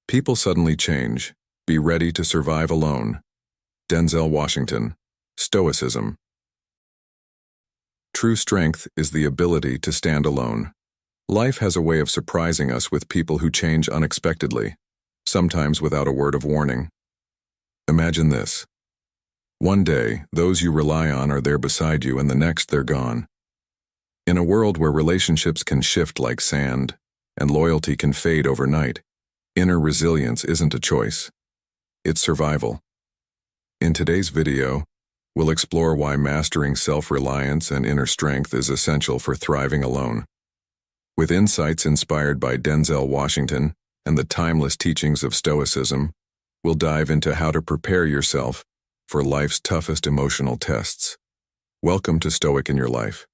People suddenly change. Be ready to survive alone. Denzel Washington. Stoicism. True strength is the ability to stand alone. Life has a way of surprising us with people who change unexpectedly, sometimes without a word of warning. Imagine this. One day, those you rely on are there beside you, and the next they're gone. In a world where relationships can shift like sand, and loyalty can fade overnight, inner resilience isn't a choice. It's survival. In today's video, we'll explore why mastering self-reliance and inner strength is essential for thriving alone. With insights inspired by Denzel Washington and the timeless teachings of Stoicism, we'll dive into how to prepare yourself for life's toughest emotional tests. Welcome to Stoic in Your Life,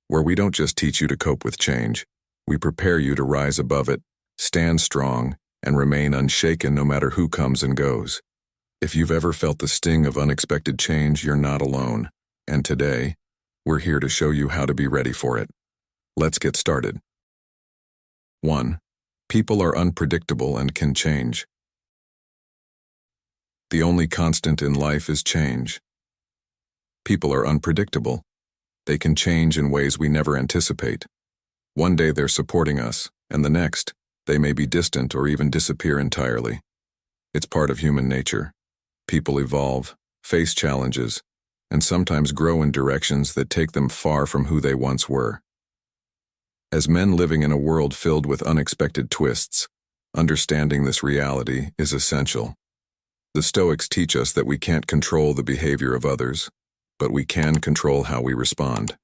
where we don't just teach you to cope with change, we prepare you to rise above it, stand strong, and remain unshaken no matter who comes and goes. If you've ever felt the sting of unexpected change, you're not alone, and today, we're here to show you how to be ready for it. Let's get started. 1. People are unpredictable and can change. The only constant in life is change. People are unpredictable. They can change in ways we never anticipate. One day they're supporting us, and the next, they may be distant or even disappear entirely. It's part of human nature. People evolve, face challenges, and sometimes grow in directions that take them far from who they once were. As men living in a world filled with unexpected twists, understanding this reality is essential. The Stoics teach us that we can't control the behavior of others, but we can control how we respond.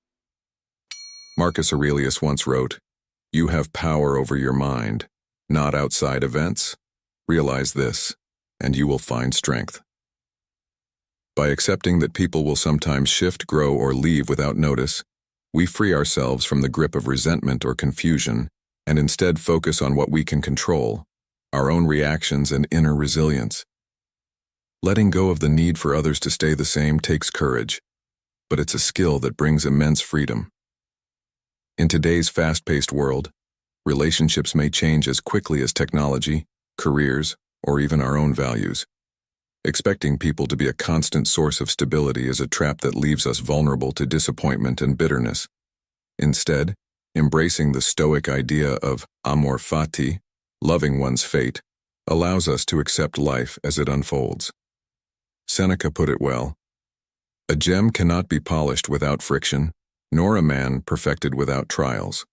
Marcus Aurelius once wrote, "You have power over your mind, not outside events. Realize this, and you will find strength." By accepting that people will sometimes shift, grow, or leave without notice, we free ourselves from the grip of resentment or confusion and instead focus on what we can control, our own reactions and inner resilience. Letting go of the need for others to stay the same takes courage, but it's a skill that brings immense freedom. In today's fast-paced world, relationships may change as quickly as technology, careers, or even our own values. Expecting people to be a constant source of stability is a trap that leaves us vulnerable to disappointment and bitterness. Instead, embracing the Stoic idea of amor fati, loving one's fate, allows us to accept life as it unfolds. Seneca put it well, "A gem cannot be polished without friction, nor a man perfected without trials."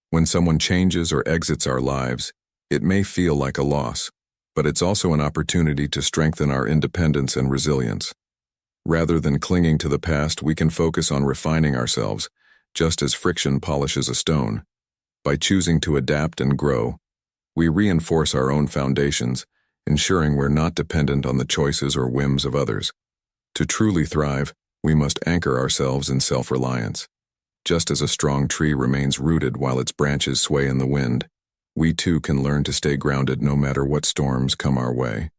When someone changes or exits our lives, it may feel like a loss, but it's also an opportunity to strengthen our independence and resilience. Rather than clinging to the past, we can focus on refining ourselves, just as friction polishes a stone. By choosing to adapt and grow, we reinforce our own foundations, ensuring we're not dependent on the choices or whims of others. To truly thrive, we must anchor ourselves in self-reliance. Just as a strong tree remains rooted while its branches sway in the wind, we too can learn to stay grounded no matter what storms come our way.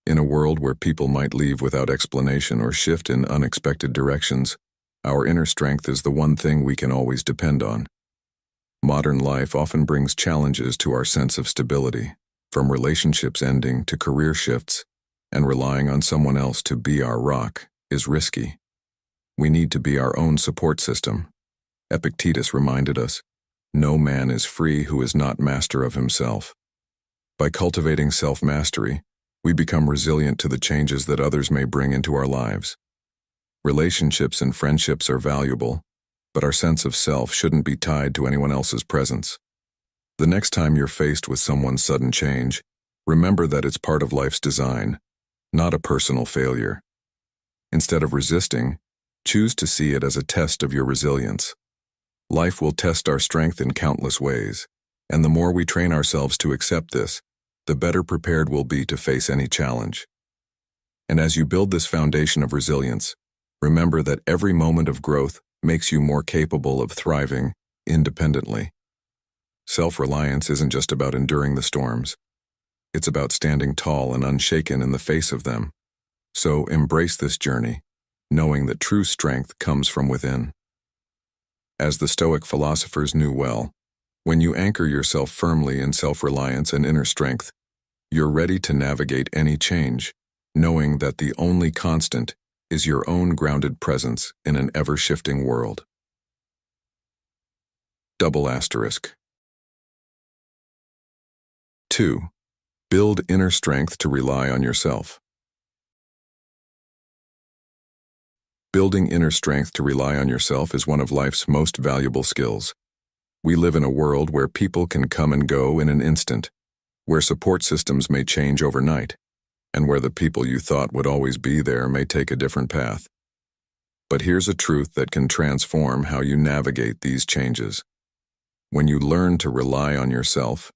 In a world where people might leave without explanation or shift in unexpected directions, our inner strength is the one thing we can always depend on. Modern life often brings challenges to our sense of stability, from relationships ending to career shifts, and relying on someone else to be our rock is risky. We need to be our own support system. Epictetus reminded us, "No man is free who is not master of himself." By cultivating self-mastery, we become resilient to the changes that others may bring into our lives. Relationships and friendships are valuable, but our sense of self shouldn't be tied to anyone else's presence. The next time you're faced with someone's sudden change, remember that it's part of life's design, not a personal failure. Instead of resisting, choose to see it as a test of your resilience. Life will test our strength in countless ways, and the more we train ourselves to accept this, the better prepared we'll be to face any challenge. And as you build this foundation of resilience, remember that every moment of growth makes you more capable of thriving independently. Self-reliance isn't just about enduring the storms. It's about standing tall and unshaken in the face of them. So embrace this journey, knowing that true strength comes from within. As the Stoic philosophers knew well, when you anchor yourself firmly in self-reliance and inner strength, You're ready to navigate any change, knowing that the only constant is your own grounded presence in an ever-shifting world. Double asterisk. 2. Build inner strength to rely on yourself. Building inner strength to rely on yourself is one of life's most valuable skills. We live in a world where people can come and go in an instant, where support systems may change overnight, and where the people you thought would always be there may take a different path. But here's a truth that can transform how you navigate these changes. When you learn to rely on yourself,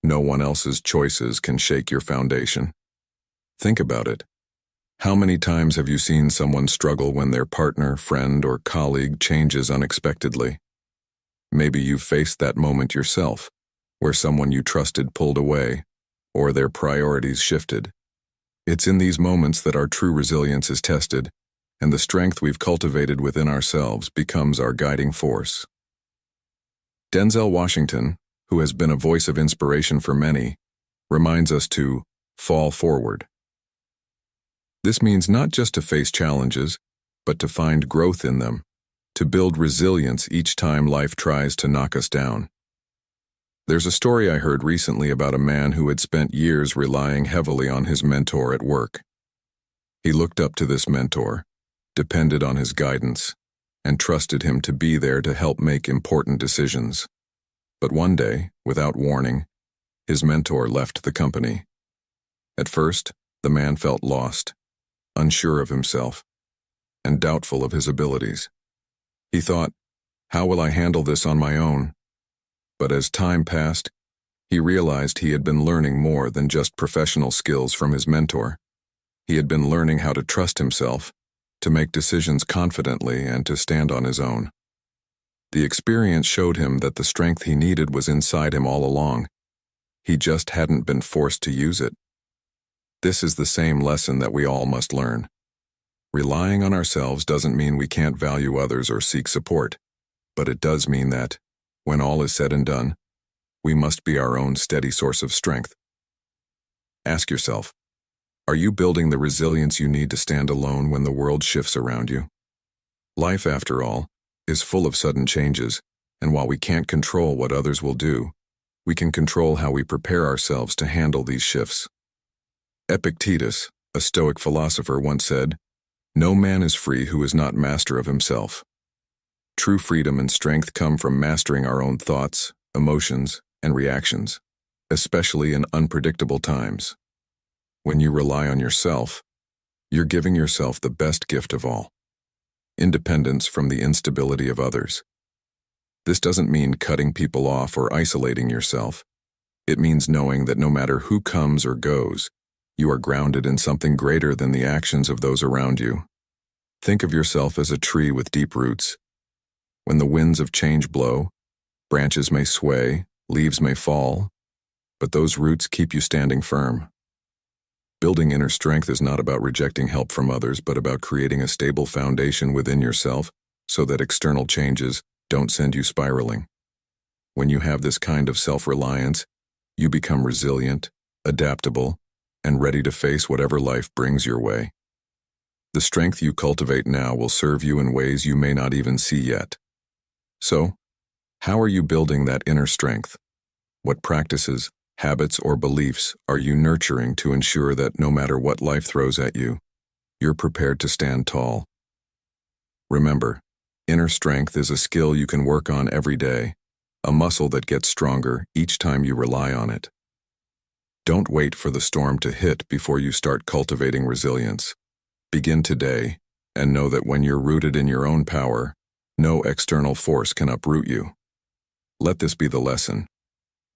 no one else's choices can shake your foundation. Think about it. How many times have you seen someone struggle when their partner, friend, or colleague changes unexpectedly? Maybe you've faced that moment yourself, where someone you trusted pulled away, or their priorities shifted. It's in these moments that our true resilience is tested, and the strength we've cultivated within ourselves becomes our guiding force. Denzel Washington, who has been a voice of inspiration for many, reminds us to fall forward. This means not just to face challenges, but to find growth in them, to build resilience each time life tries to knock us down. There's a story I heard recently about a man who had spent years relying heavily on his mentor at work. He looked up to this mentor, depended on his guidance, and trusted him to be there to help make important decisions. But one day, without warning, his mentor left the company. At first, the man felt lost, unsure of himself, and doubtful of his abilities. He thought, "How will I handle this on my own?" But as time passed, he realized he had been learning more than just professional skills from his mentor. He had been learning how to trust himself, to make decisions confidently, and to stand on his own. The experience showed him that the strength he needed was inside him all along. He just hadn't been forced to use it. This is the same lesson that we all must learn. Relying on ourselves doesn't mean we can't value others or seek support, but it does mean that, when all is said and done, we must be our own steady source of strength. Ask yourself, are you building the resilience you need to stand alone when the world shifts around you? Life, after all, is full of sudden changes, and while we can't control what others will do, we can control how we prepare ourselves to handle these shifts. Epictetus, a Stoic philosopher, once said, "No man is free who is not master of himself." True freedom and strength come from mastering our own thoughts, emotions, and reactions, especially in unpredictable times. When you rely on yourself, you're giving yourself the best gift of all: independence from the instability of others. This doesn't mean cutting people off or isolating yourself. It means knowing that no matter who comes or goes, you are grounded in something greater than the actions of those around you. Think of yourself as a tree with deep roots. When the winds of change blow, branches may sway, leaves may fall, but those roots keep you standing firm. Building inner strength is not about rejecting help from others, but about creating a stable foundation within yourself so that external changes don't send you spiraling. When you have this kind of self-reliance, you become resilient, adaptable, and ready to face whatever life brings your way. The strength you cultivate now will serve you in ways you may not even see yet. So, how are you building that inner strength? What practices, habits, or beliefs are you nurturing to ensure that no matter what life throws at you, you're prepared to stand tall? Remember, inner strength is a skill you can work on every day, a muscle that gets stronger each time you rely on it. Don't wait for the storm to hit before you start cultivating resilience. Begin today, and know that when you're rooted in your own power, no external force can uproot you. Let this be the lesson.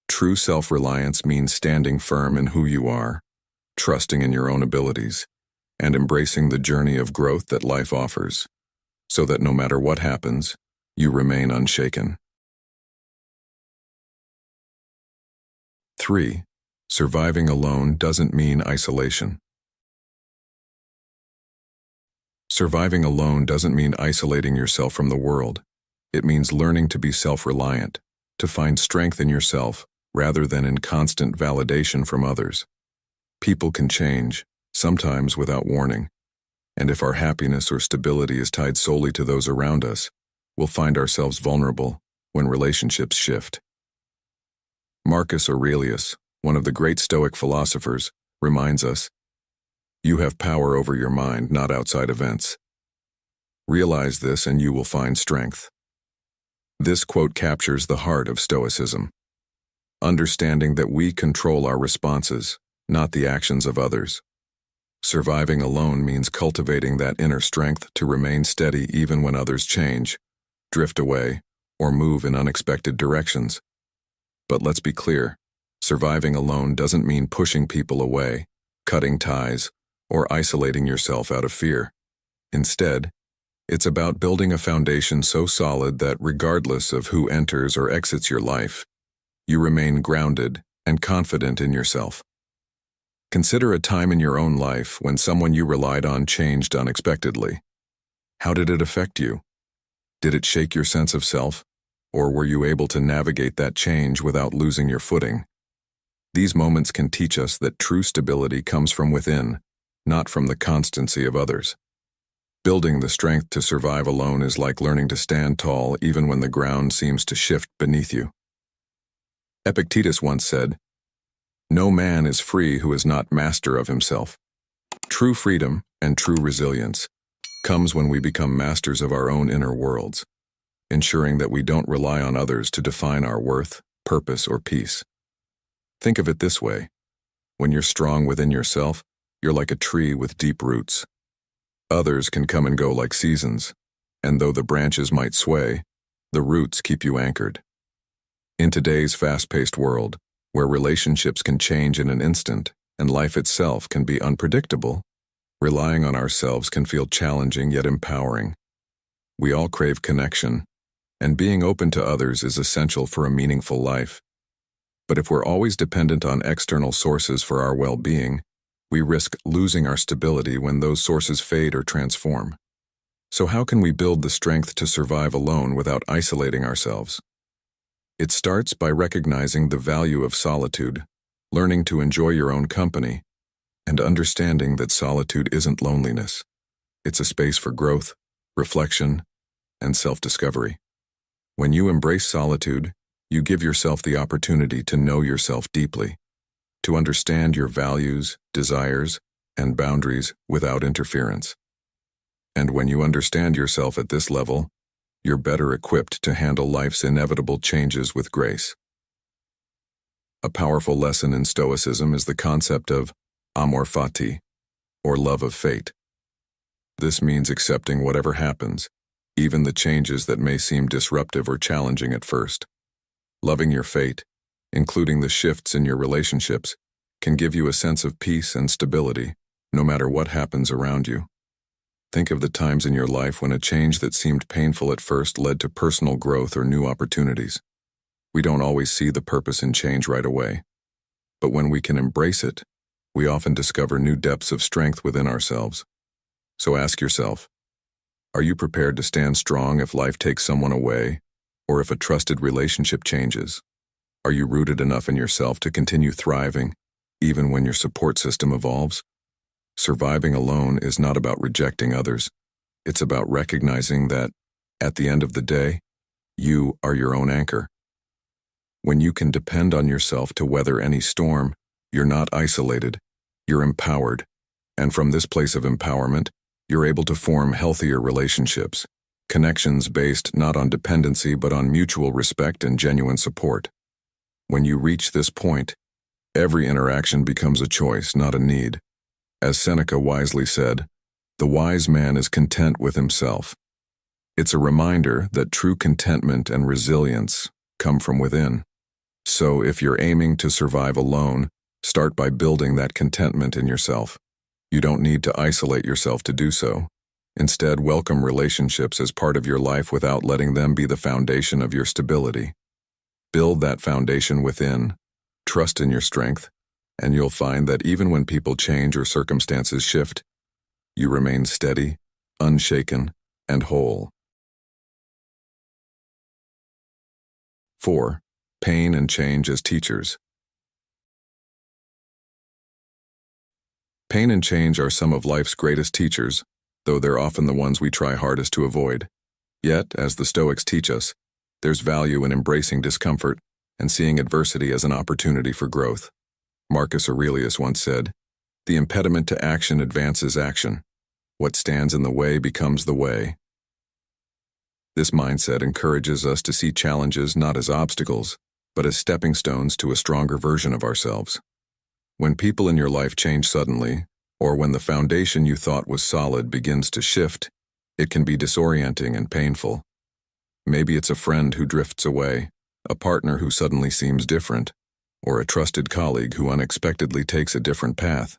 True self-reliance means standing firm in who you are, trusting in your own abilities, and embracing the journey of growth that life offers, so that no matter what happens, you remain unshaken. 3. Surviving alone doesn't mean isolation. Surviving alone doesn't mean isolating yourself from the world. It means learning to be self-reliant, to find strength in yourself rather than in constant validation from others. People can change, sometimes without warning, and if our happiness or stability is tied solely to those around us, we'll find ourselves vulnerable when relationships shift. Marcus Aurelius, one of the great Stoic philosophers, reminds us, "You have power over your mind, not outside events. Realize this and you will find strength." This quote captures the heart of Stoicism, understanding that we control our responses, not the actions of others. Surviving alone means cultivating that inner strength to remain steady even when others change, drift away, or move in unexpected directions. But let's be clear, surviving alone doesn't mean pushing people away, cutting ties, or isolating yourself out of fear. Instead, it's about building a foundation so solid that regardless of who enters or exits your life, you remain grounded and confident in yourself. Consider a time in your own life when someone you relied on changed unexpectedly. How did it affect you? Did it shake your sense of self? Or were you able to navigate that change without losing your footing? These moments can teach us that true stability comes from within, not from the constancy of others. Building the strength to survive alone is like learning to stand tall even when the ground seems to shift beneath you. Epictetus once said, "No man is free who is not master of himself." True freedom and true resilience comes when we become masters of our own inner worlds, ensuring that we don't rely on others to define our worth, purpose, or peace. Think of it this way. When you're strong within yourself, you're like a tree with deep roots. Others can come and go like seasons, and though the branches might sway, the roots keep you anchored. In today's fast-paced world, where relationships can change in an instant and life itself can be unpredictable, relying on ourselves can feel challenging yet empowering. We all crave connection, and being open to others is essential for a meaningful life. But if we're always dependent on external sources for our well-being, we risk losing our stability when those sources fade or transform. So how can we build the strength to survive alone without isolating ourselves? It starts by recognizing the value of solitude, learning to enjoy your own company, and understanding that solitude isn't loneliness. It's a space for growth, reflection, and self-discovery. When you embrace solitude, you give yourself the opportunity to know yourself deeply, to understand your values, desires, and boundaries without interference. And when you understand yourself at this level, you're better equipped to handle life's inevitable changes with grace. A powerful lesson in Stoicism is the concept of amor fati, or love of fate. This means accepting whatever happens, even the changes that may seem disruptive or challenging at first. Loving your fate, including the shifts in your relationships, can give you a sense of peace and stability, no matter what happens around you. Think of the times in your life when a change that seemed painful at first led to personal growth or new opportunities. We don't always see the purpose in change right away, but when we can embrace it, we often discover new depths of strength within ourselves. So ask yourself, are you prepared to stand strong if life takes someone away, or if a trusted relationship changes? Are you rooted enough in yourself to continue thriving, even when your support system evolves? Surviving alone is not about rejecting others. It's about recognizing that, at the end of the day, you are your own anchor. When you can depend on yourself to weather any storm, you're not isolated, you're empowered. And from this place of empowerment, you're able to form healthier relationships, connections based not on dependency but on mutual respect and genuine support. When you reach this point, every interaction becomes a choice, not a need. As Seneca wisely said, "The wise man is content with himself." It's a reminder that true contentment and resilience come from within. So if you're aiming to survive alone, start by building that contentment in yourself. You don't need to isolate yourself to do so. Instead, welcome relationships as part of your life without letting them be the foundation of your stability. Build that foundation within, trust in your strength, and you'll find that even when people change or circumstances shift, you remain steady, unshaken, and whole. 4. Pain and change as teachers. Pain and change are some of life's greatest teachers, though they're often the ones we try hardest to avoid. Yet, as the Stoics teach us, there's value in embracing discomfort and seeing adversity as an opportunity for growth. Marcus Aurelius once said, "The impediment to action advances action. What stands in the way becomes the way." This mindset encourages us to see challenges not as obstacles, but as stepping stones to a stronger version of ourselves. When people in your life change suddenly, or when the foundation you thought was solid begins to shift, it can be disorienting and painful. Maybe it's a friend who drifts away, a partner who suddenly seems different, or a trusted colleague who unexpectedly takes a different path.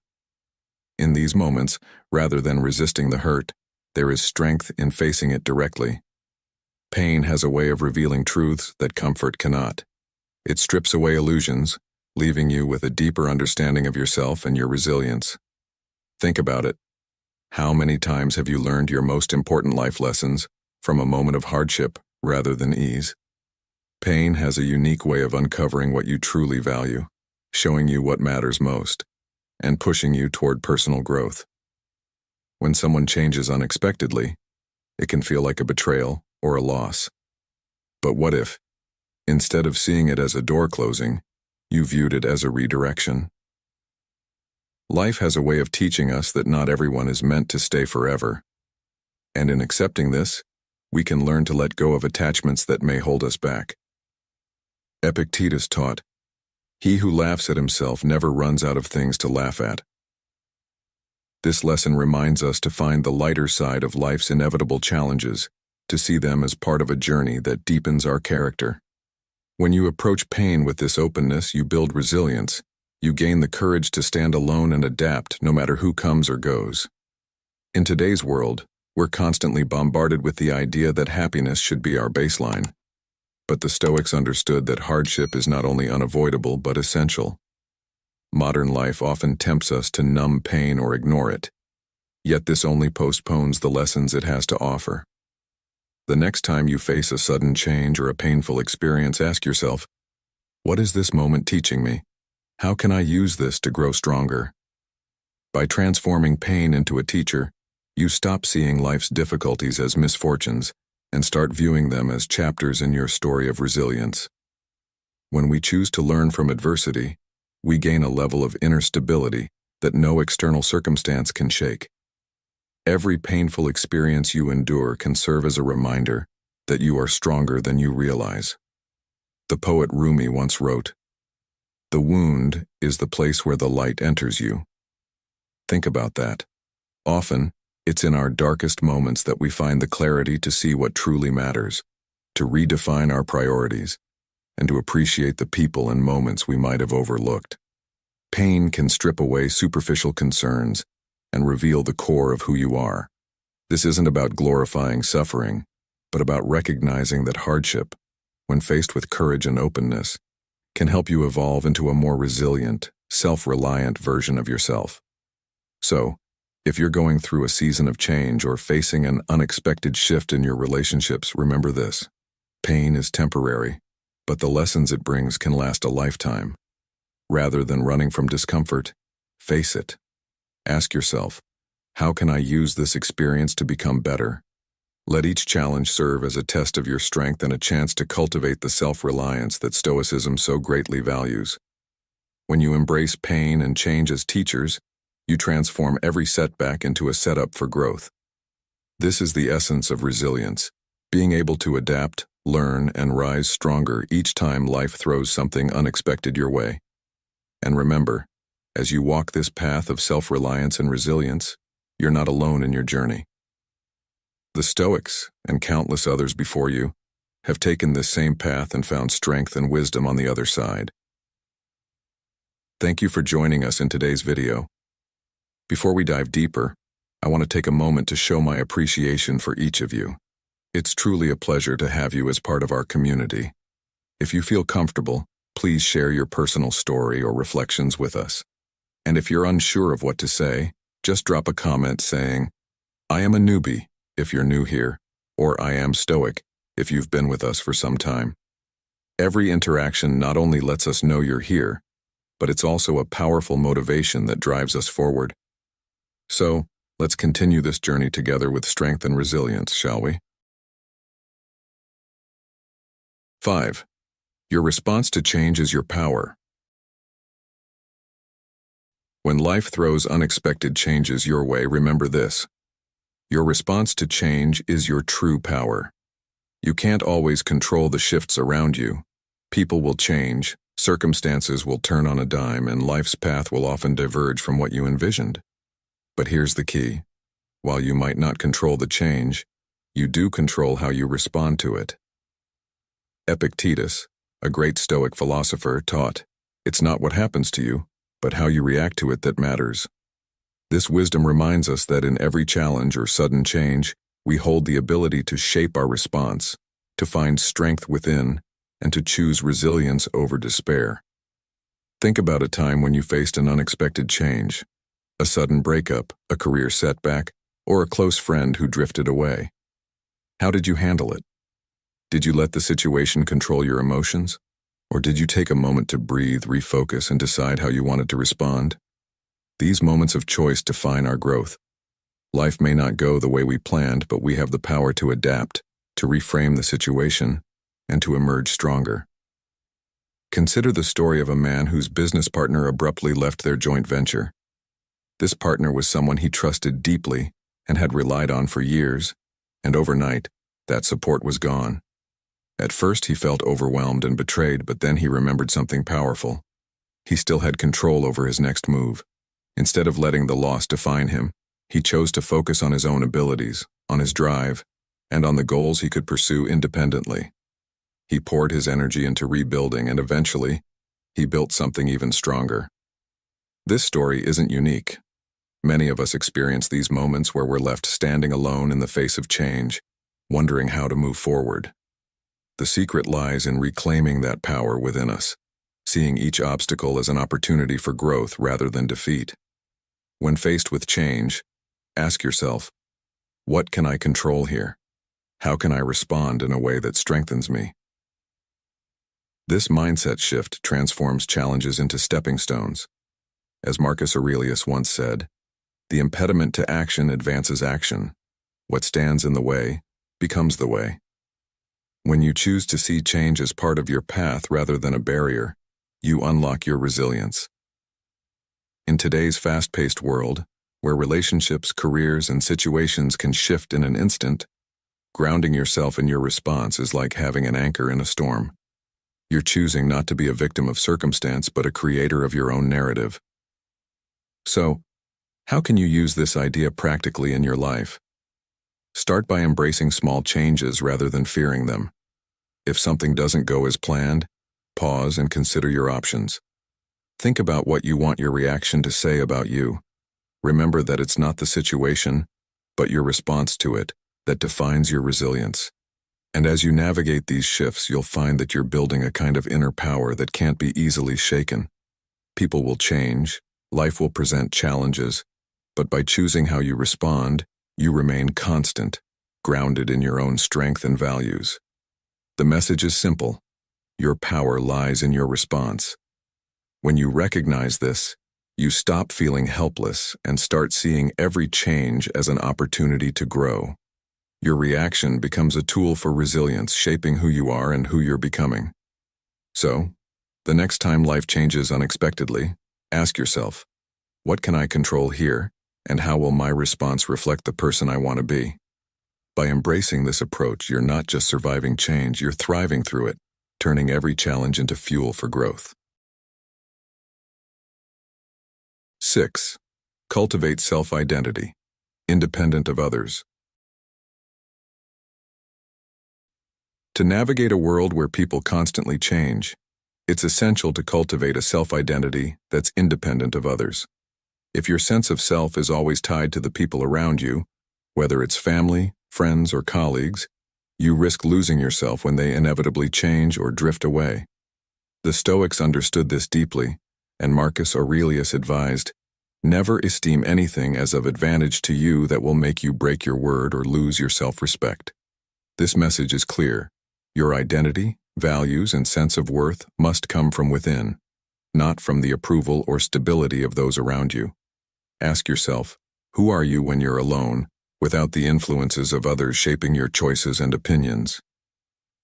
In these moments, rather than resisting the hurt, there is strength in facing it directly. Pain has a way of revealing truths that comfort cannot. It strips away illusions, leaving you with a deeper understanding of yourself and your resilience. Think about it. How many times have you learned your most important life lessons from a moment of hardship rather than ease? Pain has a unique way of uncovering what you truly value, showing you what matters most, and pushing you toward personal growth. When someone changes unexpectedly, it can feel like a betrayal or a loss. But what if, instead of seeing it as a door closing, you viewed it as a redirection? Life has a way of teaching us that not everyone is meant to stay forever. And in accepting this, we can learn to let go of attachments that may hold us back. Epictetus taught, "He who laughs at himself never runs out of things to laugh at." This lesson reminds us to find the lighter side of life's inevitable challenges, to see them as part of a journey that deepens our character. When you approach pain with this openness, you build resilience. You gain the courage to stand alone and adapt no matter who comes or goes. In today's world, we're constantly bombarded with the idea that happiness should be our baseline. But the Stoics understood that hardship is not only unavoidable but essential. Modern life often tempts us to numb pain or ignore it. Yet this only postpones the lessons it has to offer. The next time you face a sudden change or a painful experience, ask yourself, what is this moment teaching me? How can I use this to grow stronger? By transforming pain into a teacher, you stop seeing life's difficulties as misfortunes and start viewing them as chapters in your story of resilience. When we choose to learn from adversity, we gain a level of inner stability that no external circumstance can shake. Every painful experience you endure can serve as a reminder that you are stronger than you realize. The poet Rumi once wrote, "The wound is the place where the light enters you." Think about that. Often, it's in our darkest moments that we find the clarity to see what truly matters, to redefine our priorities, and to appreciate the people and moments we might have overlooked. Pain can strip away superficial concerns and reveal the core of who you are. This isn't about glorifying suffering, but about recognizing that hardship, when faced with courage and openness, can help you evolve into a more resilient, self-reliant version of yourself. So, if you're going through a season of change or facing an unexpected shift in your relationships, remember this: pain is temporary, but the lessons it brings can last a lifetime. Rather than running from discomfort, face it. Ask yourself, how can I use this experience to become better? Let each challenge serve as a test of your strength and a chance to cultivate the self-reliance that Stoicism so greatly values. When you embrace pain and change as teachers, you transform every setback into a setup for growth. This is the essence of resilience, being able to adapt, learn, and rise stronger each time life throws something unexpected your way. And remember, as you walk this path of self-reliance and resilience, you're not alone in your journey. The Stoics, and countless others before you, have taken this same path and found strength and wisdom on the other side. Thank you for joining us in today's video. Before we dive deeper, I want to take a moment to show my appreciation for each of you. It's truly a pleasure to have you as part of our community. If you feel comfortable, please share your personal story or reflections with us. And if you're unsure of what to say, just drop a comment saying, "I am a newbie," if you're new here, or "I am Stoic," if you've been with us for some time. Every interaction not only lets us know you're here, but it's also a powerful motivation that drives us forward. So, let's continue this journey together with strength and resilience, shall we? 5. Your response to change is your power. When life throws unexpected changes your way, remember this. Your response to change is your true power. You can't always control the shifts around you. People will change, circumstances will turn on a dime, and life's path will often diverge from what you envisioned. But here's the key. While you might not control the change, you do control how you respond to it. Epictetus, a great Stoic philosopher, taught, "It's not what happens to you, but how you react to it that matters." This wisdom reminds us that in every challenge or sudden change, we hold the ability to shape our response, to find strength within, and to choose resilience over despair. Think about a time when you faced an unexpected change, a sudden breakup, a career setback, or a close friend who drifted away. How did you handle it? Did you let the situation control your emotions? Or did you take a moment to breathe, refocus, and decide how you wanted to respond? These moments of choice define our growth. Life may not go the way we planned, but we have the power to adapt, to reframe the situation, and to emerge stronger. Consider the story of a man whose business partner abruptly left their joint venture. This partner was someone he trusted deeply and had relied on for years, and overnight, that support was gone. At first he felt overwhelmed and betrayed, but then he remembered something powerful. He still had control over his next move. Instead of letting the loss define him, he chose to focus on his own abilities, on his drive, and on the goals he could pursue independently. He poured his energy into rebuilding, and eventually, he built something even stronger. This story isn't unique. Many of us experience these moments where we're left standing alone in the face of change, wondering how to move forward. The secret lies in reclaiming that power within us, seeing each obstacle as an opportunity for growth rather than defeat. When faced with change, ask yourself, what can I control here? How can I respond in a way that strengthens me? This mindset shift transforms challenges into stepping stones. As Marcus Aurelius once said, the impediment to action advances action. What stands in the way becomes the way. When you choose to see change as part of your path rather than a barrier, you unlock your resilience. In today's fast-paced world, where relationships, careers, and situations can shift in an instant, grounding yourself in your response is like having an anchor in a storm. You're choosing not to be a victim of circumstance, but a creator of your own narrative. So, how can you use this idea practically in your life? Start by embracing small changes rather than fearing them. If something doesn't go as planned, pause and consider your options. Think about what you want your reaction to say about you. Remember that it's not the situation, but your response to it, that defines your resilience. And as you navigate these shifts, you'll find that you're building a kind of inner power that can't be easily shaken. People will change, life will present challenges, but by choosing how you respond, you remain constant, grounded in your own strength and values. The message is simple. Your power lies in your response. When you recognize this, you stop feeling helpless and start seeing every change as an opportunity to grow. Your reaction becomes a tool for resilience, shaping who you are and who you're becoming. So, the next time life changes unexpectedly, ask yourself, what can I control here, and how will my response reflect the person I want to be? By embracing this approach, you're not just surviving change, you're thriving through it, turning every challenge into fuel for growth. 6. Cultivate self-identity, independent of others. To navigate a world where people constantly change, it's essential to cultivate a self-identity that's independent of others. If your sense of self is always tied to the people around you, whether it's family, friends, or colleagues, you risk losing yourself when they inevitably change or drift away. The Stoics understood this deeply, and Marcus Aurelius advised, never esteem anything as of advantage to you that will make you break your word or lose your self-respect. This message is clear. Your identity, values, and sense of worth must come from within, not from the approval or stability of those around you. Ask yourself, Who are you when you're alone, without the influences of others shaping your choices and opinions?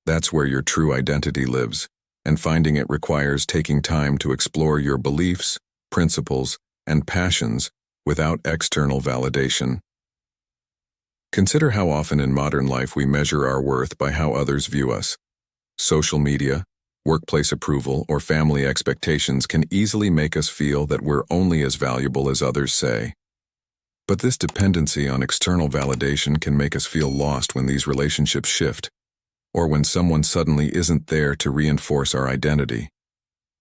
That's where your true identity lives, and finding it requires taking time to explore your beliefs, principles, and passions without external validation. Consider how often in modern life we measure our worth by how others view us. Social media, workplace approval, or family expectations can easily make us feel that we're only as valuable as others say. But this dependency on external validation can make us feel lost when these relationships shift, or when someone suddenly isn't there to reinforce our identity.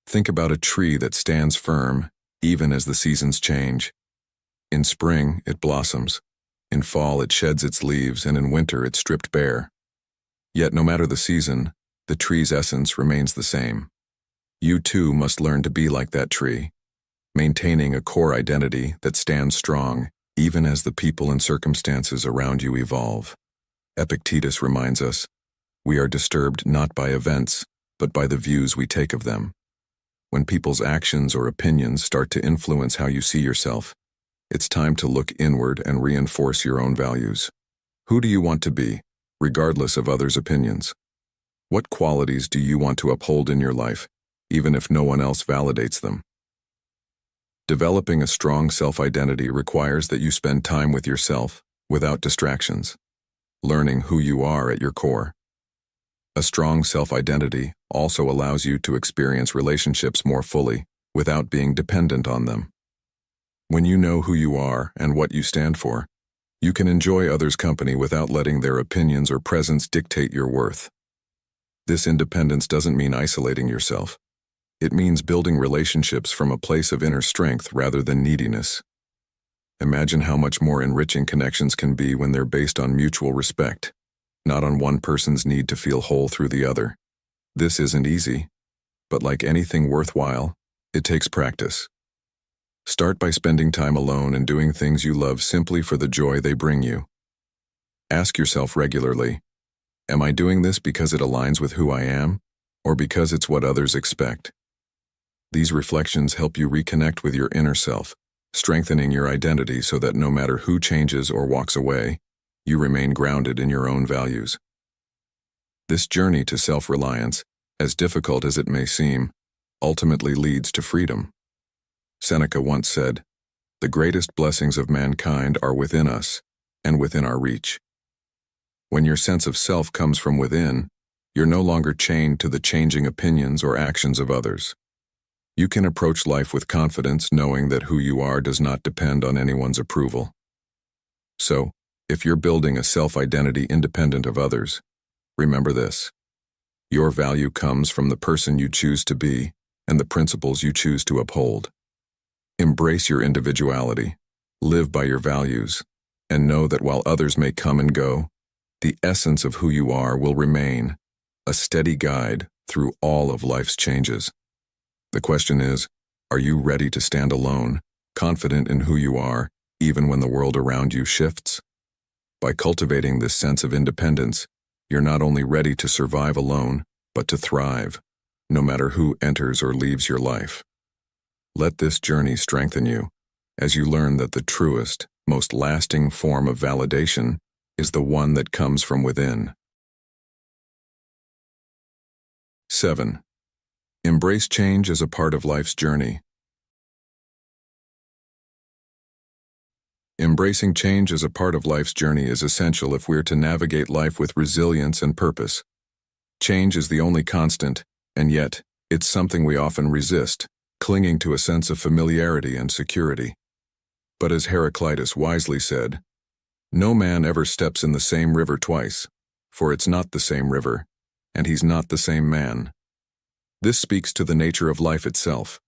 Think about a tree that stands firm, even as the seasons change. In spring, it blossoms. In fall, it sheds its leaves, and in winter, it's stripped bare. Yet no matter the season, the tree's essence remains the same. You too must learn to be like that tree, maintaining a core identity that stands strong, even as the people and circumstances around you evolve. Epictetus reminds us, we are disturbed not by events, but by the views we take of them. When people's actions or opinions start to influence how you see yourself, it's time to look inward and reinforce your own values. Who do you want to be, regardless of others' opinions? What qualities do you want to uphold in your life, even if no one else validates them? Developing a strong self-identity requires that you spend time with yourself, without distractions, learning who you are at your core. A strong self-identity also allows you to experience relationships more fully, without being dependent on them. When you know who you are and what you stand for, you can enjoy others' company without letting their opinions or presence dictate your worth. This independence doesn't mean isolating yourself. It means building relationships from a place of inner strength rather than neediness. Imagine how much more enriching connections can be when they're based on mutual respect, not on one person's need to feel whole through the other. This isn't easy, but like anything worthwhile, it takes practice. Start by spending time alone and doing things you love simply for the joy they bring you. Ask yourself regularly, am I doing this because it aligns with who I am, or because it's what others expect? These reflections help you reconnect with your inner self, strengthening your identity so that no matter who changes or walks away, you remain grounded in your own values. This journey to self-reliance, as difficult as it may seem, ultimately leads to freedom. Seneca once said, "The greatest blessings of mankind are within us and within our reach." When your sense of self comes from within, you're no longer chained to the changing opinions or actions of others. You can approach life with confidence, knowing that who you are does not depend on anyone's approval. So, if you're building a self-identity independent of others, remember this. Your value comes from the person you choose to be and the principles you choose to uphold. Embrace your individuality, live by your values, and know that while others may come and go, the essence of who you are will remain, a steady guide through all of life's changes. The question is, are you ready to stand alone, confident in who you are, even when the world around you shifts? By cultivating this sense of independence, you're not only ready to survive alone, but to thrive, no matter who enters or leaves your life. Let this journey strengthen you, as you learn that the truest, most lasting form of validation is the one that comes from within. 7. Embrace change as a part of life's journey. Embracing change as a part of life's journey is essential if we're to navigate life with resilience and purpose. Change is the only constant, and yet, it's something we often resist, clinging to a sense of familiarity and security. But as Heraclitus wisely said, "No man ever steps in the same river twice, for it's not the same river, and he's not the same man." This speaks to the nature of life itself.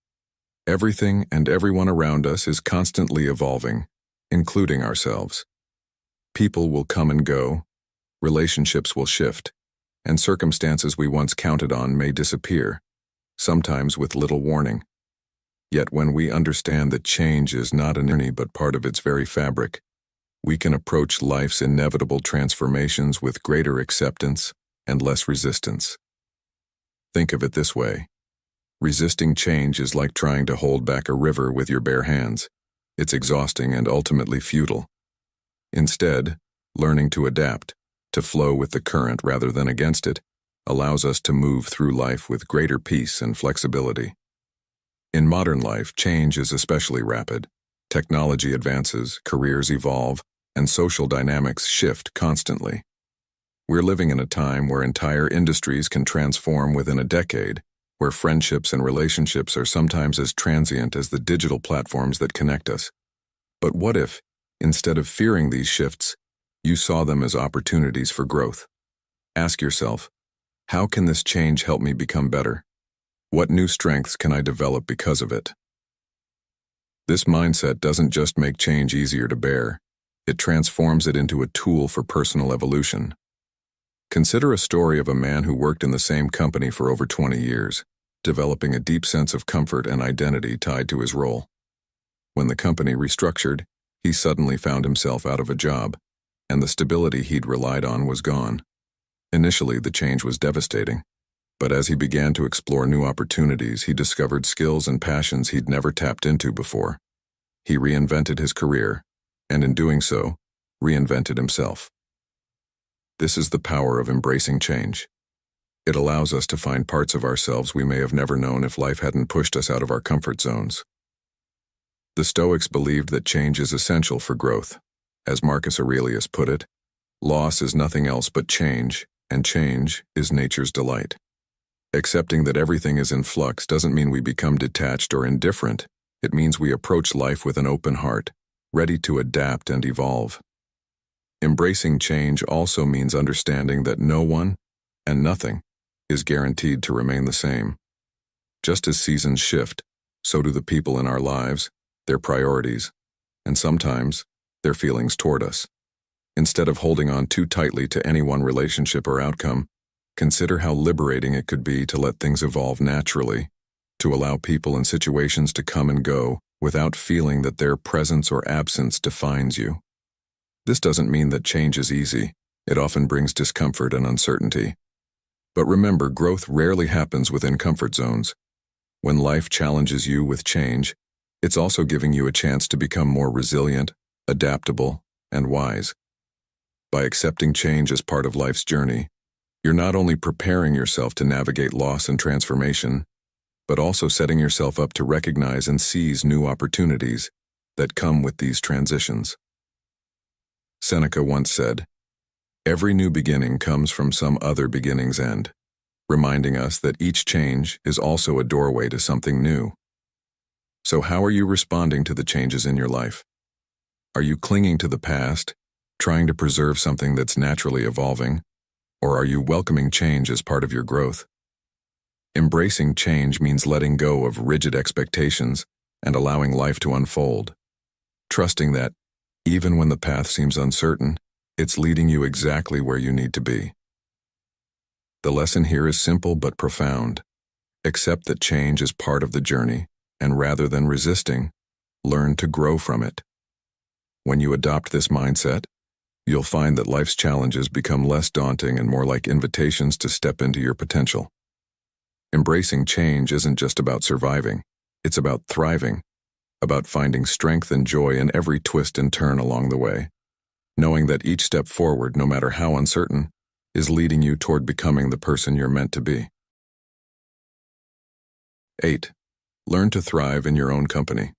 Everything and everyone around us is constantly evolving, including ourselves. People will come and go, relationships will shift, and circumstances we once counted on may disappear, sometimes with little warning. Yet when we understand that change is not an journey but part of its very fabric, we can approach life's inevitable transformations with greater acceptance and less resistance. Think of it this way. Resisting change is like trying to hold back a river with your bare hands. It's exhausting and ultimately futile. Instead, learning to adapt, to flow with the current rather than against it, allows us to move through life with greater peace and flexibility. In modern life, change is especially rapid. Technology advances, careers evolve, and social dynamics shift constantly. We're living in a time where entire industries can transform within a decade, where friendships and relationships are sometimes as transient as the digital platforms that connect us. But what if, instead of fearing these shifts, you saw them as opportunities for growth? Ask yourself, how can this change help me become better? What new strengths can I develop because of it? This mindset doesn't just make change easier to bear, it transforms it into a tool for personal evolution. Consider a story of a man who worked in the same company for over 20 years, developing a deep sense of comfort and identity tied to his role. When the company restructured, he suddenly found himself out of a job, and the stability he'd relied on was gone. Initially, the change was devastating, but as he began to explore new opportunities, he discovered skills and passions he'd never tapped into before. He reinvented his career, and in doing so, reinvented himself. This is the power of embracing change. It allows us to find parts of ourselves we may have never known if life hadn't pushed us out of our comfort zones. The Stoics believed that change is essential for growth. As Marcus Aurelius put it, loss is nothing else but change, and change is nature's delight. Accepting that everything is in flux doesn't mean we become detached or indifferent. It means we approach life with an open heart, ready to adapt and evolve. Embracing change also means understanding that no one and nothing is guaranteed to remain the same. Just as seasons shift, so do the people in our lives, their priorities, and sometimes their feelings toward us. Instead of holding on too tightly to any one relationship or outcome, consider how liberating it could be to let things evolve naturally, to allow people and situations to come and go without feeling that their presence or absence defines you. This doesn't mean that change is easy. It often brings discomfort and uncertainty. But remember, growth rarely happens within comfort zones. When life challenges you with change, it's also giving you a chance to become more resilient, adaptable, and wise. By accepting change as part of life's journey, you're not only preparing yourself to navigate loss and transformation, but also setting yourself up to recognize and seize new opportunities that come with these transitions. Seneca once said, "Every new beginning comes from some other beginning's end," reminding us that each change is also a doorway to something new. So how are you responding to the changes in your life? Are you clinging to the past, trying to preserve something that's naturally evolving, or are you welcoming change as part of your growth? Embracing change means letting go of rigid expectations and allowing life to unfold, trusting that, even when the path seems uncertain, it's leading you exactly where you need to be. The lesson here is simple but profound. Accept that change is part of the journey, and rather than resisting, learn to grow from it. When you adopt this mindset, you'll find that life's challenges become less daunting and more like invitations to step into your potential. Embracing change isn't just about surviving, it's about thriving, about finding strength and joy in every twist and turn along the way, knowing that each step forward, no matter how uncertain, is leading you toward becoming the person you're meant to be. 8. Learn to thrive in your own company.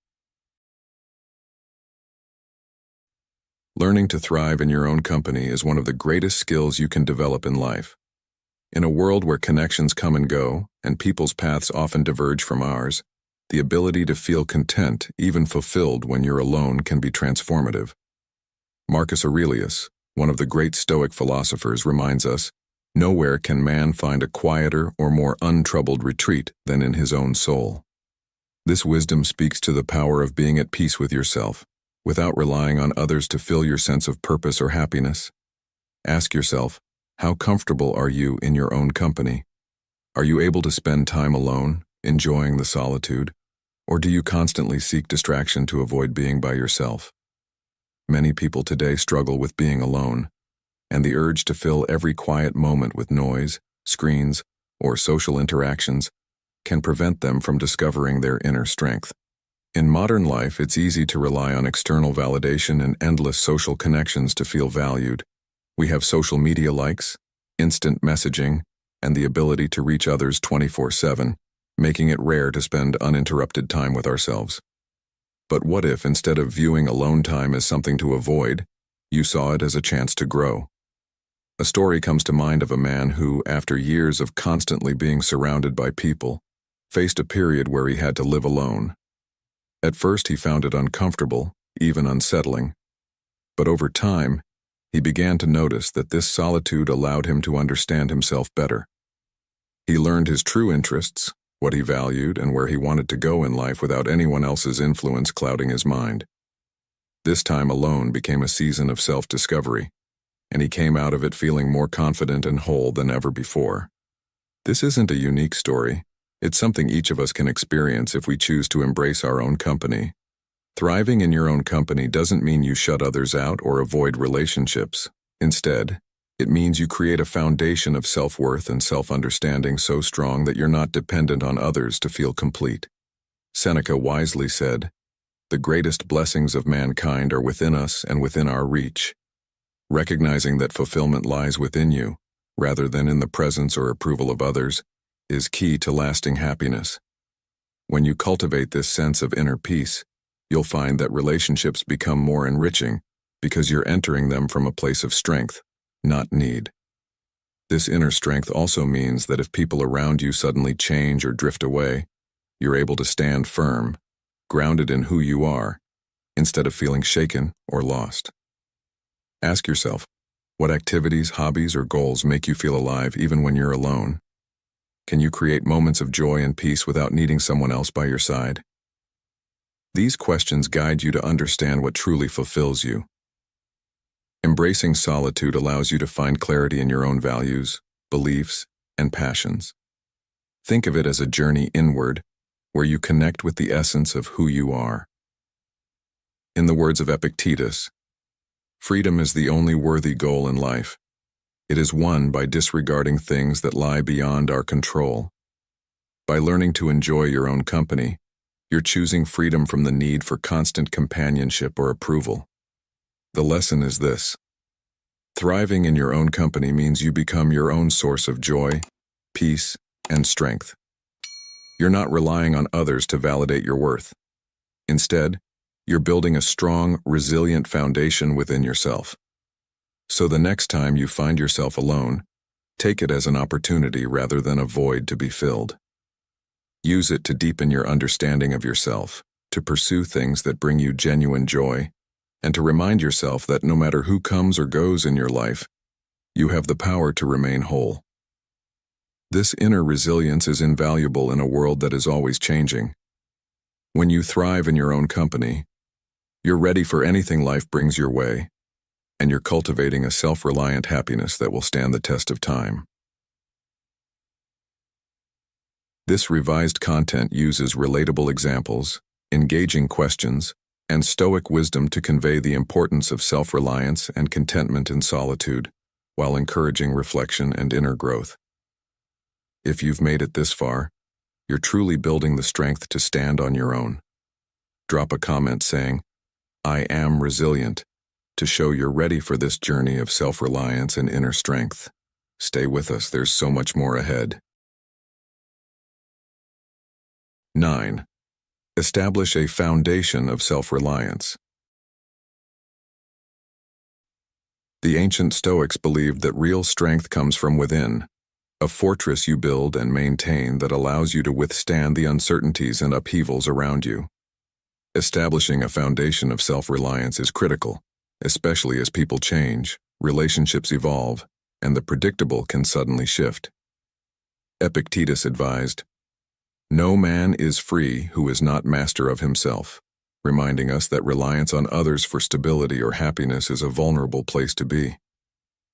Learning to thrive in your own company is one of the greatest skills you can develop in life. In a world where connections come and go, and people's paths often diverge from ours, the ability to feel content, even fulfilled when you're alone, can be transformative. Marcus Aurelius, one of the great Stoic philosophers, reminds us, "Nowhere can man find a quieter or more untroubled retreat than in his own soul." This wisdom speaks to the power of being at peace with yourself, without relying on others to fill your sense of purpose or happiness. Ask yourself, how comfortable are you in your own company? Are you able to spend time alone, enjoying the solitude, or do you constantly seek distraction to avoid being by yourself? Many people today struggle with being alone, and the urge to fill every quiet moment with noise, screens, or social interactions can prevent them from discovering their inner strength. In modern life, it's easy to rely on external validation and endless social connections to feel valued. We have social media likes, instant messaging, and the ability to reach others 24/7, making it rare to spend uninterrupted time with ourselves. But what if, instead of viewing alone time as something to avoid, you saw it as a chance to grow? A story comes to mind of a man who, after years of constantly being surrounded by people, faced a period where he had to live alone. At first, he found it uncomfortable, even unsettling. But over time, he began to notice that this solitude allowed him to understand himself better. He learned his true interests, what he valued, and where he wanted to go in life without anyone else's influence clouding his mind. This time alone became a season of self-discovery, and he came out of it feeling more confident and whole than ever before. This isn't a unique story. It's something each of us can experience if we choose to embrace our own company. Thriving in your own company doesn't mean you shut others out or avoid relationships. Instead, it means you create a foundation of self-worth and self-understanding so strong that you're not dependent on others to feel complete. Seneca wisely said, "The greatest blessings of mankind are within us and within our reach." Recognizing that fulfillment lies within you, rather than in the presence or approval of others, is key to lasting happiness. When you cultivate this sense of inner peace, you'll find that relationships become more enriching because you're entering them from a place of strength, not need. This inner strength also means that if people around you suddenly change or drift away, you're able to stand firm, grounded in who you are, instead of feeling shaken or lost. Ask yourself, what activities, hobbies, or goals make you feel alive even when you're alone? Can you create moments of joy and peace without needing someone else by your side? These questions guide you to understand what truly fulfills you. Embracing solitude allows you to find clarity in your own values, beliefs, and passions. Think of it as a journey inward, where you connect with the essence of who you are. In the words of Epictetus, "Freedom is the only worthy goal in life. It is won by disregarding things that lie beyond our control." By learning to enjoy your own company, you're choosing freedom from the need for constant companionship or approval. The lesson is this: thriving in your own company means you become your own source of joy, peace, and strength. You're not relying on others to validate your worth. Instead, you're building a strong, resilient foundation within yourself. So the next time you find yourself alone, take it as an opportunity rather than a void to be filled. Use it to deepen your understanding of yourself, to pursue things that bring you genuine joy, and to remind yourself that no matter who comes or goes in your life, you have the power to remain whole. This inner resilience is invaluable in a world that is always changing. When you thrive in your own company, you're ready for anything life brings your way, and you're cultivating a self-reliant happiness that will stand the test of time. This revised content uses relatable examples, engaging questions, and Stoic wisdom to convey the importance of self-reliance and contentment in solitude, while encouraging reflection and inner growth. If you've made it this far, you're truly building the strength to stand on your own. Drop a comment saying, "I am resilient," to show you're ready for this journey of self-reliance and inner strength. Stay with us, there's so much more ahead. 9. Establish a foundation of self-reliance. The ancient Stoics believed that real strength comes from within, a fortress you build and maintain that allows you to withstand the uncertainties and upheavals around you. Establishing a foundation of self-reliance is critical, especially as people change, relationships evolve, and the predictable can suddenly shift. Epictetus advised, "No man is free who is not master of himself," reminding us that reliance on others for stability or happiness is a vulnerable place to be.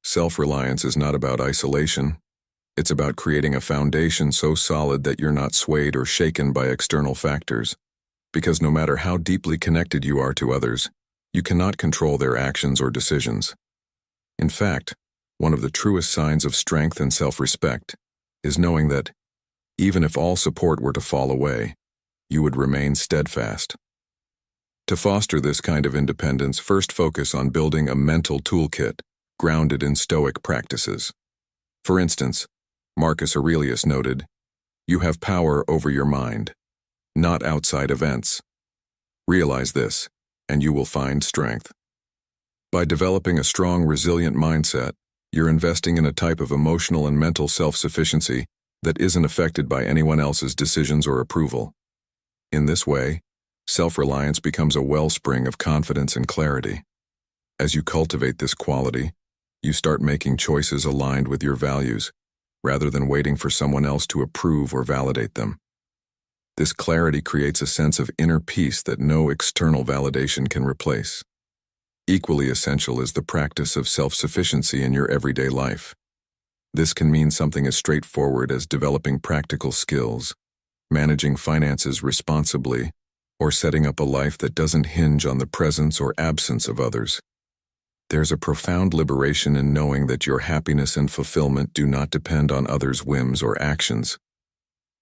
Self-reliance is not about isolation. It's about creating a foundation so solid that you're not swayed or shaken by external factors. Because no matter how deeply connected you are to others, you cannot control their actions or decisions. In fact, one of the truest signs of strength and self-respect is knowing that, even if all support were to fall away, you would remain steadfast, To foster this kind of independence, first focus on building a mental toolkit grounded in Stoic practices. For instance, Marcus Aurelius noted, "You have power over your mind, not outside events. Realize this, and you will find strength." By developing a strong, resilient mindset, you're investing in a type of emotional and mental self-sufficiency that isn't affected by anyone else's decisions or approval. In this way, self-reliance becomes a wellspring of confidence and clarity. As you cultivate this quality, you start making choices aligned with your values, rather than waiting for someone else to approve or validate them. This clarity creates a sense of inner peace that no external validation can replace. Equally essential is the practice of self-sufficiency in your everyday life. This can mean something as straightforward as developing practical skills, managing finances responsibly, or setting up a life that doesn't hinge on the presence or absence of others. There's a profound liberation in knowing that your happiness and fulfillment do not depend on others' whims or actions.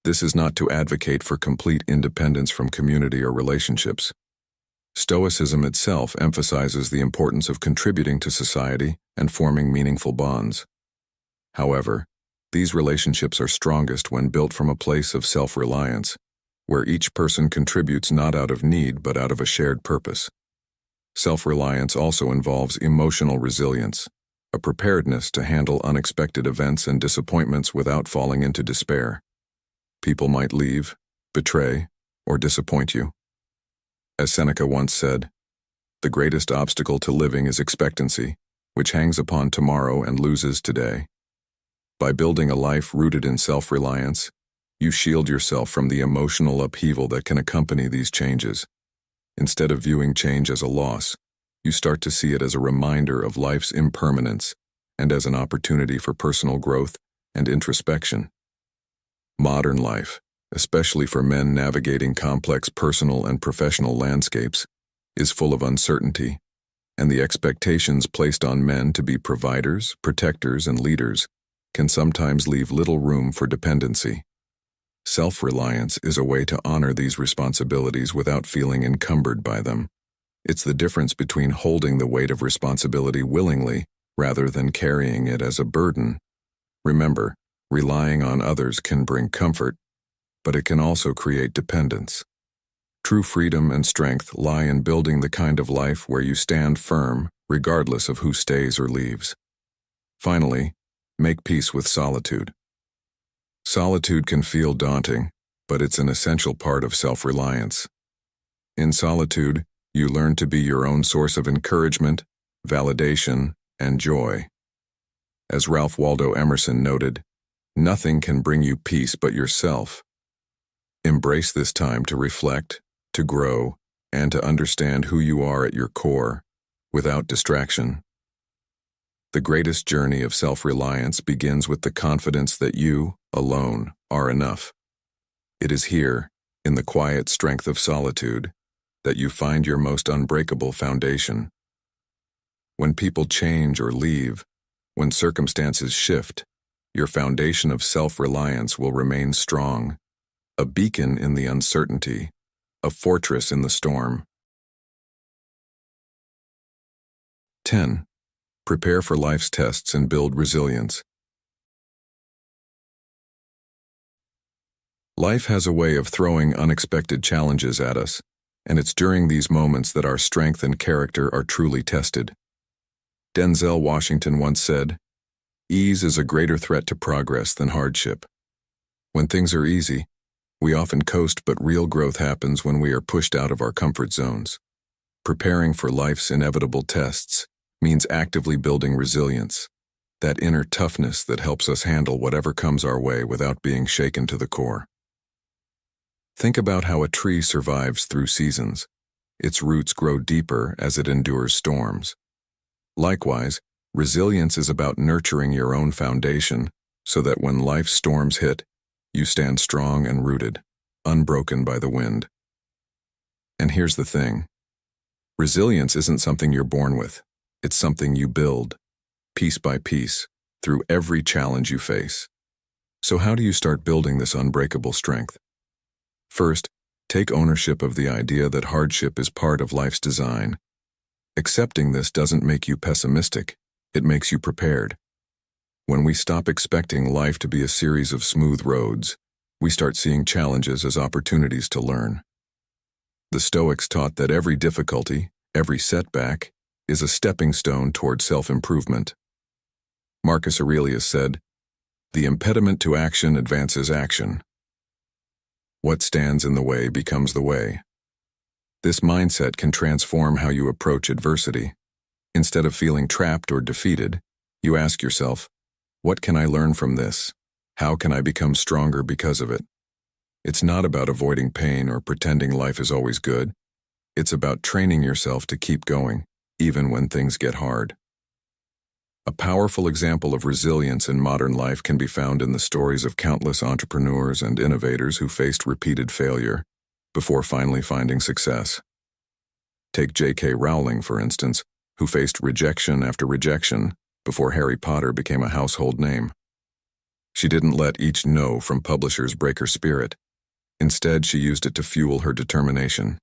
This is not to advocate for complete independence from community or relationships. Stoicism itself emphasizes the importance of contributing to society and forming meaningful bonds. However, these relationships are strongest when built from a place of self-reliance, where each person contributes not out of need but out of a shared purpose. Self-reliance also involves emotional resilience, a preparedness to handle unexpected events and disappointments without falling into despair. People might leave, betray, or disappoint you. As Seneca once said, "The greatest obstacle to living is expectancy, which hangs upon tomorrow and loses today." By building a life rooted in self-reliance, you shield yourself from the emotional upheaval that can accompany these changes. Instead of viewing change as a loss, you start to see it as a reminder of life's impermanence and as an opportunity for personal growth and introspection. Modern life, especially for men navigating complex personal and professional landscapes, is full of uncertainty, and the expectations placed on men to be providers, protectors, and leaders can sometimes leave little room for dependency. Self-reliance is a way to honor these responsibilities without feeling encumbered by them. It's the difference between holding the weight of responsibility willingly rather than carrying it as a burden. Remember, relying on others can bring comfort, but it can also create dependence. True freedom and strength lie in building the kind of life where you stand firm, regardless of who stays or leaves. Finally, make peace with solitude. Solitude can feel daunting, but it's an essential part of self-reliance. In solitude, you learn to be your own source of encouragement, validation, and joy. As Ralph Waldo Emerson noted, "Nothing can bring you peace but yourself." Embrace this time to reflect, to grow, and to understand who you are at your core, without distraction. The greatest journey of self-reliance begins with the confidence that you, alone, are enough. It is here, in the quiet strength of solitude, that you find your most unbreakable foundation. When people change or leave, when circumstances shift, your foundation of self-reliance will remain strong. A beacon in the uncertainty, a fortress in the storm. 10. Prepare for life's tests and build resilience. Life has a way of throwing unexpected challenges at us, and it's during these moments that our strength and character are truly tested. Denzel Washington once said, "Ease is a greater threat to progress than hardship." When things are easy, we often coast, but real growth happens when we are pushed out of our comfort zones. Preparing for life's inevitable tests means actively building resilience, that inner toughness that helps us handle whatever comes our way without being shaken to the core. Think about how a tree survives through seasons. Its roots grow deeper as it endures storms. Likewise, resilience is about nurturing your own foundation so that when life's storms hit, you stand strong and rooted, unbroken by the wind. And here's the thing. Resilience isn't something you're born with. It's something you build, piece by piece, through every challenge you face. So how do you start building this unbreakable strength? First, Take ownership of the idea that hardship is part of life's design. Accepting this doesn't make you pessimistic, it makes you prepared. When we stop expecting life to be a series of smooth roads, we start seeing challenges as opportunities to learn. The Stoics taught that every difficulty, every setback, is a stepping stone toward self-improvement. Marcus Aurelius said, "The impediment to action advances action. What stands in the way becomes the way." This mindset can transform how you approach adversity. Instead of feeling trapped or defeated, you ask yourself, what can I learn from this? How can I become stronger because of it? It's not about avoiding pain or pretending life is always good. It's about training yourself to keep going, even when things get hard. A powerful example of resilience in modern life can be found in the stories of countless entrepreneurs and innovators who faced repeated failure before finally finding success. Take J.K. Rowling, for instance, who faced rejection after rejection before Harry Potter became a household name. She didn't let each no from publishers break her spirit. Instead, she used it to fuel her determination.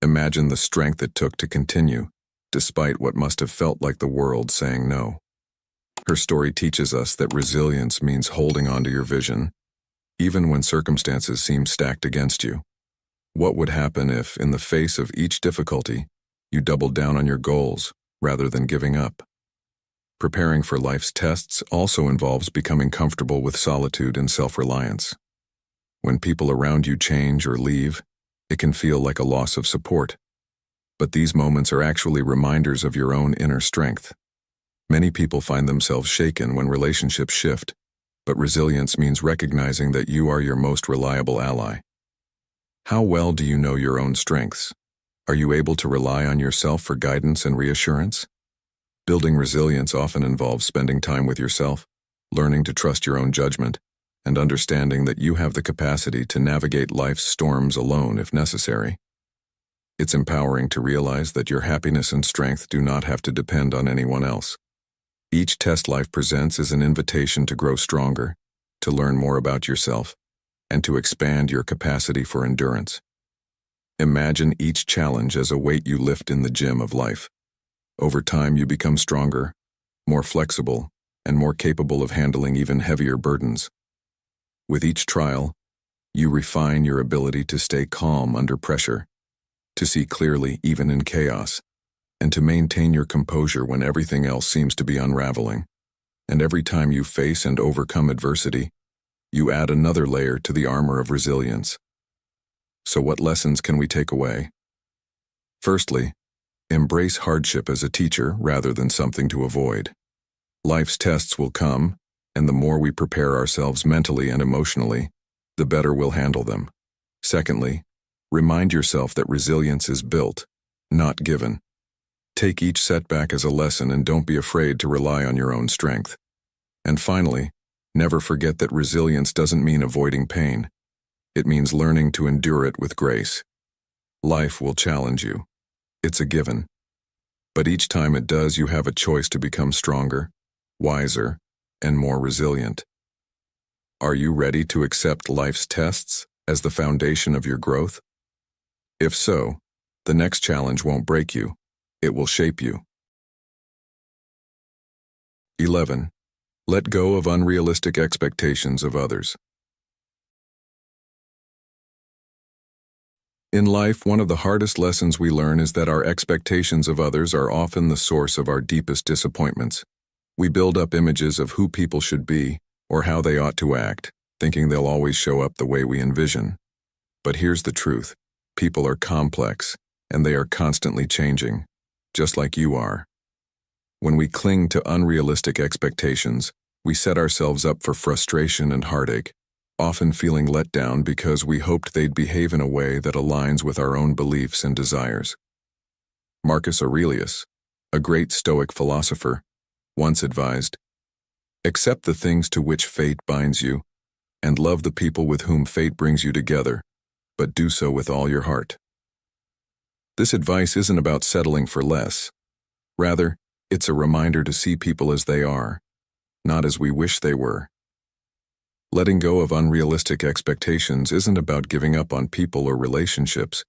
Imagine the strength it took to continue, despite what must have felt like the world saying no. Her story teaches us that resilience means holding on to your vision, even when circumstances seem stacked against you. What would happen if, in the face of each difficulty, you doubled down on your goals rather than giving up? Preparing for life's tests also involves becoming comfortable with solitude and self-reliance. When people around you change or leave, it can feel like a loss of support. But these moments are actually reminders of your own inner strength. Many people find themselves shaken when relationships shift, but resilience means recognizing that you are your most reliable ally. How well do you know your own strengths? Are you able to rely on yourself for guidance and reassurance? Building resilience often involves spending time with yourself, learning to trust your own judgment, and understanding that you have the capacity to navigate life's storms alone if necessary. It's empowering to realize that your happiness and strength do not have to depend on anyone else. Each test life presents is an invitation to grow stronger, to learn more about yourself, and to expand your capacity for endurance. Imagine each challenge as a weight you lift in the gym of life. Over time, you become stronger, more flexible, and more capable of handling even heavier burdens. With each trial, you refine your ability to stay calm under pressure, to see clearly even in chaos, and to maintain your composure when everything else seems to be unraveling. And every time you face and overcome adversity, you add another layer to the armor of resilience. So what lessons can we take away? Firstly, embrace hardship as a teacher rather than something to avoid. Life's tests will come, and the more we prepare ourselves mentally and emotionally, the better we'll handle them. Secondly, remind yourself that resilience is built, not given. Take each setback as a lesson and don't be afraid to rely on your own strength. And finally, never forget that resilience doesn't mean avoiding pain. It means learning to endure it with grace. Life will challenge you. It's a given. But each time it does, you have a choice to become stronger, wiser, and more resilient. Are you ready to accept life's tests as the foundation of your growth? If so, the next challenge won't break you, it will shape you. 11. Let go of unrealistic expectations of others. In life, one of the hardest lessons we learn is that our expectations of others are often the source of our deepest disappointments. We build up images of who people should be or how they ought to act, thinking they'll always show up the way we envision. But here's the truth. People are complex, and they are constantly changing, just like you are. When we cling to unrealistic expectations, we set ourselves up for frustration and heartache, often feeling let down because we hoped they'd behave in a way that aligns with our own beliefs and desires. Marcus Aurelius, a great Stoic philosopher, once advised, "Accept the things to which fate binds you, and love the people with whom fate brings you together, but do so with all your heart." This advice isn't about settling for less. Rather, it's a reminder to see people as they are, not as we wish they were. Letting go of unrealistic expectations isn't about giving up on people or relationships.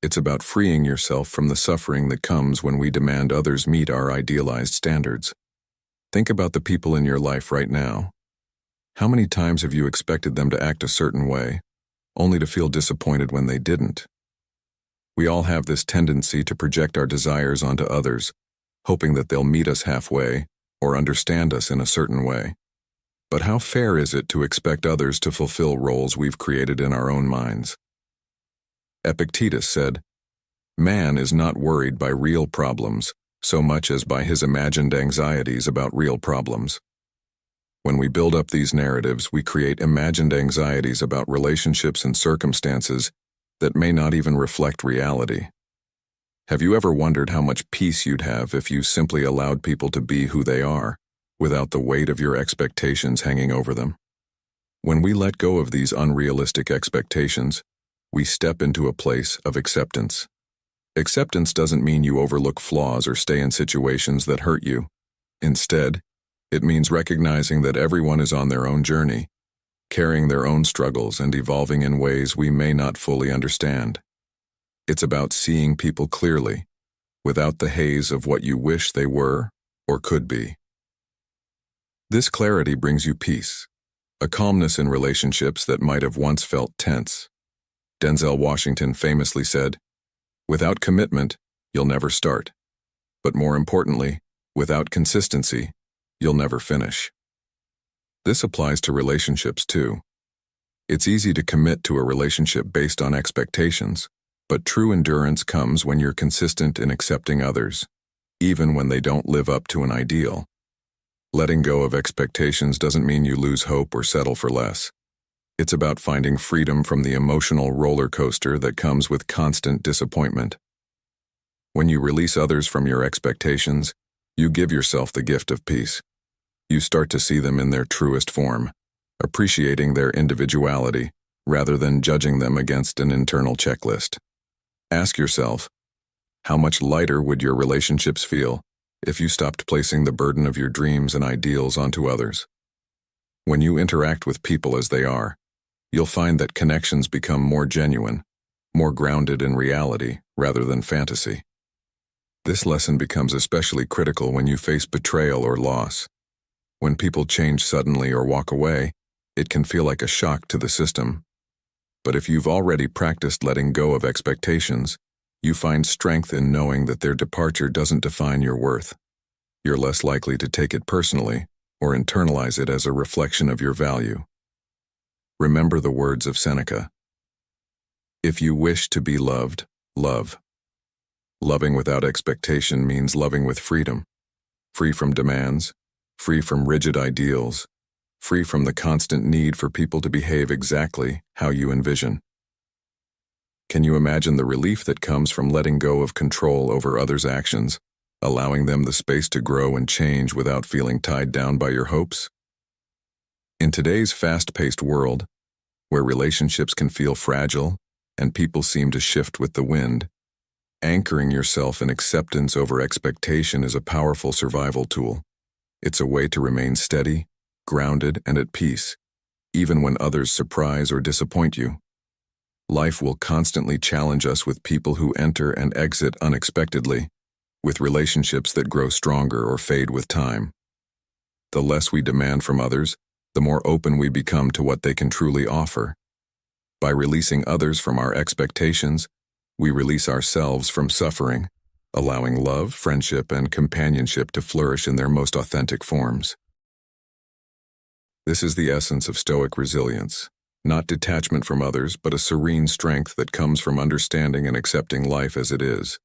It's about freeing yourself from the suffering that comes when we demand others meet our idealized standards. Think about the people in your life right now. How many times have you expected them to act a certain way, only to feel disappointed when they didn't? We all have this tendency to project our desires onto others, hoping that they'll meet us halfway or understand us in a certain way. But how fair is it to expect others to fulfill roles we've created in our own minds? Epictetus said, "Man is not worried by real problems so much as by his imagined anxieties about real problems." When we build up these narratives, we create imagined anxieties about relationships and circumstances that may not even reflect reality. Have you ever wondered how much peace you'd have if you simply allowed people to be who they are, without the weight of your expectations hanging over them? When we let go of these unrealistic expectations, we step into a place of acceptance. Acceptance doesn't mean you overlook flaws or stay in situations that hurt you. Instead, it means recognizing that everyone is on their own journey, carrying their own struggles and evolving in ways we may not fully understand. It's about seeing people clearly, without the haze of what you wish they were or could be. This clarity brings you peace, a calmness in relationships that might have once felt tense. Denzel Washington famously said, "Without commitment, you'll never start. But more importantly, without consistency, you'll never finish." This applies to relationships too. It's easy to commit to a relationship based on expectations, but true endurance comes when you're consistent in accepting others, even when they don't live up to an ideal. Letting go of expectations doesn't mean you lose hope or settle for less. It's about finding freedom from the emotional roller coaster that comes with constant disappointment. When you release others from your expectations, you give yourself the gift of peace. You start to see them in their truest form, appreciating their individuality rather than judging them against an internal checklist. Ask yourself, how much lighter would your relationships feel if you stopped placing the burden of your dreams and ideals onto others? When you interact with people as they are, you'll find that connections become more genuine, more grounded in reality rather than fantasy. This lesson becomes especially critical when you face betrayal or loss. When people change suddenly or walk away, it can feel like a shock to the system. But if you've already practiced letting go of expectations, you find strength in knowing that their departure doesn't define your worth. You're less likely to take it personally or internalize it as a reflection of your value. Remember the words of Seneca. If you wish to be loved, love. Loving without expectation means loving with freedom, free from demands, free from rigid ideals, free from the constant need for people to behave exactly how you envision. Can you imagine the relief that comes from letting go of control over others' actions, allowing them the space to grow and change without feeling tied down by your hopes? In today's fast-paced world, where relationships can feel fragile and people seem to shift with the wind, anchoring yourself in acceptance over expectation is a powerful survival tool. It's a way to remain steady, grounded, and at peace, even when others surprise or disappoint you. Life will constantly challenge us with people who enter and exit unexpectedly, with relationships that grow stronger or fade with time. The less we demand from others, the more open we become to what they can truly offer. By releasing others from our expectations, we release ourselves from suffering, allowing love, friendship, and companionship to flourish in their most authentic forms. This is the essence of Stoic resilience. Not detachment from others, but a serene strength that comes from understanding and accepting life as it is.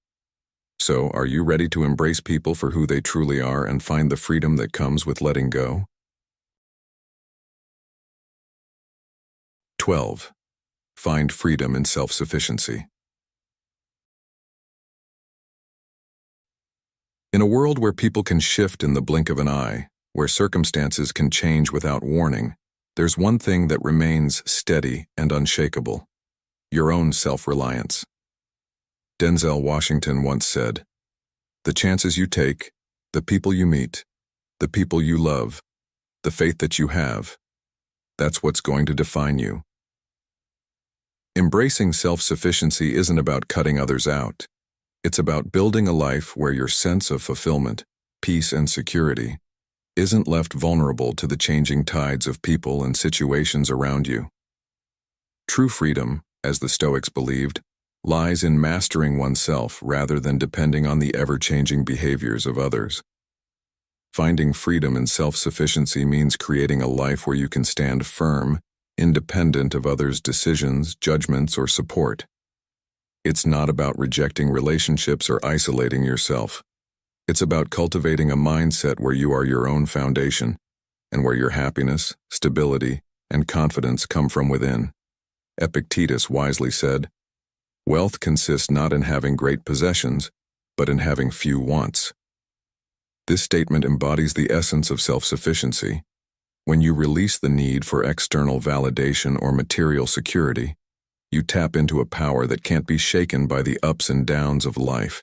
So, are you ready to embrace people for who they truly are and find the freedom that comes with letting go? 12. Find freedom in self-sufficiency. In a world where people can shift in the blink of an eye, where circumstances can change without warning, there's one thing that remains steady and unshakable: your own self-reliance. Denzel Washington once said, "The chances you take, the people you meet, the people you love, the faith that you have, That's what's going to define you. Embracing self-sufficiency isn't about cutting others out. It's about building a life where your sense of fulfillment, peace, and security isn't left vulnerable to the changing tides of people and situations around you. True freedom, as the Stoics believed, lies in mastering oneself rather than depending on the ever-changing behaviors of others. Finding freedom in self-sufficiency means creating a life where you can stand firm, independent of others' decisions, judgments, or support. It's not about rejecting relationships or isolating yourself. It's about cultivating a mindset where you are your own foundation, and where your happiness, stability, and confidence come from within. Epictetus wisely said, "Wealth consists not in having great possessions, but in having few wants." This statement embodies the essence of self-sufficiency. When you release the need for external validation or material security, you tap into a power that can't be shaken by the ups and downs of life.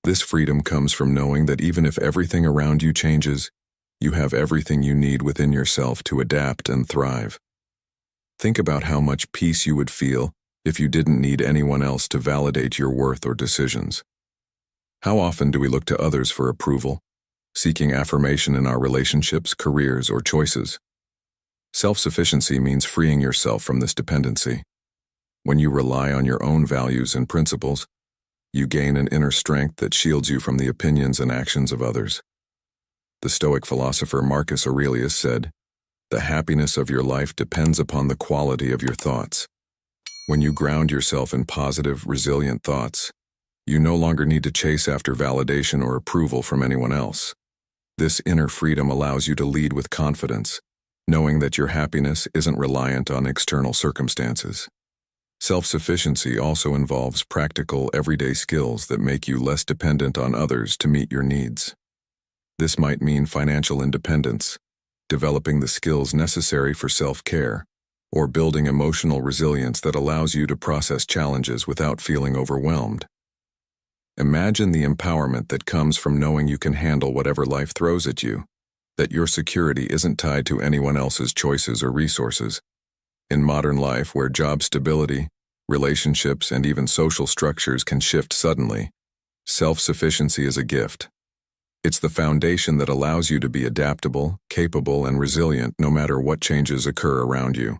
This freedom comes from knowing that even if everything around you changes, you have everything you need within yourself to adapt and thrive. Think about how much peace you would feel if you didn't need anyone else to validate your worth or decisions. How often do we look to others for approval, seeking affirmation in our relationships, careers, or choices? Self-sufficiency means freeing yourself from this dependency. When you rely on your own values and principles, you gain an inner strength that shields you from the opinions and actions of others. The Stoic philosopher Marcus Aurelius said, "The happiness of your life depends upon the quality of your thoughts." When you ground yourself in positive, resilient thoughts, you no longer need to chase after validation or approval from anyone else. This inner freedom allows you to lead with confidence, knowing that your happiness isn't reliant on external circumstances. Self-sufficiency also involves practical, everyday skills that make you less dependent on others to meet your needs. This might mean financial independence, developing the skills necessary for self-care, or building emotional resilience that allows you to process challenges without feeling overwhelmed. Imagine the empowerment that comes from knowing you can handle whatever life throws at you, that your security isn't tied to anyone else's choices or resources. In modern life, where job stability, relationships, and even social structures can shift suddenly, self-sufficiency is a gift. It's the foundation that allows you to be adaptable, capable, and resilient no matter what changes occur around you.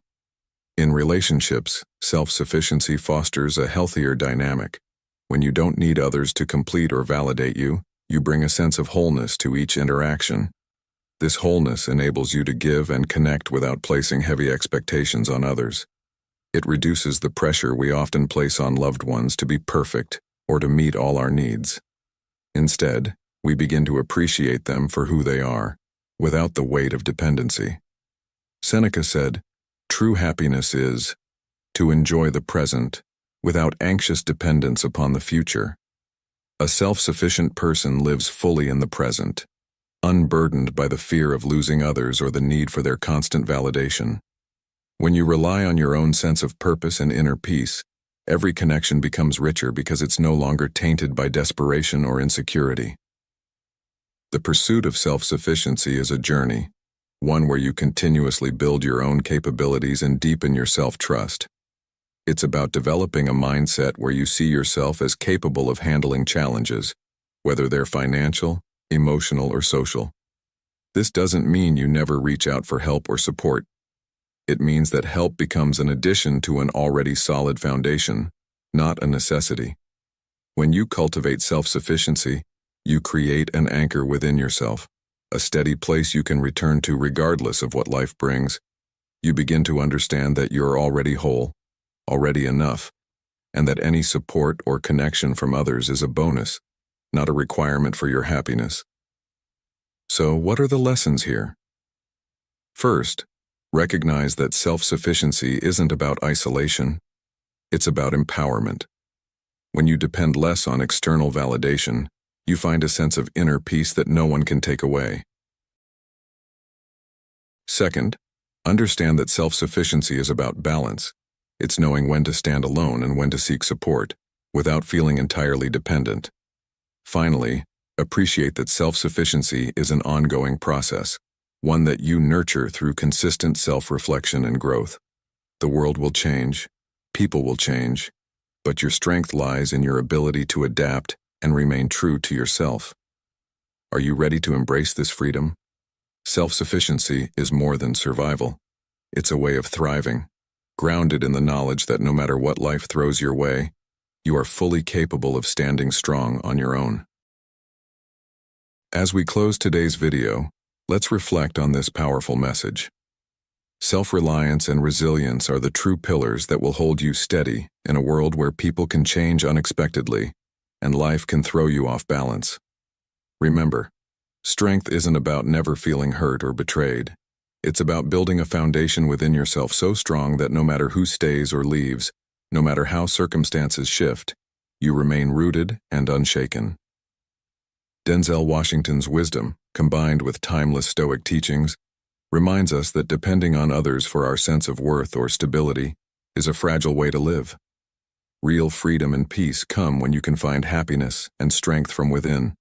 In relationships, self-sufficiency fosters a healthier dynamic. When you don't need others to complete or validate you, you bring a sense of wholeness to each interaction. This wholeness enables you to give and connect without placing heavy expectations on others. It reduces the pressure we often place on loved ones to be perfect or to meet all our needs. Instead, we begin to appreciate them for who they are, without the weight of dependency. Seneca said, "True happiness is to enjoy the present without anxious dependence upon the future." A self-sufficient person lives fully in the present, unburdened by the fear of losing others or the need for their constant validation. When you rely on your own sense of purpose and inner peace, every connection becomes richer because it's no longer tainted by desperation or insecurity. The pursuit of self-sufficiency is a journey, one where you continuously build your own capabilities and deepen your self-trust. It's about developing a mindset where you see yourself as capable of handling challenges, whether they're financial, emotional, or social. This doesn't mean you never reach out for help or support. It means that help becomes an addition to an already solid foundation, not a necessity. When you cultivate self-sufficiency, you create an anchor within yourself, a steady place you can return to regardless of what life brings. You begin to understand that you're already whole, already enough, and that any support or connection from others is a bonus, not a requirement for your happiness. So, what are the lessons here? First, recognize that self-sufficiency isn't about isolation, it's about empowerment. When you depend less on external validation, you find a sense of inner peace that no one can take away. Second, understand that self-sufficiency is about balance. It's knowing when to stand alone and when to seek support, without feeling entirely dependent. Finally, appreciate that self-sufficiency is an ongoing process. one that you nurture through consistent self-reflection and growth. The world will change, people will change, but your strength lies in your ability to adapt and remain true to yourself. Are you ready to embrace this freedom? Self-sufficiency is more than survival. It's a way of thriving, grounded in the knowledge that no matter what life throws your way, you are fully capable of standing strong on your own. As we close today's video, let's reflect on this powerful message. Self-reliance and resilience are the true pillars that will hold you steady in a world where people can change unexpectedly and life can throw you off balance. Remember, strength isn't about never feeling hurt or betrayed. It's about building a foundation within yourself so strong that no matter who stays or leaves, no matter how circumstances shift, you remain rooted and unshaken. Denzel Washington's wisdom, combined with timeless Stoic teachings, reminds us that depending on others for our sense of worth or stability is a fragile way to live. Real freedom and peace come when you can find happiness and strength from within.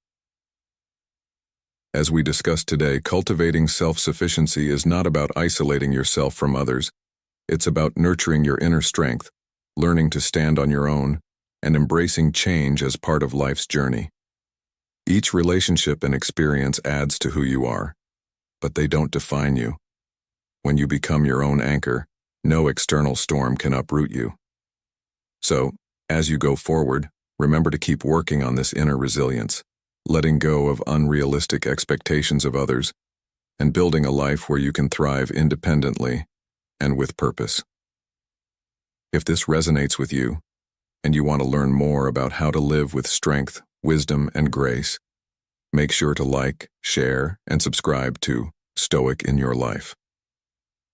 As we discussed today, cultivating self-sufficiency is not about isolating yourself from others. It's about nurturing your inner strength, learning to stand on your own, and embracing change as part of life's journey. Each relationship and experience adds to who you are, but they don't define you. When you become your own anchor, no external storm can uproot you. So, as you go forward, remember to keep working on this inner resilience, letting go of unrealistic expectations of others, and building a life where you can thrive independently and with purpose. If this resonates with you, and you want to learn more about how to live with strength, wisdom, and grace, make sure to like, share, and subscribe to Stoic in Your Life.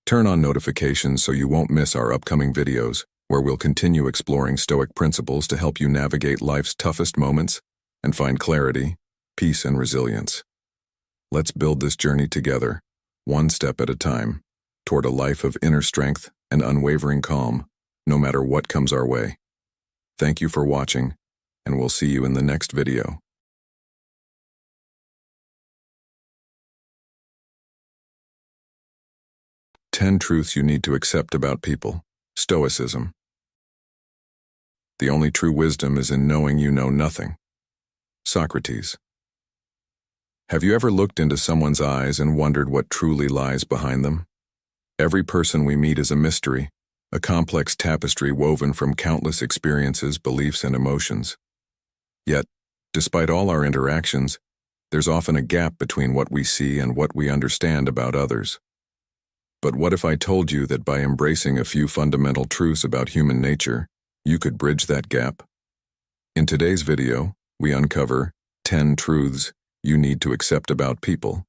Turn on notifications so you won't miss our upcoming videos, where we'll continue exploring Stoic principles to help you navigate life's toughest moments and find clarity, peace, and resilience. Let's build this journey together, one step at a time, toward a life of inner strength and unwavering calm, no matter what comes our way. Thank you for watching, and we'll see you in the next video. Ten truths you need to accept about people. Stoicism. The only true wisdom is in knowing you know nothing. Socrates. Have you ever looked into someone's eyes and wondered what truly lies behind them? Every person we meet is a mystery, a complex tapestry woven from countless experiences, beliefs, and emotions. Yet, despite all our interactions, there's often a gap between what we see and what we understand about others. But what if I told you that by embracing a few fundamental truths about human nature, you could bridge that gap? In today's video, we uncover 10 truths you need to accept about people,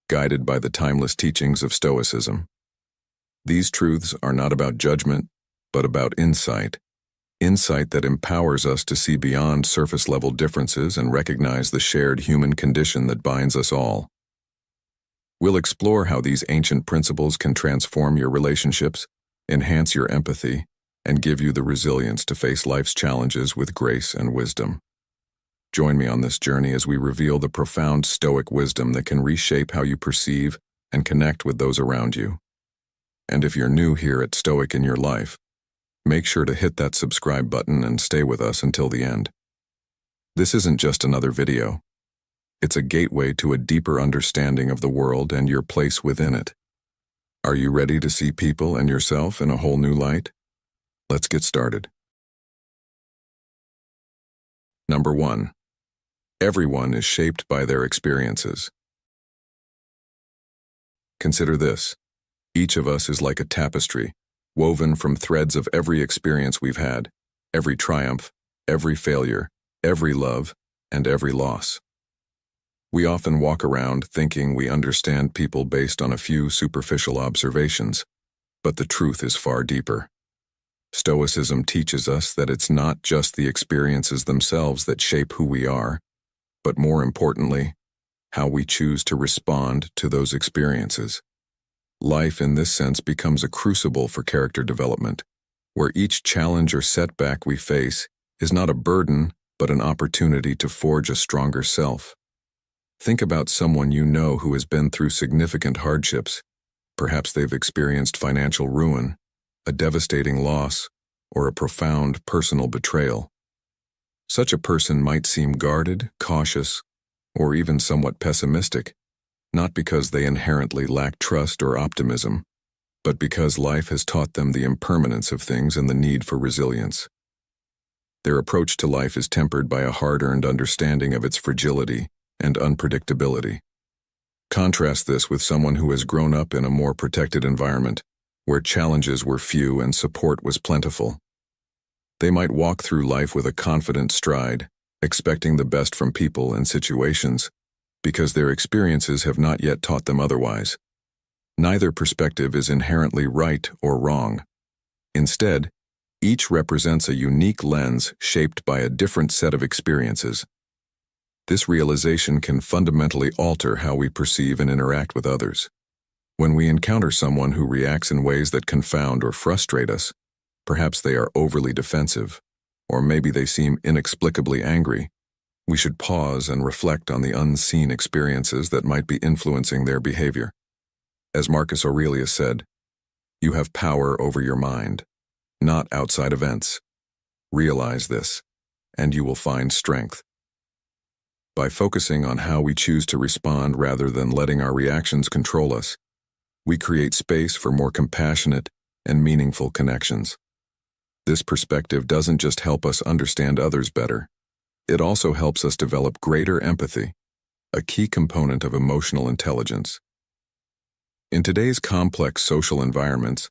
guided by the timeless teachings of Stoicism. These truths are not about judgment, but about insight that empowers us to see beyond surface-level differences and recognize the shared human condition that binds us all. We'll explore how these ancient principles can transform your relationships, enhance your empathy, and give you the resilience to face life's challenges with grace and wisdom. Join me on this journey as we reveal the profound Stoic wisdom that can reshape how you perceive and connect with those around you. And if you're new here at Stoic in Your Life, make sure to hit that subscribe button and stay with us until the end. This isn't just another video. It's a gateway to a deeper understanding of the world and your place within it. Are you ready to see people and yourself in a whole new light? Let's get started. Number 1. Everyone is shaped by their experiences. Consider this. Each of us is like a tapestry, woven from threads of every experience we've had, every triumph, every failure, every love, and every loss. We often walk around thinking we understand people based on a few superficial observations, but the truth is far deeper. Stoicism teaches us that it's not just the experiences themselves that shape who we are, but more importantly, how we choose to respond to those experiences. Life in this sense becomes a crucible for character development, where each challenge or setback we face is not a burden, but an opportunity to forge a stronger self. Think about someone you know who has been through significant hardships. Perhaps they've experienced financial ruin, a devastating loss, or a profound personal betrayal. Such a person might seem guarded, cautious, or even somewhat pessimistic, not because they inherently lack trust or optimism, but because life has taught them the impermanence of things and the need for resilience. Their approach to life is tempered by a hard-earned understanding of its fragility and unpredictability. Contrast this with someone who has grown up in a more protected environment, where challenges were few and support was plentiful. They might walk through life with a confident stride, expecting the best from people and situations, because their experiences have not yet taught them otherwise. Neither perspective is inherently right or wrong. Instead, each represents a unique lens shaped by a different set of experiences. This realization can fundamentally alter how we perceive and interact with others. When we encounter someone who reacts in ways that confound or frustrate us, perhaps they are overly defensive, or maybe they seem inexplicably angry, we should pause and reflect on the unseen experiences that might be influencing their behavior. As Marcus Aurelius said, "You have power over your mind, not outside events. Realize this, and you will find strength." By focusing on how we choose to respond rather than letting our reactions control us, we create space for more compassionate and meaningful connections. This perspective doesn't just help us understand others better, it also helps us develop greater empathy, a key component of emotional intelligence. In today's complex social environments,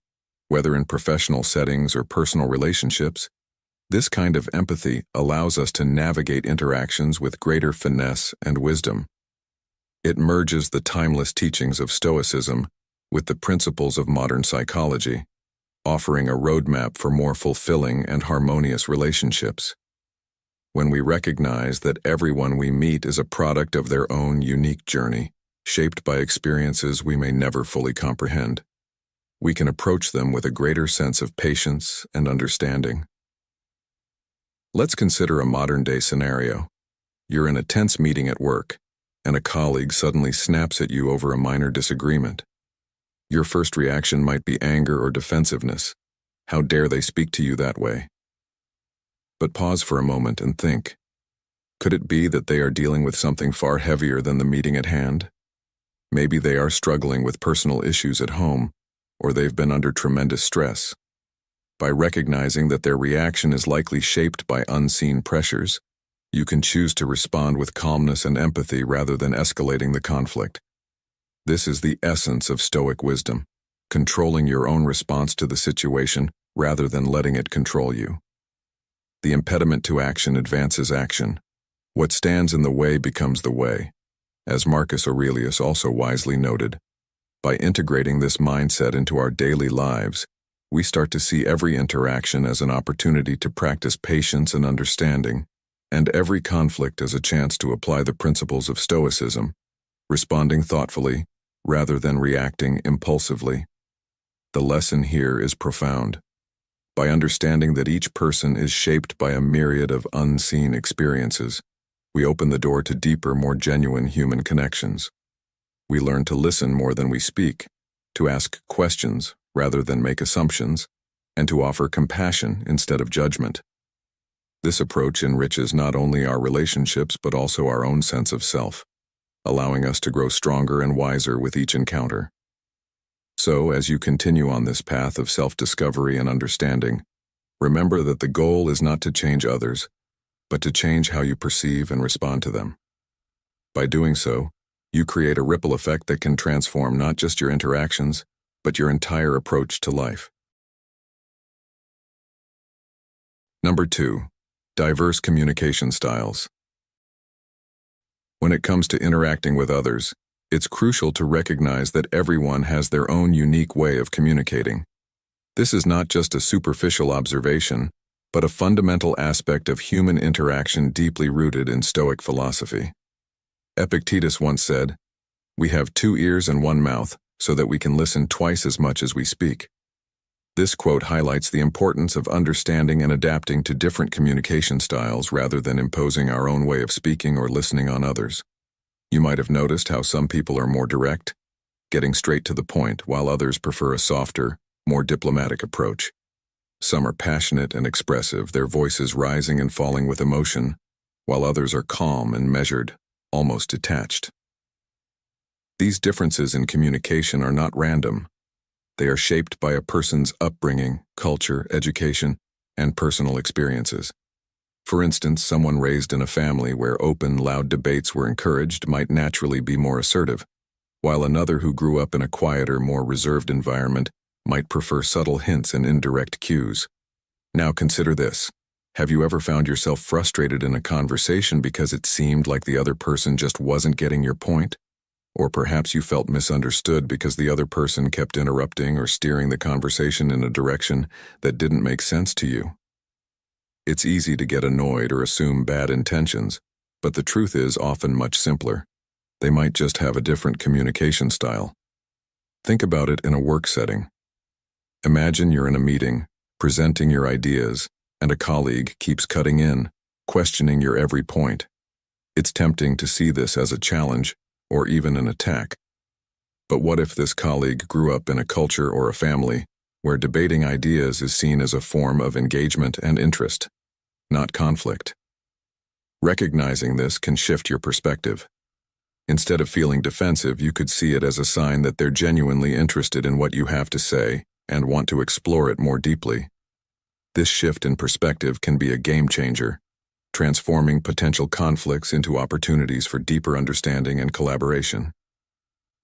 whether in professional settings or personal relationships, this kind of empathy allows us to navigate interactions with greater finesse and wisdom. It merges the timeless teachings of Stoicism with the principles of modern psychology, offering a roadmap for more fulfilling and harmonious relationships. When we recognize that everyone we meet is a product of their own unique journey, shaped by experiences we may never fully comprehend, we can approach them with a greater sense of patience and understanding. Let's consider a modern-day scenario. You're in a tense meeting at work, and a colleague suddenly snaps at you over a minor disagreement. Your first reaction might be anger or defensiveness. How dare they speak to you that way? But pause for a moment and think. Could it be that they are dealing with something far heavier than the meeting at hand? Maybe they are struggling with personal issues at home, or they've been under tremendous stress. By recognizing that their reaction is likely shaped by unseen pressures, you can choose to respond with calmness and empathy rather than escalating the conflict. This is the essence of Stoic wisdom, controlling your own response to the situation rather than letting it control you. The impediment to action advances action. What stands in the way becomes the way. As Marcus Aurelius also wisely noted, by integrating this mindset into our daily lives, we start to see every interaction as an opportunity to practice patience and understanding, and every conflict as a chance to apply the principles of Stoicism, responding thoughtfully rather than reacting impulsively. The lesson here is profound. By understanding that each person is shaped by a myriad of unseen experiences, we open the door to deeper, more genuine human connections. We learn to listen more than we speak, to ask questions rather than make assumptions, and to offer compassion instead of judgment. This approach enriches not only our relationships but also our own sense of self, allowing us to grow stronger and wiser with each encounter. So, as you continue on this path of self-discovery and understanding, remember that the goal is not to change others, but to change how you perceive and respond to them. By doing so, you create a ripple effect that can transform not just your interactions, but your entire approach to life. Number 2. Diverse communication styles. When it comes to interacting with others, it's crucial to recognize that everyone has their own unique way of communicating. This is not just a superficial observation, but a fundamental aspect of human interaction deeply rooted in Stoic philosophy. Epictetus once said, "We have 2 ears and 1 mouth, so that we can listen twice as much as we speak." This quote highlights the importance of understanding and adapting to different communication styles rather than imposing our own way of speaking or listening on others. You might have noticed how some people are more direct, getting straight to the point, while others prefer a softer, more diplomatic approach. Some are passionate and expressive, their voices rising and falling with emotion, while others are calm and measured, almost detached. These differences in communication are not random. They are shaped by a person's upbringing, culture, education, and personal experiences. For instance, someone raised in a family where open, loud debates were encouraged might naturally be more assertive, while another who grew up in a quieter, more reserved environment might prefer subtle hints and indirect cues. Now consider this. Have you ever found yourself frustrated in a conversation because it seemed like the other person just wasn't getting your point? Or perhaps you felt misunderstood because the other person kept interrupting or steering the conversation in a direction that didn't make sense to you. It's easy to get annoyed or assume bad intentions, but the truth is often much simpler. They might just have a different communication style. Think about it in a work setting. Imagine you're in a meeting, presenting your ideas, and a colleague keeps cutting in, questioning your every point. It's tempting to see this as a challenge or even an attack. But what if this colleague grew up in a culture or a family where debating ideas is seen as a form of engagement and interest, not conflict? Recognizing this can shift your perspective. Instead of feeling defensive, you could see it as a sign that they're genuinely interested in what you have to say and want to explore it more deeply. This shift in perspective can be a game changer, transforming potential conflicts into opportunities for deeper understanding and collaboration.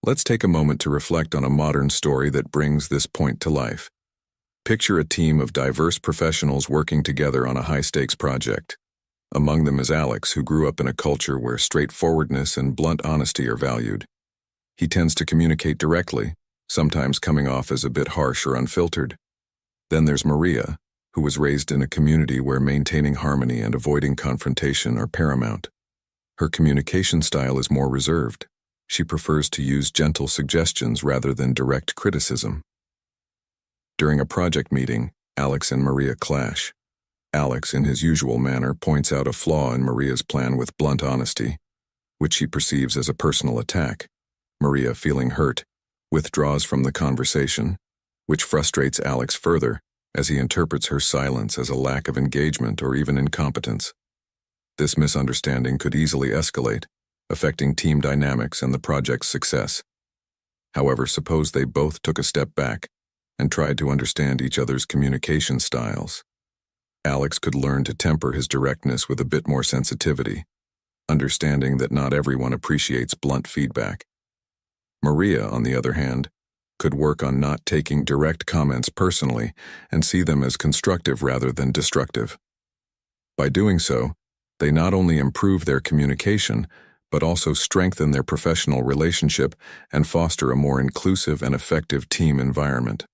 Let's take a moment to reflect on a modern story that brings this point to life. Picture a team of diverse professionals working together on a high-stakes project. Among them is Alex, who grew up in a culture where straightforwardness and blunt honesty are valued. He tends to communicate directly, sometimes coming off as a bit harsh or unfiltered. Then there's Maria, who was raised in a community where maintaining harmony and avoiding confrontation are paramount. Her communication style is more reserved. She prefers to use gentle suggestions rather than direct criticism. During a project meeting, Alex and Maria clash. Alex, in his usual manner, points out a flaw in Maria's plan with blunt honesty, which she perceives as a personal attack. Maria, feeling hurt, withdraws from the conversation, which frustrates Alex further as he interprets her silence as a lack of engagement or even incompetence. This misunderstanding could easily escalate, affecting team dynamics and the project's success. However, suppose they both took a step back and tried to understand each other's communication styles. Alex could learn to temper his directness with a bit more sensitivity, understanding that not everyone appreciates blunt feedback. Maria, on the other hand, could work on not taking direct comments personally and see them as constructive rather than destructive. By doing so, they not only improve their communication, but also strengthen their professional relationship and foster a more inclusive and effective team environment.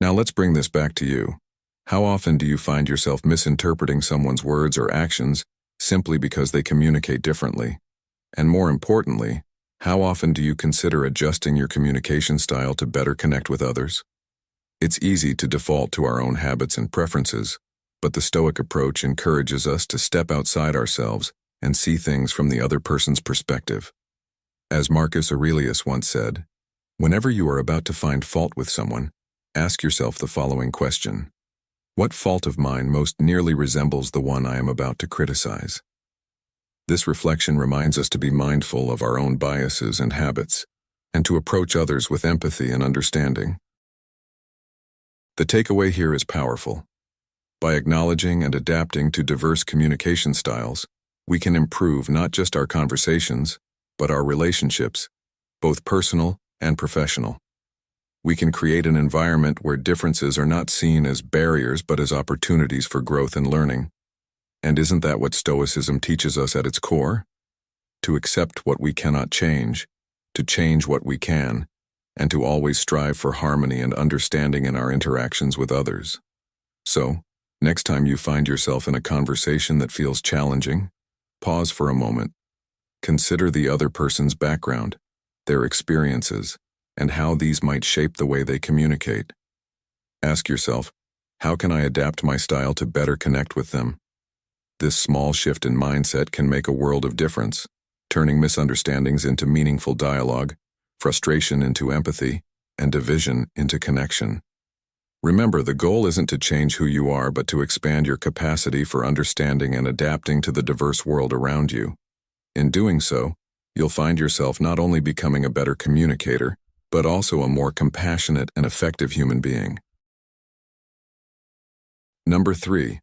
Now let's bring this back to you. How often do you find yourself misinterpreting someone's words or actions simply because they communicate differently? And more importantly, how often do you consider adjusting your communication style to better connect with others? It's easy to default to our own habits and preferences, but the Stoic approach encourages us to step outside ourselves and see things from the other person's perspective. As Marcus Aurelius once said, whenever you are about to find fault with someone, ask yourself the following question: what fault of mine most nearly resembles the one I am about to criticize? This reflection reminds us to be mindful of our own biases and habits, and to approach others with empathy and understanding. The takeaway here is powerful. By acknowledging and adapting to diverse communication styles, we can improve not just our conversations, but our relationships, both personal and professional. We can create an environment where differences are not seen as barriers but as opportunities for growth and learning. And isn't that what Stoicism teaches us at its core? To accept what we cannot change, to change what we can, and to always strive for harmony and understanding in our interactions with others. So, next time you find yourself in a conversation that feels challenging, pause for a moment. Consider the other person's background, their experiences, and how these might shape the way they communicate. Ask yourself, how can I adapt my style to better connect with them? This small shift in mindset can make a world of difference, turning misunderstandings into meaningful dialogue, frustration into empathy, and division into connection. Remember, the goal isn't to change who you are, but to expand your capacity for understanding and adapting to the diverse world around you. In doing so, you'll find yourself not only becoming a better communicator, but also a more compassionate and effective human being. Number 3.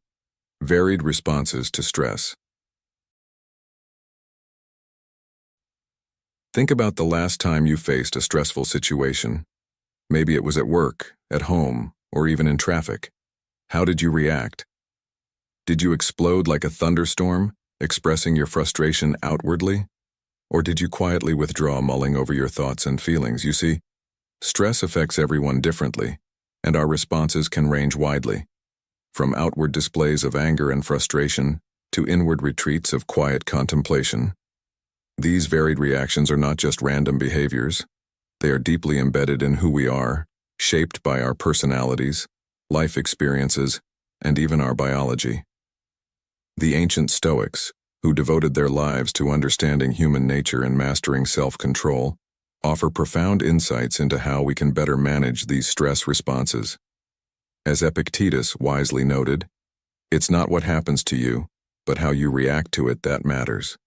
Varied responses to stress. Think about the last time you faced a stressful situation. Maybe it was at work, at home, or even in traffic. How did you react? Did you explode like a thunderstorm, expressing your frustration outwardly? Or did you quietly withdraw, mulling over your thoughts and feelings? You see, stress affects everyone differently, and our responses can range widely, from outward displays of anger and frustration to inward retreats of quiet contemplation. These varied reactions are not just random behaviors. They are deeply embedded in who we are, shaped by our personalities, life experiences, and even our biology. The ancient Stoics, who devoted their lives to understanding human nature and mastering self-control, offer profound insights into how we can better manage these stress responses. As Epictetus wisely noted, "It's not what happens to you, but how you react to it that matters."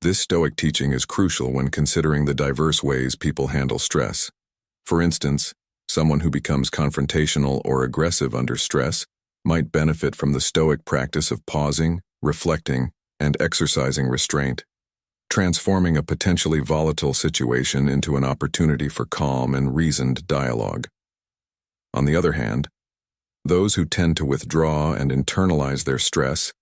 This Stoic teaching is crucial when considering the diverse ways people handle stress. For instance, someone who becomes confrontational or aggressive under stress might benefit from the Stoic practice of pausing, reflecting, and exercising restraint, transforming a potentially volatile situation into an opportunity for calm and reasoned dialogue. On the other hand, those who tend to withdraw and internalize their stress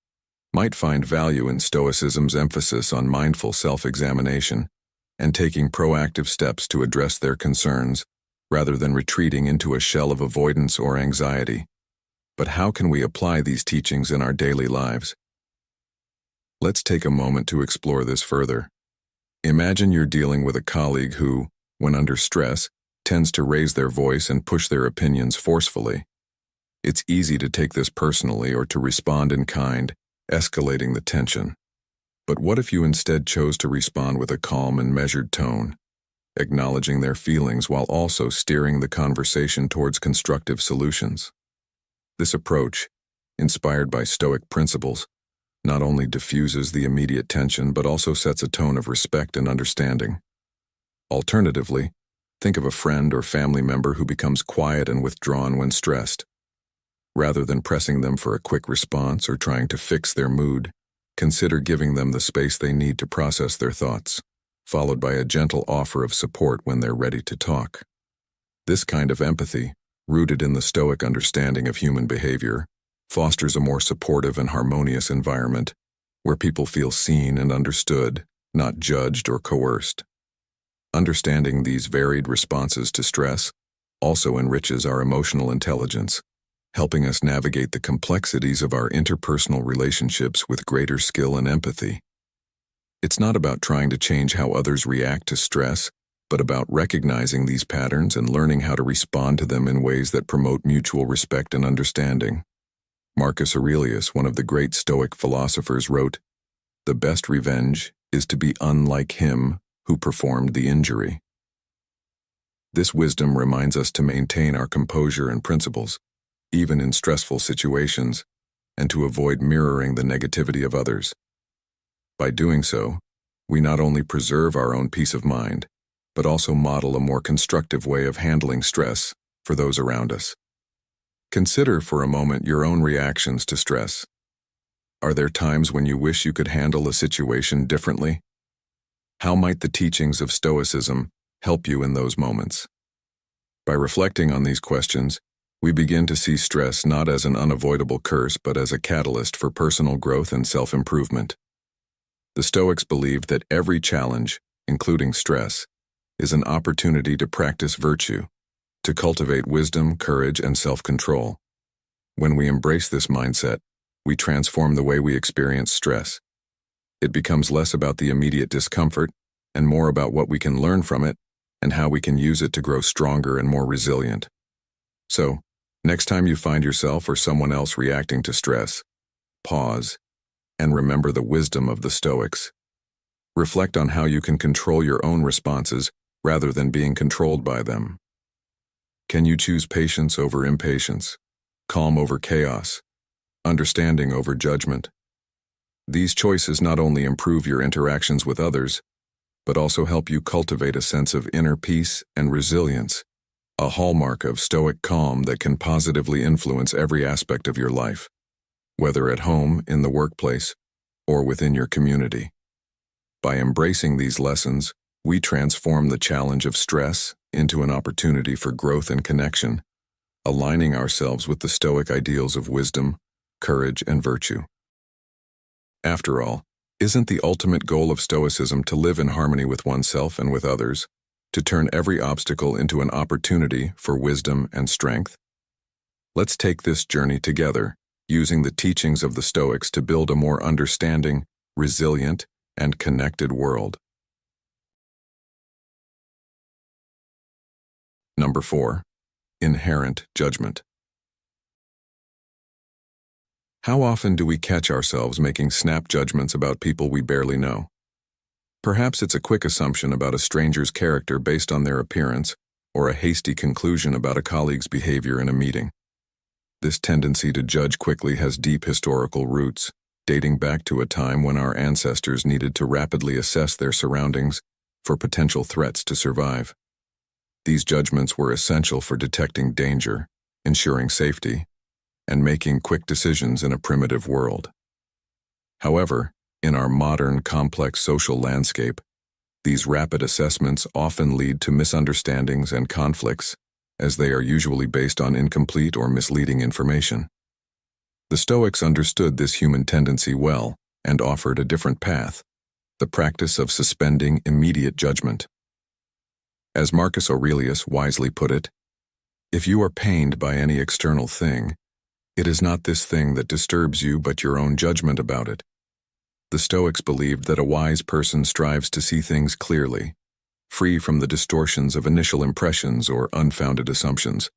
might find value in Stoicism's emphasis on mindful self-examination and taking proactive steps to address their concerns rather than retreating into a shell of avoidance or anxiety. But how can we apply these teachings in our daily lives? Let's take a moment to explore this further. Imagine you're dealing with a colleague who, when under stress, tends to raise their voice and push their opinions forcefully. It's easy to take this personally or to respond in kind, escalating the tension. But what if you instead chose to respond with a calm and measured tone, acknowledging their feelings while also steering the conversation towards constructive solutions? This approach, inspired by Stoic principles, not only diffuses the immediate tension but also sets a tone of respect and understanding. Alternatively, think of a friend or family member who becomes quiet and withdrawn when stressed. Rather than pressing them for a quick response or trying to fix their mood, consider giving them the space they need to process their thoughts, followed by a gentle offer of support when they're ready to talk. This kind of empathy, rooted in the Stoic understanding of human behavior, fosters a more supportive and harmonious environment where people feel seen and understood, not judged or coerced. Understanding these varied responses to stress also enriches our emotional intelligence, helping us navigate the complexities of our interpersonal relationships with greater skill and empathy. It's not about trying to change how others react to stress, but about recognizing these patterns and learning how to respond to them in ways that promote mutual respect and understanding. Marcus Aurelius, one of the great Stoic philosophers, wrote, "The best revenge is to be unlike him who performed the injury." This wisdom reminds us to maintain our composure and principles, even in stressful situations, and to avoid mirroring the negativity of others. By doing so, we not only preserve our own peace of mind, but also model a more constructive way of handling stress for those around us. Consider for a moment your own reactions to stress. Are there times when you wish you could handle a situation differently? How might the teachings of Stoicism help you in those moments? By reflecting on these questions, we begin to see stress not as an unavoidable curse but as a catalyst for personal growth and self-improvement. The Stoics believed that every challenge, including stress, is an opportunity to practice virtue, to cultivate wisdom, courage, and self-control. When we embrace this mindset, we transform the way we experience stress. It becomes less about the immediate discomfort and more about what we can learn from it and how we can use it to grow stronger and more resilient. So, next time you find yourself or someone else reacting to stress, pause and remember the wisdom of the Stoics. Reflect on how you can control your own responses rather than being controlled by them. Can you choose patience over impatience, calm over chaos, understanding over judgment? These choices not only improve your interactions with others, but also help you cultivate a sense of inner peace and resilience, a hallmark of Stoic calm that can positively influence every aspect of your life, whether at home, in the workplace, or within your community. By embracing these lessons, we transform the challenge of stress into an opportunity for growth and connection, aligning ourselves with the Stoic ideals of wisdom, courage, and virtue. After all, isn't the ultimate goal of Stoicism to live in harmony with oneself and with others, to turn every obstacle into an opportunity for wisdom and strength? Let's take this journey together, using the teachings of the Stoics to build a more understanding, resilient, and connected world. Number 4. Inherent judgment. How often do we catch ourselves making snap judgments about people we barely know? Perhaps it's a quick assumption about a stranger's character based on their appearance, or a hasty conclusion about a colleague's behavior in a meeting. This tendency to judge quickly has deep historical roots, dating back to a time when our ancestors needed to rapidly assess their surroundings for potential threats to survive. These judgments were essential for detecting danger, ensuring safety, and making quick decisions in a primitive world. However, in our modern, complex social landscape, these rapid assessments often lead to misunderstandings and conflicts, as they are usually based on incomplete or misleading information. The Stoics understood this human tendency well and offered a different path, the practice of suspending immediate judgment. As Marcus Aurelius wisely put it, if you are pained by any external thing, it is not this thing that disturbs you but your own judgment about it. The Stoics believed that a wise person strives to see things clearly, free from the distortions of initial impressions or unfounded assumptions.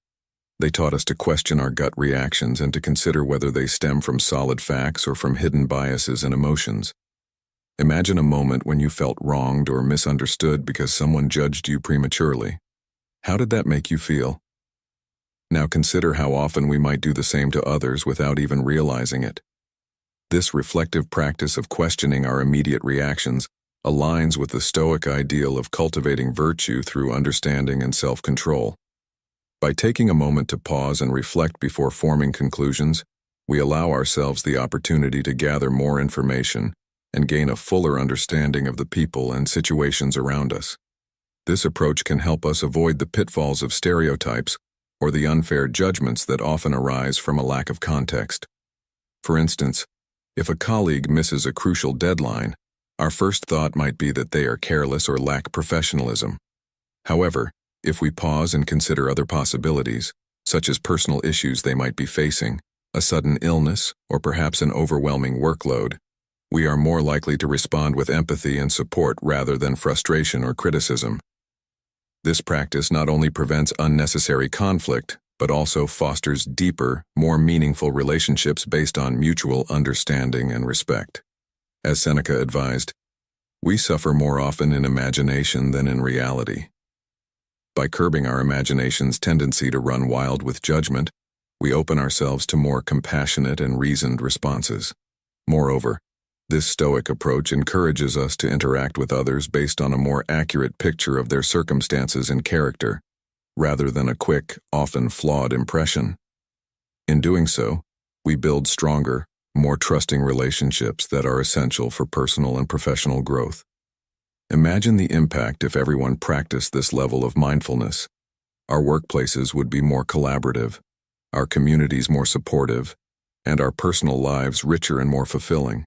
They taught us to question our gut reactions and to consider whether they stem from solid facts or from hidden biases and emotions. Imagine a moment when you felt wronged or misunderstood because someone judged you prematurely. How did that make you feel? Now consider how often we might do the same to others without even realizing it. This reflective practice of questioning our immediate reactions aligns with the Stoic ideal of cultivating virtue through understanding and self-control. By taking a moment to pause and reflect before forming conclusions, we allow ourselves the opportunity to gather more information and gain a fuller understanding of the people and situations around us. This approach can help us avoid the pitfalls of stereotypes or the unfair judgments that often arise from a lack of context. For instance, if a colleague misses a crucial deadline, our first thought might be that they are careless or lack professionalism. However, if we pause and consider other possibilities, such as personal issues they might be facing, a sudden illness, or perhaps an overwhelming workload, we are more likely to respond with empathy and support rather than frustration or criticism. This practice not only prevents unnecessary conflict, but also fosters deeper, more meaningful relationships based on mutual understanding and respect. As Seneca advised, we suffer more often in imagination than in reality. By curbing our imagination's tendency to run wild with judgment, we open ourselves to more compassionate and reasoned responses. Moreover, this Stoic approach encourages us to interact with others based on a more accurate picture of their circumstances and character, rather than a quick, often flawed impression. In doing so, we build stronger, more trusting relationships that are essential for personal and professional growth. Imagine the impact if everyone practiced this level of mindfulness. Our workplaces would be more collaborative, our communities more supportive, and our personal lives richer and more fulfilling.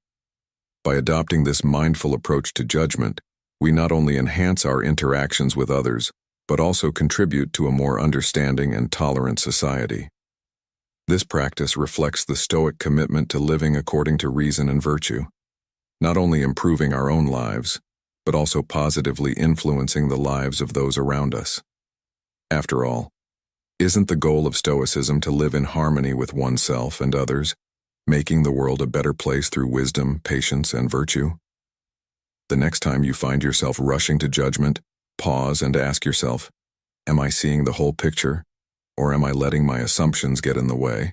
By adopting this mindful approach to judgment, we not only enhance our interactions with others, but also contribute to a more understanding and tolerant society. This practice reflects the Stoic commitment to living according to reason and virtue, not only improving our own lives, but also positively influencing the lives of those around us. After all, isn't the goal of Stoicism to live in harmony with oneself and others, making the world a better place through wisdom, patience, and virtue? The next time you find yourself rushing to judgment, pause and ask yourself, am I seeing the whole picture, or am I letting my assumptions get in the way?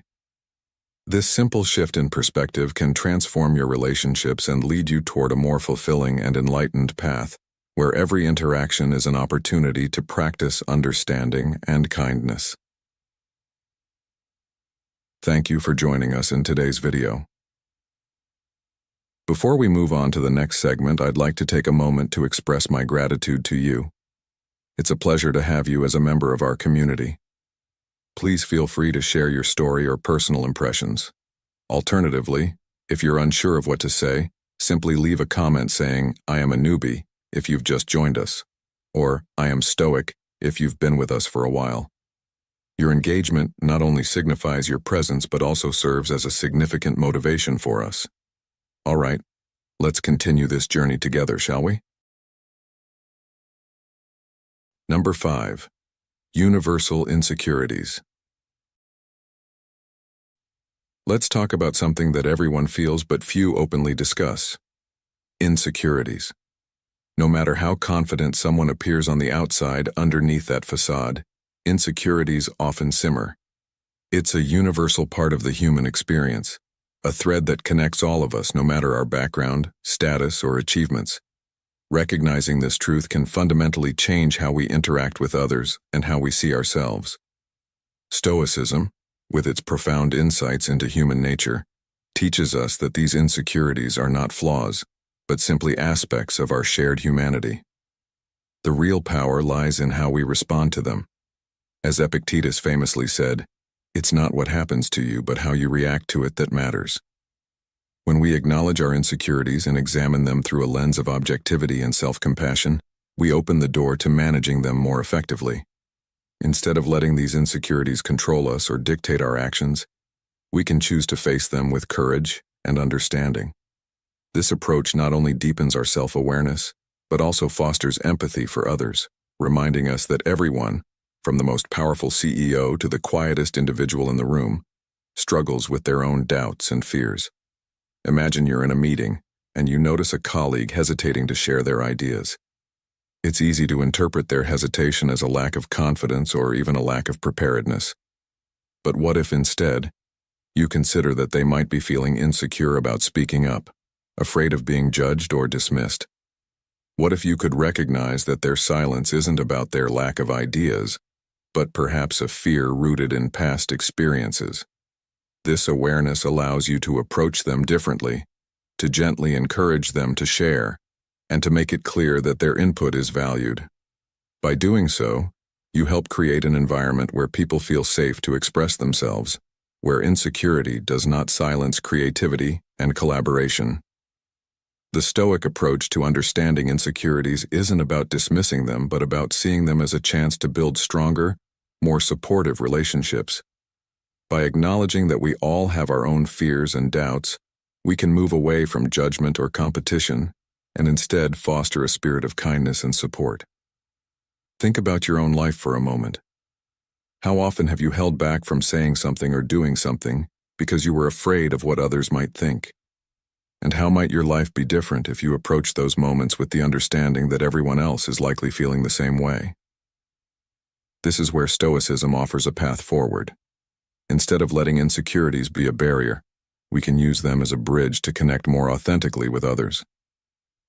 This simple shift in perspective can transform your relationships and lead you toward a more fulfilling and enlightened path, where every interaction is an opportunity to practice understanding and kindness. Thank you for joining us in today's video. Before we move on to the next segment, I'd like to take a moment to express my gratitude to you. It's a pleasure to have you as a member of our community. Please feel free to share your story or personal impressions. Alternatively, if you're unsure of what to say, simply leave a comment saying, "I am a newbie," if you've just joined us, or "I am Stoic," if you've been with us for a while. Your engagement not only signifies your presence but also serves as a significant motivation for us. All right, let's continue this journey together, shall we? Number 5. Universal insecurities. Let's talk about something that everyone feels but few openly discuss: insecurities. No matter how confident someone appears on the outside, underneath that facade, insecurities often simmer. It's a universal part of the human experience, a thread that connects all of us no matter our background, status, or achievements. Recognizing this truth can fundamentally change how we interact with others and how we see ourselves. Stoicism, with its profound insights into human nature, teaches us that these insecurities are not flaws, but simply aspects of our shared humanity. The real power lies in how we respond to them. As Epictetus famously said, "It's not what happens to you, but how you react to it that matters." When we acknowledge our insecurities and examine them through a lens of objectivity and self-compassion, we open the door to managing them more effectively. Instead of letting these insecurities control us or dictate our actions, we can choose to face them with courage and understanding. This approach not only deepens our self-awareness, but also fosters empathy for others, reminding us that everyone, from the most powerful CEO to the quietest individual in the room, struggles with their own doubts and fears. Imagine you're in a meeting, and you notice a colleague hesitating to share their ideas. It's easy to interpret their hesitation as a lack of confidence or even a lack of preparedness. But what if instead, you consider that they might be feeling insecure about speaking up, afraid of being judged or dismissed? What if you could recognize that their silence isn't about their lack of ideas, but perhaps a fear rooted in past experiences? This awareness allows you to approach them differently, to gently encourage them to share, and to make it clear that their input is valued. By doing so, you help create an environment where people feel safe to express themselves, where insecurity does not silence creativity and collaboration. The Stoic approach to understanding insecurities isn't about dismissing them, but about seeing them as a chance to build stronger, more supportive relationships. By acknowledging that we all have our own fears and doubts, we can move away from judgment or competition and instead foster a spirit of kindness and support. Think about your own life for a moment. How often have you held back from saying something or doing something because you were afraid of what others might think? And how might your life be different if you approach those moments with the understanding that everyone else is likely feeling the same way? This is where Stoicism offers a path forward. Instead of letting insecurities be a barrier, we can use them as a bridge to connect more authentically with others.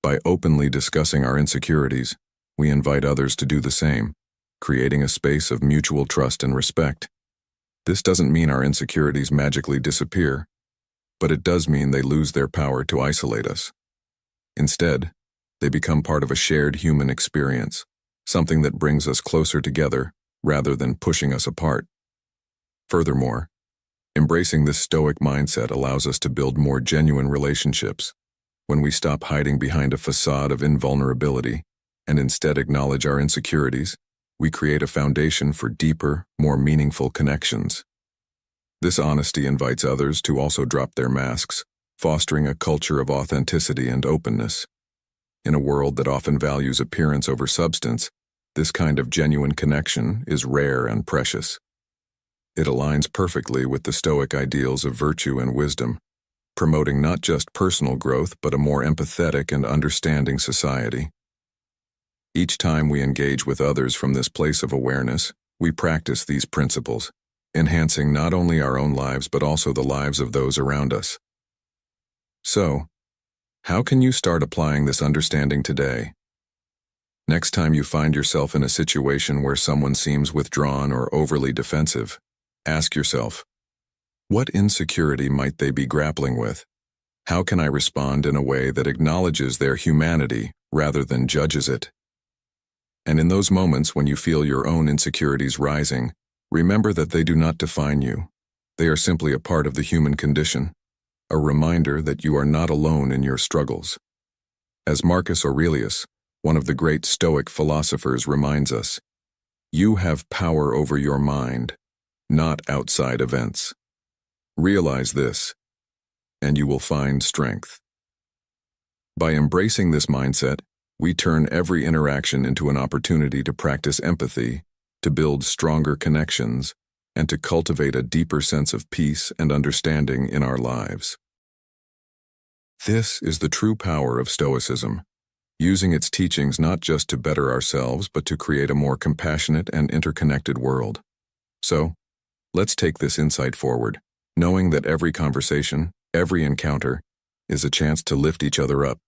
By openly discussing our insecurities, we invite others to do the same, creating a space of mutual trust and respect. This doesn't mean our insecurities magically disappear, but it does mean they lose their power to isolate us. Instead, they become part of a shared human experience, something that brings us closer together rather than pushing us apart. Furthermore, embracing this Stoic mindset allows us to build more genuine relationships. When we stop hiding behind a facade of invulnerability and instead acknowledge our insecurities, we create a foundation for deeper, more meaningful connections. This honesty invites others to also drop their masks, fostering a culture of authenticity and openness. In a world that often values appearance over substance, this kind of genuine connection is rare and precious. It aligns perfectly with the Stoic ideals of virtue and wisdom, promoting not just personal growth but a more empathetic and understanding society. Each time we engage with others from this place of awareness, we practice these principles, enhancing not only our own lives but also the lives of those around us. So, how can you start applying this understanding today? Next time you find yourself in a situation where someone seems withdrawn or overly defensive, ask yourself, what insecurity might they be grappling with? How can I respond in a way that acknowledges their humanity rather than judges it? And in those moments when you feel your own insecurities rising, remember that they do not define you. They are simply a part of the human condition, a reminder that you are not alone in your struggles. As Marcus Aurelius, one of the great Stoic philosophers, reminds us, you have power over your mind, not outside events. Realize this, and you will find strength. By embracing this mindset, we turn every interaction into an opportunity to practice empathy, to build stronger connections, and to cultivate a deeper sense of peace and understanding in our lives. This is the true power of Stoicism, using its teachings not just to better ourselves but to create a more compassionate and interconnected world. So, let's take this insight forward, knowing that every conversation, every encounter, is a chance to lift each other up,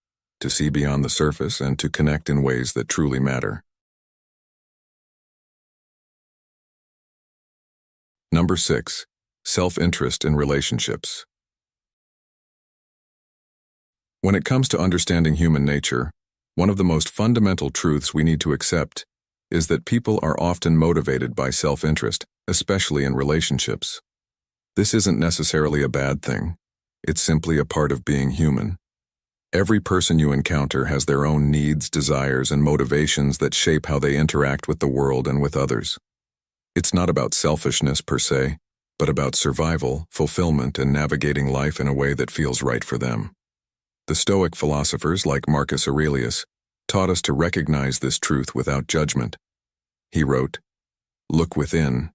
to see beyond the surface and to connect in ways that truly matter. Number 6. Self-interest in relationships. When it comes to understanding human nature, one of the most fundamental truths we need to accept is that people are often motivated by self-interest, especially in relationships. This isn't necessarily a bad thing. It's simply a part of being human. Every person you encounter has their own needs, desires, and motivations that shape how they interact with the world and with others. It's not about selfishness per se, but about survival, fulfillment, and navigating life in a way that feels right for them. The Stoic philosophers, like Marcus Aurelius, taught us to recognize this truth without judgment. He wrote, "Look within.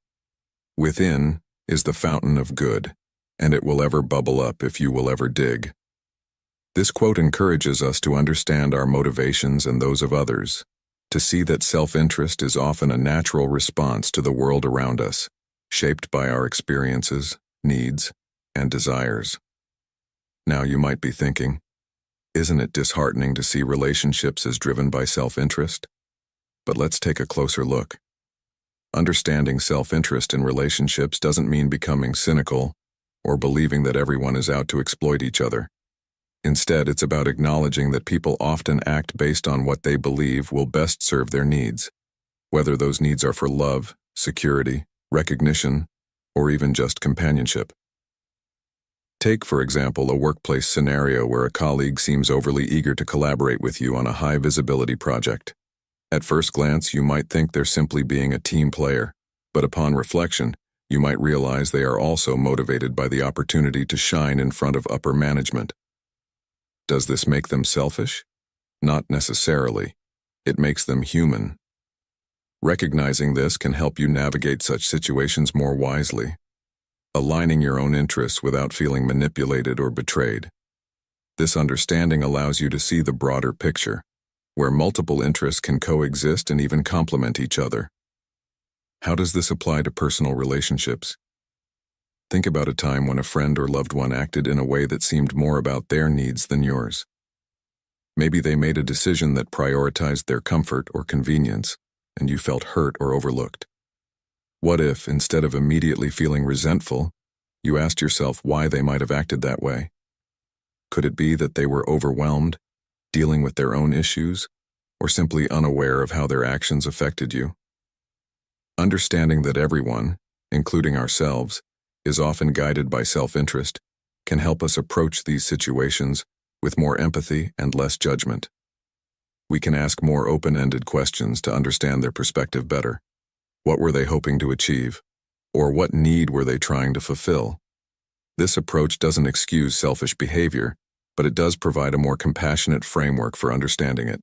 Within is the fountain of good, and it will ever bubble up if you will ever dig." This quote encourages us to understand our motivations and those of others, to see that self-interest is often a natural response to the world around us, shaped by our experiences, needs, and desires. Now you might be thinking, isn't it disheartening to see relationships as driven by self-interest? But let's take a closer look. Understanding self-interest in relationships doesn't mean becoming cynical or believing that everyone is out to exploit each other. Instead, it's about acknowledging that people often act based on what they believe will best serve their needs, whether those needs are for love, security, recognition, or even just companionship. Take, for example, a workplace scenario where a colleague seems overly eager to collaborate with you on a high-visibility project. At first glance, you might think they're simply being a team player, but upon reflection, you might realize they are also motivated by the opportunity to shine in front of upper management. Does this make them selfish? Not necessarily. It makes them human. Recognizing this can help you navigate such situations more wisely, aligning your own interests without feeling manipulated or betrayed. This understanding allows you to see the broader picture, where multiple interests can coexist and even complement each other. How does this apply to personal relationships? Think about a time when a friend or loved one acted in a way that seemed more about their needs than yours. Maybe they made a decision that prioritized their comfort or convenience, and you felt hurt or overlooked. What if, instead of immediately feeling resentful, you asked yourself why they might have acted that way? Could it be that they were overwhelmed, dealing with their own issues, or simply unaware of how their actions affected you? Understanding that everyone, including ourselves, is often guided by self-interest, can help us approach these situations with more empathy and less judgment. We can ask more open-ended questions to understand their perspective better. What were they hoping to achieve? Or what need were they trying to fulfill? This approach doesn't excuse selfish behavior, but it does provide a more compassionate framework for understanding it.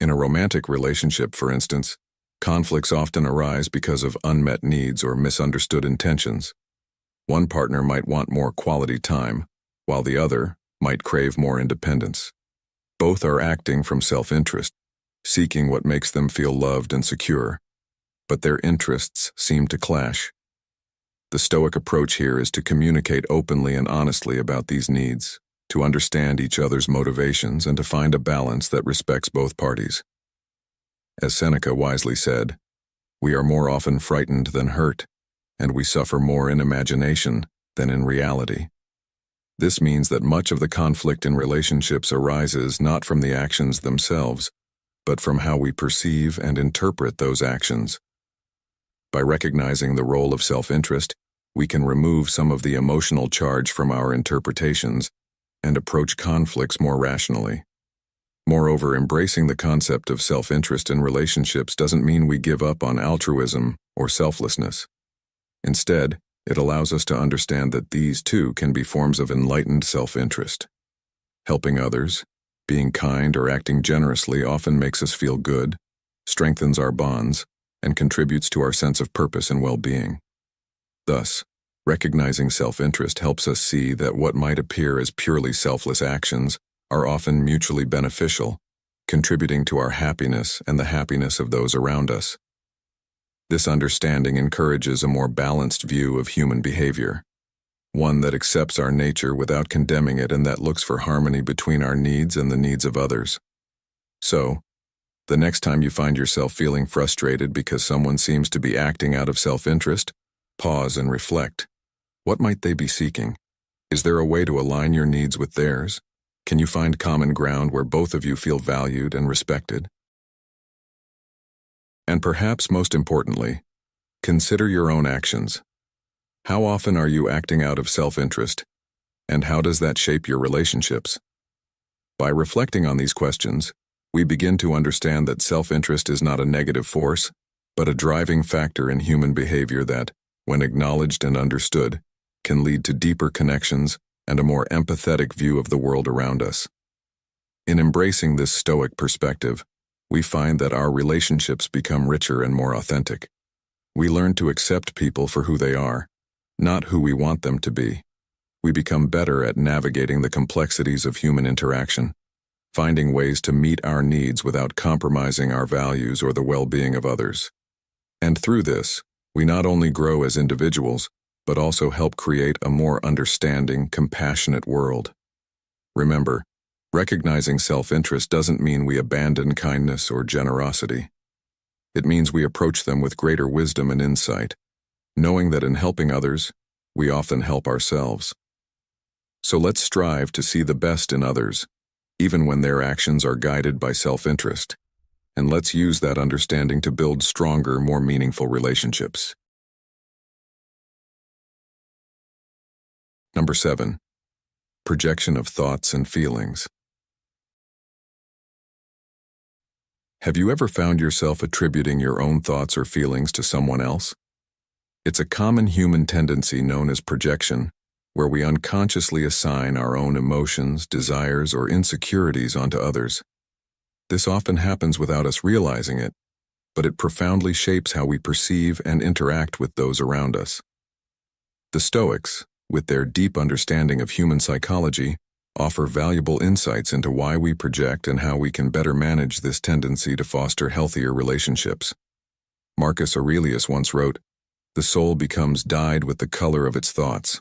In a romantic relationship, for instance, conflicts often arise because of unmet needs or misunderstood intentions. One partner might want more quality time, while the other might crave more independence. Both are acting from self-interest, seeking what makes them feel loved and secure, but their interests seem to clash. The Stoic approach here is to communicate openly and honestly about these needs, to understand each other's motivations, and to find a balance that respects both parties. As Seneca wisely said, "We are more often frightened than hurt, and we suffer more in imagination than in reality." This means that much of the conflict in relationships arises not from the actions themselves, but from how we perceive and interpret those actions. By recognizing the role of self-interest, we can remove some of the emotional charge from our interpretations and approach conflicts more rationally. Moreover, embracing the concept of self-interest in relationships doesn't mean we give up on altruism or selflessness. Instead, it allows us to understand that these too can be forms of enlightened self-interest. Helping others, being kind, or acting generously often makes us feel good, strengthens our bonds, and contributes to our sense of purpose and well-being. Thus, recognizing self-interest helps us see that what might appear as purely selfless actions are often mutually beneficial, contributing to our happiness and the happiness of those around us. This understanding encourages a more balanced view of human behavior, one that accepts our nature without condemning it and that looks for harmony between our needs and the needs of others. So, the next time you find yourself feeling frustrated because someone seems to be acting out of self-interest, pause and reflect. What might they be seeking? Is there a way to align your needs with theirs? Can you find common ground where both of you feel valued and respected? And perhaps most importantly, consider your own actions. How often are you acting out of self-interest, and how does that shape your relationships? By reflecting on these questions, we begin to understand that self-interest is not a negative force, but a driving factor in human behavior that, when acknowledged and understood, can lead to deeper connections and a more empathetic view of the world around us. In embracing this Stoic perspective, we find that our relationships become richer and more authentic. We learn to accept people for who they are, not who we want them to be. We become better at navigating the complexities of human interaction, finding ways to meet our needs without compromising our values or the well-being of others. And through this, we not only grow as individuals, but also help create a more understanding, compassionate world. Remember, recognizing self-interest doesn't mean we abandon kindness or generosity. It means we approach them with greater wisdom and insight, knowing that in helping others, we often help ourselves. So let's strive to see the best in others, even when their actions are guided by self-interest. And let's use that understanding to build stronger, more meaningful relationships. Number 7. Projection of thoughts and feelings. Have you ever found yourself attributing your own thoughts or feelings to someone else? It's a common human tendency known as projection, where we unconsciously assign our own emotions, desires, or insecurities onto others. This often happens without us realizing it, but it profoundly shapes how we perceive and interact with those around us. The Stoics, with their deep understanding of human psychology, offer valuable insights into why we project and how we can better manage this tendency to foster healthier relationships. Marcus Aurelius once wrote, "The soul becomes dyed with the color of its thoughts."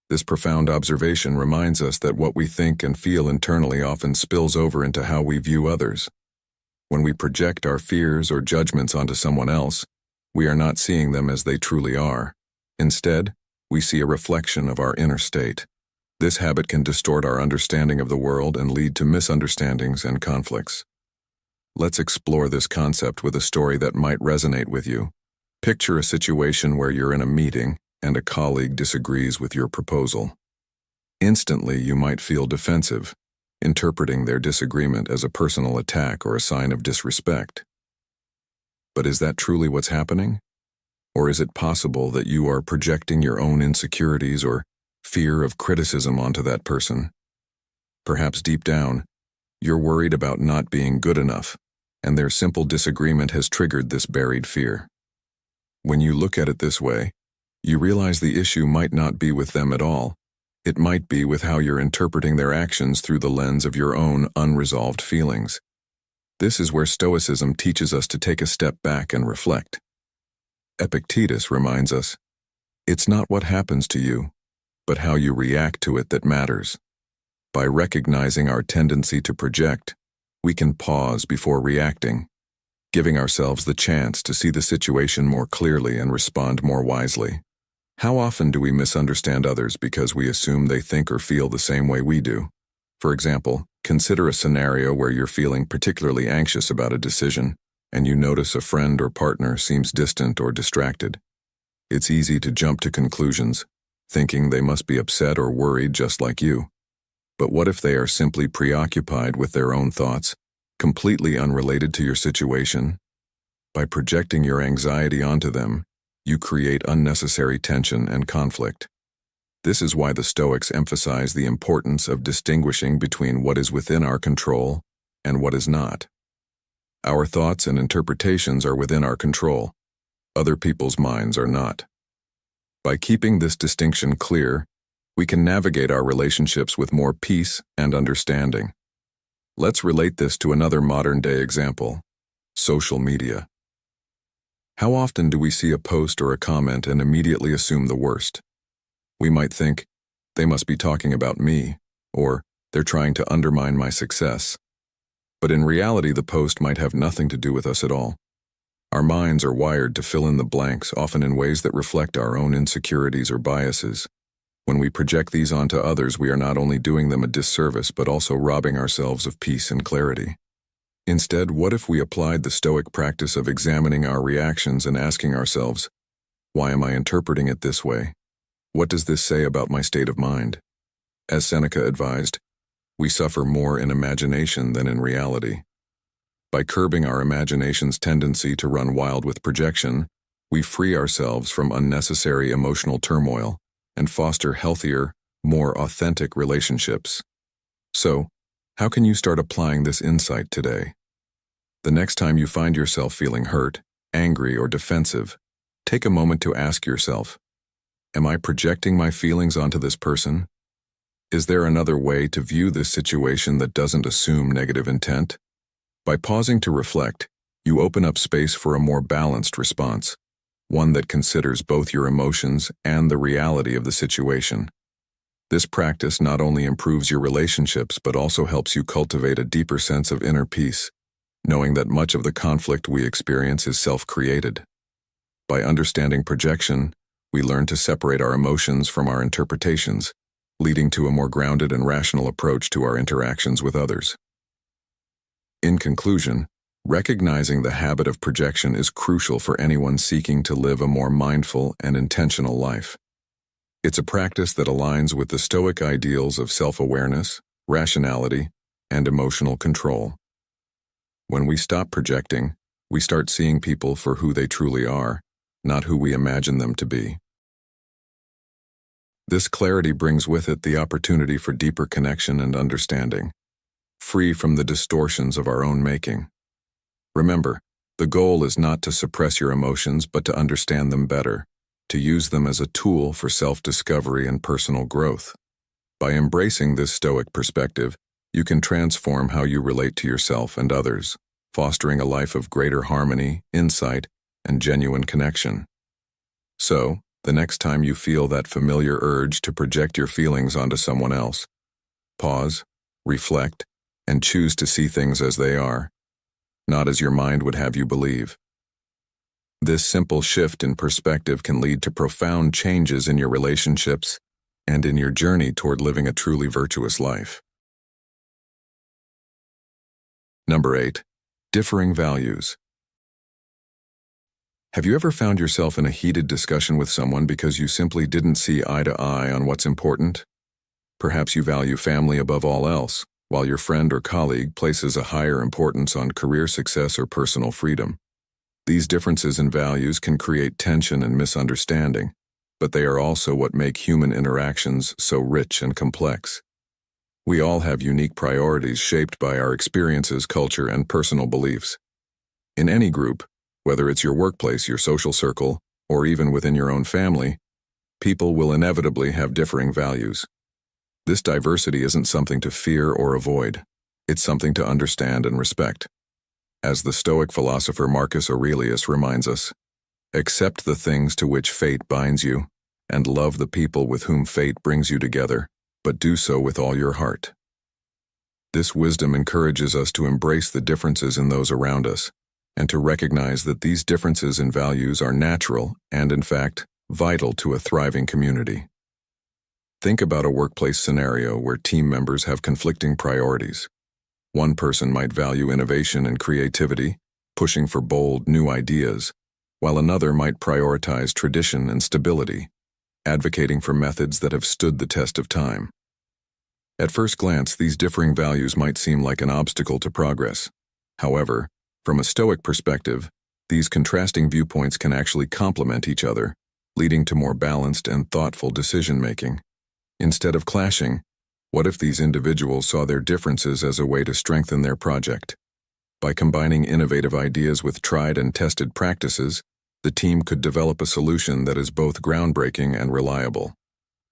This profound observation reminds us that what we think and feel internally often spills over into how we view others. When we project our fears or judgments onto someone else, we are not seeing them as they truly are. Instead, we see a reflection of our inner state. This habit can distort our understanding of the world and lead to misunderstandings and conflicts. Let's explore this concept with a story that might resonate with you. Picture a situation where you're in a meeting and a colleague disagrees with your proposal. Instantly, you might feel defensive, interpreting their disagreement as a personal attack or a sign of disrespect. But is that truly what's happening? Or is it possible that you are projecting your own insecurities or fear of criticism onto that person? Perhaps deep down, you're worried about not being good enough, and their simple disagreement has triggered this buried fear. When you look at it this way, you realize the issue might not be with them at all, It might be with how you're interpreting their actions through the lens of your own unresolved feelings. This is where Stoicism teaches us to take a step back and reflect. Epictetus reminds us, it's not what happens to you, but how you react to it that matters. By recognizing our tendency to project, we can pause before reacting, giving ourselves the chance to see the situation more clearly and respond more wisely. How often do we misunderstand others because we assume they think or feel the same way we do? For example, consider a scenario where you're feeling particularly anxious about a decision, and you notice a friend or partner seems distant or distracted. It's easy to jump to conclusions, thinking they must be upset or worried just like you. But what if they are simply preoccupied with their own thoughts, completely unrelated to your situation? By projecting your anxiety onto them, you create unnecessary tension and conflict. This is why the Stoics emphasize the importance of distinguishing between what is within our control and what is not. Our thoughts and interpretations are within our control. Other people's minds are not. By keeping this distinction clear, we can navigate our relationships with more peace and understanding. Let's relate this to another modern-day example: social media. How often do we see a post or a comment and immediately assume the worst? We might think, they must be talking about me, or they're trying to undermine my success. But in reality, the post might have nothing to do with us at all. Our minds are wired to fill in the blanks, often in ways that reflect our own insecurities or biases. When we project these onto others, we are not only doing them a disservice, but also robbing ourselves of peace and clarity. Instead, what if we applied the Stoic practice of examining our reactions and asking ourselves, why am I interpreting it this way? What does this say about my state of mind? As Seneca advised, we suffer more in imagination than in reality. By curbing our imagination's tendency to run wild with projection, we free ourselves from unnecessary emotional turmoil and foster healthier, more authentic relationships. So, how can you start applying this insight today? The next time you find yourself feeling hurt, angry, or defensive, take a moment to ask yourself, am I projecting my feelings onto this person? Is there another way to view this situation that doesn't assume negative intent? By pausing to reflect, you open up space for a more balanced response, one that considers both your emotions and the reality of the situation. This practice not only improves your relationships but also helps you cultivate a deeper sense of inner peace, knowing that much of the conflict we experience is self-created. By understanding projection, we learn to separate our emotions from our interpretations, leading to a more grounded and rational approach to our interactions with others. In conclusion, recognizing the habit of projection is crucial for anyone seeking to live a more mindful and intentional life. It's a practice that aligns with the Stoic ideals of self-awareness, rationality, and emotional control. When we stop projecting, we start seeing people for who they truly are, not who we imagine them to be. This clarity brings with it the opportunity for deeper connection and understanding, free from the distortions of our own making. Remember, the goal is not to suppress your emotions, but to understand them better, to use them as a tool for self-discovery and personal growth. By embracing this Stoic perspective, you can transform how you relate to yourself and others, fostering a life of greater harmony, insight, and genuine connection. So, the next time you feel that familiar urge to project your feelings onto someone else, pause, reflect, and choose to see things as they are, not as your mind would have you believe. This simple shift in perspective can lead to profound changes in your relationships and in your journey toward living a truly virtuous life. Number 8. Differing values. Have you ever found yourself in a heated discussion with someone because you simply didn't see eye to eye on what's important? Perhaps you value family above all else, while your friend or colleague places a higher importance on career success or personal freedom. These differences in values can create tension and misunderstanding, but they are also what make human interactions so rich and complex. We all have unique priorities shaped by our experiences, culture, and personal beliefs. In any group, whether it's your workplace, your social circle, or even within your own family, people will inevitably have differing values. This diversity isn't something to fear or avoid. It's something to understand and respect. As the Stoic philosopher Marcus Aurelius reminds us, accept the things to which fate binds you, and love the people with whom fate brings you together, but do so with all your heart. This wisdom encourages us to embrace the differences in those around us, and to recognize that these differences in values are natural and, in fact, vital to a thriving community. Think about a workplace scenario where team members have conflicting priorities. One person might value innovation and creativity, pushing for bold, new ideas, while another might prioritize tradition and stability, advocating for methods that have stood the test of time. At first glance, these differing values might seem like an obstacle to progress. However, from a Stoic perspective, these contrasting viewpoints can actually complement each other, leading to more balanced and thoughtful decision-making. Instead of clashing, what if these individuals saw their differences as a way to strengthen their project? By combining innovative ideas with tried and tested practices, the team could develop a solution that is both groundbreaking and reliable.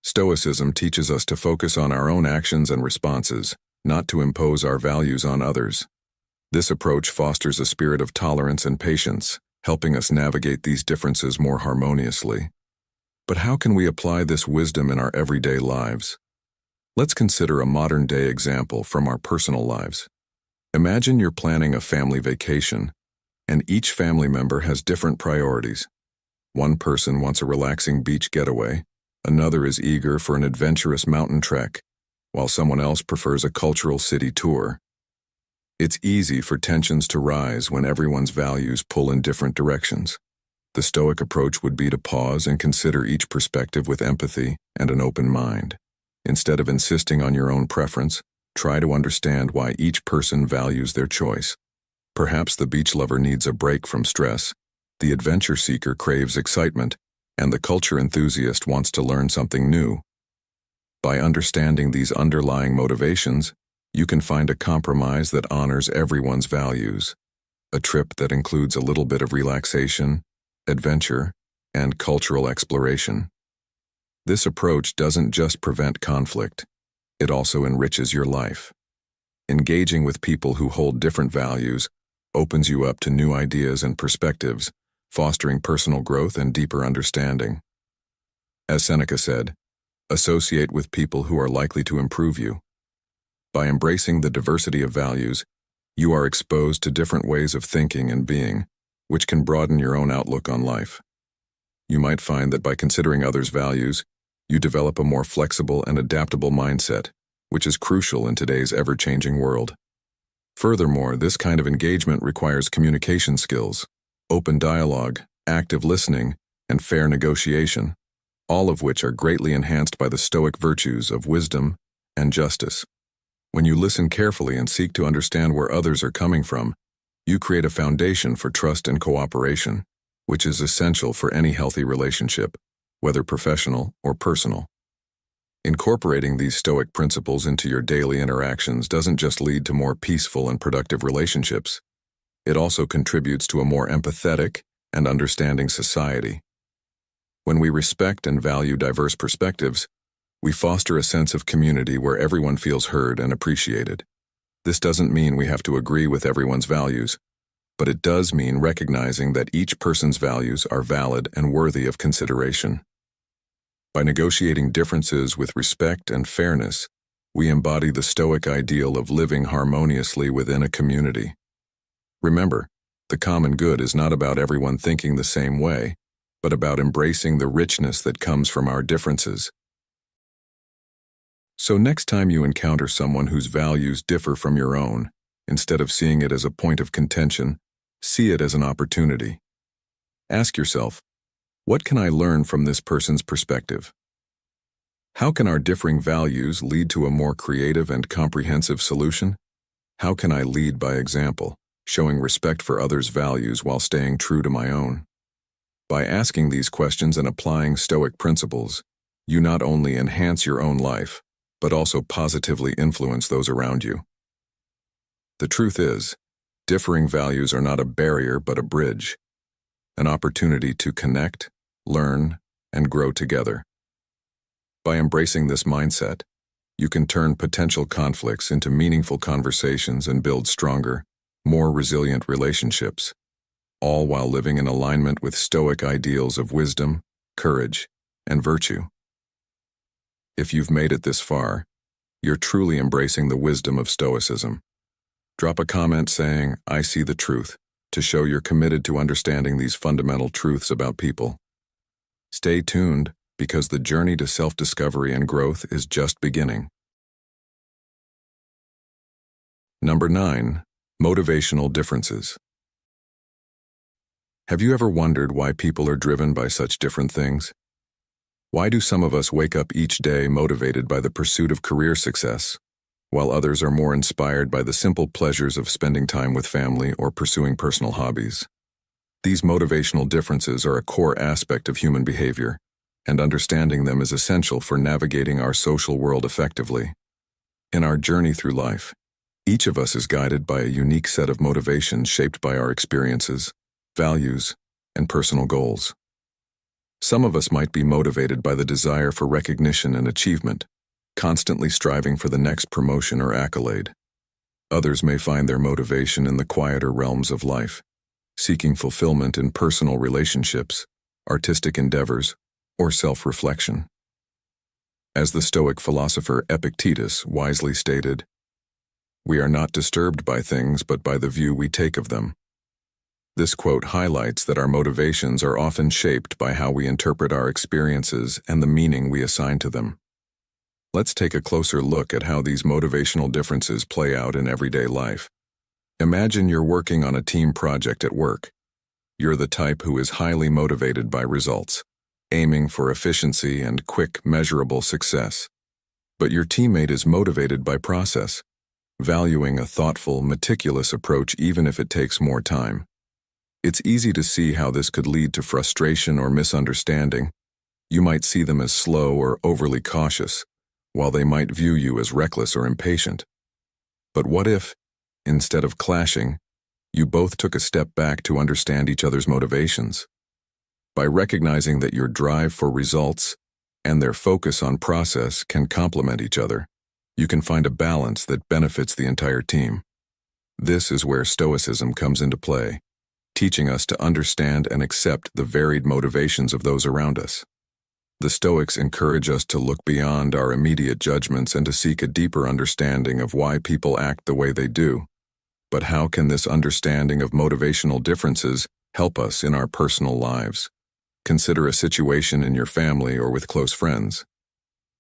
Stoicism teaches us to focus on our own actions and responses, not to impose our values on others. This approach fosters a spirit of tolerance and patience, helping us navigate these differences more harmoniously. But how can we apply this wisdom in our everyday lives? Let's consider a modern-day example from our personal lives. Imagine you're planning a family vacation, and each family member has different priorities. One person wants a relaxing beach getaway, another is eager for an adventurous mountain trek, while someone else prefers a cultural city tour. It's easy for tensions to rise when everyone's values pull in different directions. The Stoic approach would be to pause and consider each perspective with empathy and an open mind. Instead of insisting on your own preference, try to understand why each person values their choice. Perhaps the beach lover needs a break from stress, the adventure seeker craves excitement, and the culture enthusiast wants to learn something new. By understanding these underlying motivations, you can find a compromise that honors everyone's values. A trip that includes a little bit of relaxation, adventure, and cultural exploration. This approach doesn't just prevent conflict, it also enriches your life. Engaging with people who hold different values opens you up to new ideas and perspectives, fostering personal growth and deeper understanding. As Seneca said, associate with people who are likely to improve you. By embracing the diversity of values, you are exposed to different ways of thinking and being, which can broaden your own outlook on life. You might find that by considering others' values, you develop a more flexible and adaptable mindset, which is crucial in today's ever-changing world. Furthermore, this kind of engagement requires communication skills, open dialogue, active listening, and fair negotiation, all of which are greatly enhanced by the Stoic virtues of wisdom and justice. When you listen carefully and seek to understand where others are coming from, you create a foundation for trust and cooperation, which is essential for any healthy relationship, whether professional or personal. Incorporating these Stoic principles into your daily interactions doesn't just lead to more peaceful and productive relationships. It also contributes to a more empathetic and understanding society. When we respect and value diverse perspectives, we foster a sense of community where everyone feels heard and appreciated. This doesn't mean we have to agree with everyone's values, but it does mean recognizing that each person's values are valid and worthy of consideration. By negotiating differences with respect and fairness, we embody the Stoic ideal of living harmoniously within a community. Remember, the common good is not about everyone thinking the same way, but about embracing the richness that comes from our differences. So next time you encounter someone whose values differ from your own, instead of seeing it as a point of contention, see it as an opportunity. Ask yourself, what can I learn from this person's perspective? How can our differing values lead to a more creative and comprehensive solution? How can I lead by example, showing respect for others' values while staying true to my own? By asking these questions and applying Stoic principles, you not only enhance your own life, but also positively influence those around you. The truth is, differing values are not a barrier but a bridge, an opportunity to connect, learn, and grow together. By embracing this mindset, you can turn potential conflicts into meaningful conversations and build stronger, more resilient relationships, all while living in alignment with Stoic ideals of wisdom, courage, and virtue. If you've made it this far, you're truly embracing the wisdom of Stoicism. Drop a comment saying, "I see the truth," to show you're committed to understanding these fundamental truths about people. Stay tuned, because the journey to self-discovery and growth is just beginning. Number 9. Motivational differences. Have you ever wondered why people are driven by such different things? Why do some of us wake up each day motivated by the pursuit of career success, while others are more inspired by the simple pleasures of spending time with family or pursuing personal hobbies? These motivational differences are a core aspect of human behavior, and understanding them is essential for navigating our social world effectively. In our journey through life, each of us is guided by a unique set of motivations shaped by our experiences, values, and personal goals. Some of us might be motivated by the desire for recognition and achievement, constantly striving for the next promotion or accolade. Others may find their motivation in the quieter realms of life, seeking fulfillment in personal relationships, artistic endeavors, or self-reflection. As the Stoic philosopher Epictetus wisely stated, "We are not disturbed by things but by the view we take of them." This quote highlights that our motivations are often shaped by how we interpret our experiences and the meaning we assign to them. Let's take a closer look at how these motivational differences play out in everyday life. Imagine you're working on a team project at work. You're the type who is highly motivated by results, aiming for efficiency and quick, measurable success. But your teammate is motivated by process, valuing a thoughtful, meticulous approach even if it takes more time. It's easy to see how this could lead to frustration or misunderstanding. You might see them as slow or overly cautious, while they might view you as reckless or impatient. But what if, instead of clashing, you both took a step back to understand each other's motivations? By recognizing that your drive for results and their focus on process can complement each other, you can find a balance that benefits the entire team. This is where Stoicism comes into play, teaching us to understand and accept the varied motivations of those around us. The Stoics encourage us to look beyond our immediate judgments and to seek a deeper understanding of why people act the way they do. But how can this understanding of motivational differences help us in our personal lives? Consider a situation in your family or with close friends.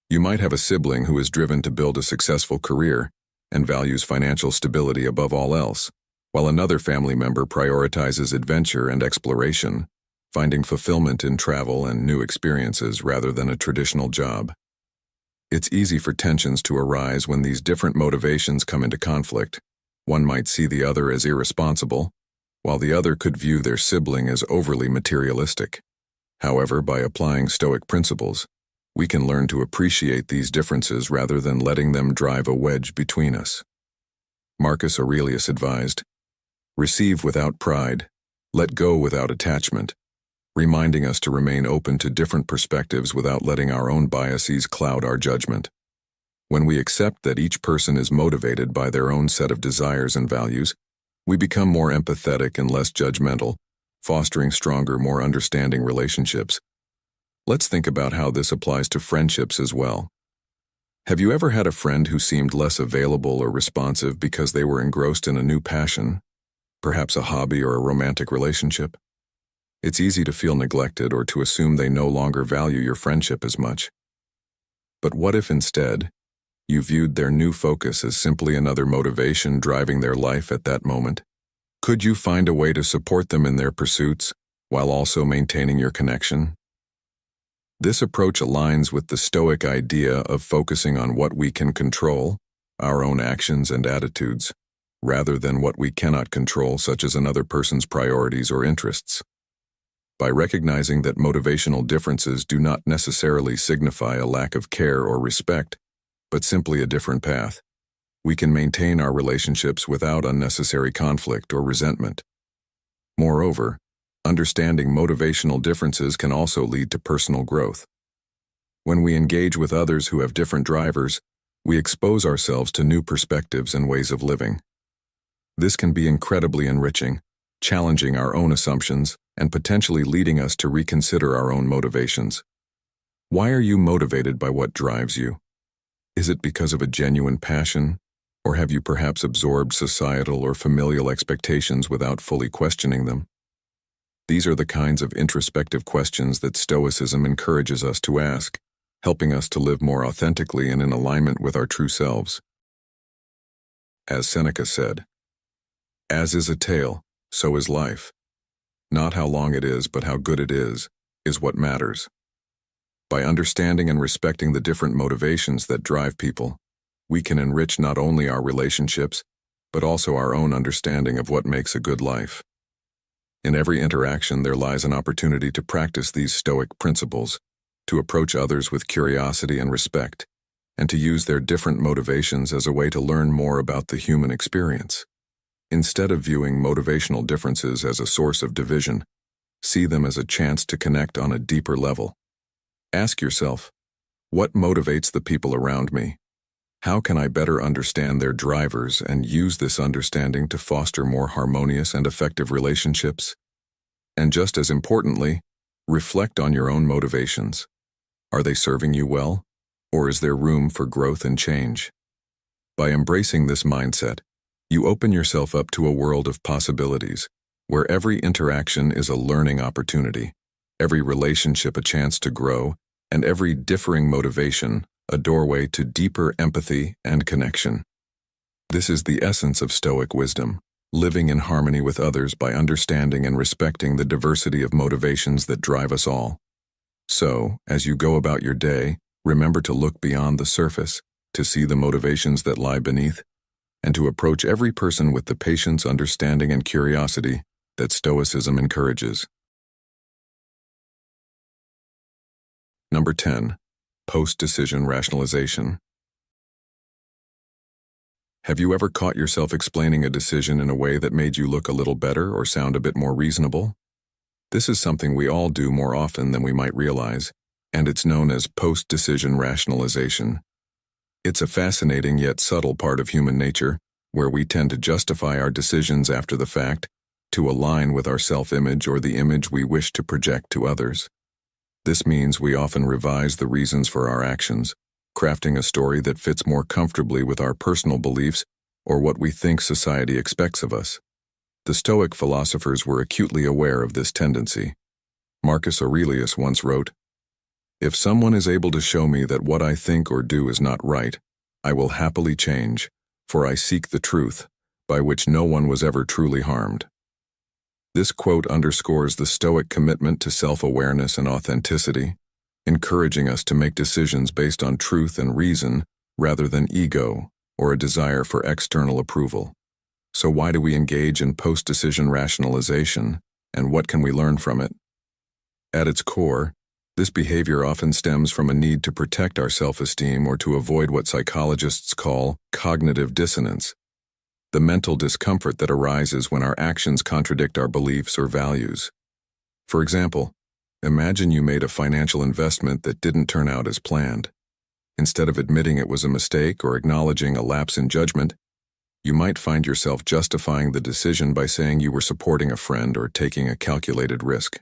You might have a sibling who is driven to build a successful career and values financial stability above all else, while another family member prioritizes adventure and exploration, finding fulfillment in travel and new experiences rather than a traditional job. It's easy for tensions to arise when these different motivations come into conflict. One might see the other as irresponsible, while the other could view their sibling as overly materialistic. However, by applying Stoic principles, we can learn to appreciate these differences rather than letting them drive a wedge between us. Marcus Aurelius advised, "Receive without pride, let go without attachment," reminding us to remain open to different perspectives without letting our own biases cloud our judgment. When we accept that each person is motivated by their own set of desires and values, we become more empathetic and less judgmental, fostering stronger, more understanding relationships. Let's think about how this applies to friendships as well. Have you ever had a friend who seemed less available or responsive because they were engrossed in a new passion, perhaps a hobby or a romantic relationship? It's easy to feel neglected or to assume they no longer value your friendship as much. But what if instead, you viewed their new focus as simply another motivation driving their life at that moment? Could you find a way to support them in their pursuits while also maintaining your connection? This approach aligns with the Stoic idea of focusing on what we can control, our own actions and attitudes, rather than what we cannot control, such as another person's priorities or interests. By recognizing that motivational differences do not necessarily signify a lack of care or respect, but simply a different path, we can maintain our relationships without unnecessary conflict or resentment. Moreover, understanding motivational differences can also lead to personal growth. When we engage with others who have different drivers, we expose ourselves to new perspectives and ways of living. This can be incredibly enriching, challenging our own assumptions and potentially leading us to reconsider our own motivations. Why are you motivated by what drives you? Is it because of a genuine passion, or have you perhaps absorbed societal or familial expectations without fully questioning them? These are the kinds of introspective questions that Stoicism encourages us to ask, helping us to live more authentically and in alignment with our true selves. As Seneca said, "As is a tale, so is life. Not how long it is, but how good it is what matters." By understanding and respecting the different motivations that drive people, we can enrich not only our relationships, but also our own understanding of what makes a good life. In every interaction, there lies an opportunity to practice these Stoic principles, to approach others with curiosity and respect, and to use their different motivations as a way to learn more about the human experience. Instead of viewing motivational differences as a source of division, see them as a chance to connect on a deeper level. Ask yourself, what motivates the people around me? How can I better understand their drivers and use this understanding to foster more harmonious and effective relationships? And just as importantly, reflect on your own motivations. Are they serving you well, or is there room for growth and change? By embracing this mindset, you open yourself up to a world of possibilities, where every interaction is a learning opportunity, every relationship a chance to grow, and every differing motivation a doorway to deeper empathy and connection. This is the essence of Stoic wisdom, living in harmony with others by understanding and respecting the diversity of motivations that drive us all. So, as you go about your day, remember to look beyond the surface, to see the motivations that lie beneath, and to approach every person with the patience, understanding, and curiosity that Stoicism encourages. Number 10. Post-decision rationalization. Have you ever caught yourself explaining a decision in a way that made you look a little better or sound a bit more reasonable? This is something we all do more often than we might realize, and it's known as post-decision rationalization. It's a fascinating yet subtle part of human nature, where we tend to justify our decisions after the fact, to align with our self-image or the image we wish to project to others. This means we often revise the reasons for our actions, crafting a story that fits more comfortably with our personal beliefs or what we think society expects of us. The Stoic philosophers were acutely aware of this tendency. Marcus Aurelius once wrote, "If someone is able to show me that what I think or do is not right, I will happily change, for I seek the truth, by which no one was ever truly harmed." This quote underscores the Stoic commitment to self-awareness and authenticity, encouraging us to make decisions based on truth and reason rather than ego or a desire for external approval. So why do we engage in post-decision rationalization, and what can we learn from it? At its core, this behavior often stems from a need to protect our self-esteem or to avoid what psychologists call cognitive dissonance, the mental discomfort that arises when our actions contradict our beliefs or values. For example, imagine you made a financial investment that didn't turn out as planned. Instead of admitting it was a mistake or acknowledging a lapse in judgment, you might find yourself justifying the decision by saying you were supporting a friend or taking a calculated risk.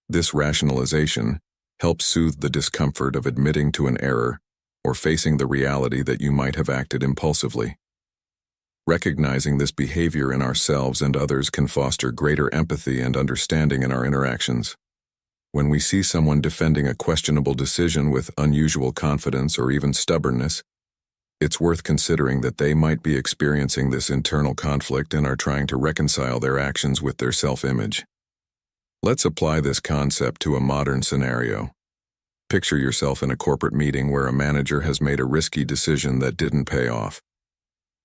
This rationalization helps soothe the discomfort of admitting to an error or facing the reality that you might have acted impulsively. Recognizing this behavior in ourselves and others can foster greater empathy and understanding in our interactions. When we see someone defending a questionable decision with unusual confidence or even stubbornness, it's worth considering that they might be experiencing this internal conflict and are trying to reconcile their actions with their self-image. Let's apply this concept to a modern scenario. Picture yourself in a corporate meeting where a manager has made a risky decision that didn't pay off.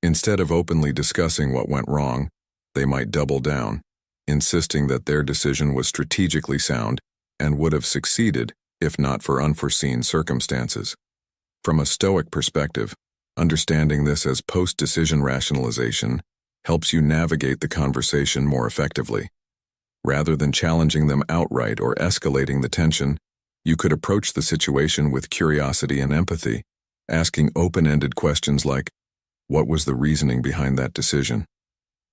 Instead of openly discussing what went wrong, they might double down, insisting that their decision was strategically sound and would have succeeded if not for unforeseen circumstances. From a Stoic perspective, understanding this as post-decision rationalization helps you navigate the conversation more effectively. Rather than challenging them outright or escalating the tension, you could approach the situation with curiosity and empathy, asking open-ended questions like, what was the reasoning behind that decision?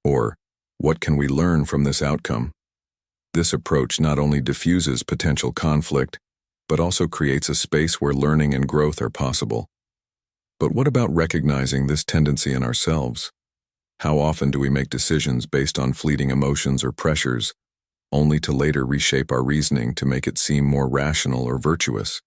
Or, what can we learn from this outcome? This approach not only diffuses potential conflict, but also creates a space where learning and growth are possible. But what about recognizing this tendency in ourselves? How often do we make decisions based on fleeting emotions or pressures, only to later reshape our reasoning to make it seem more rational or virtuous?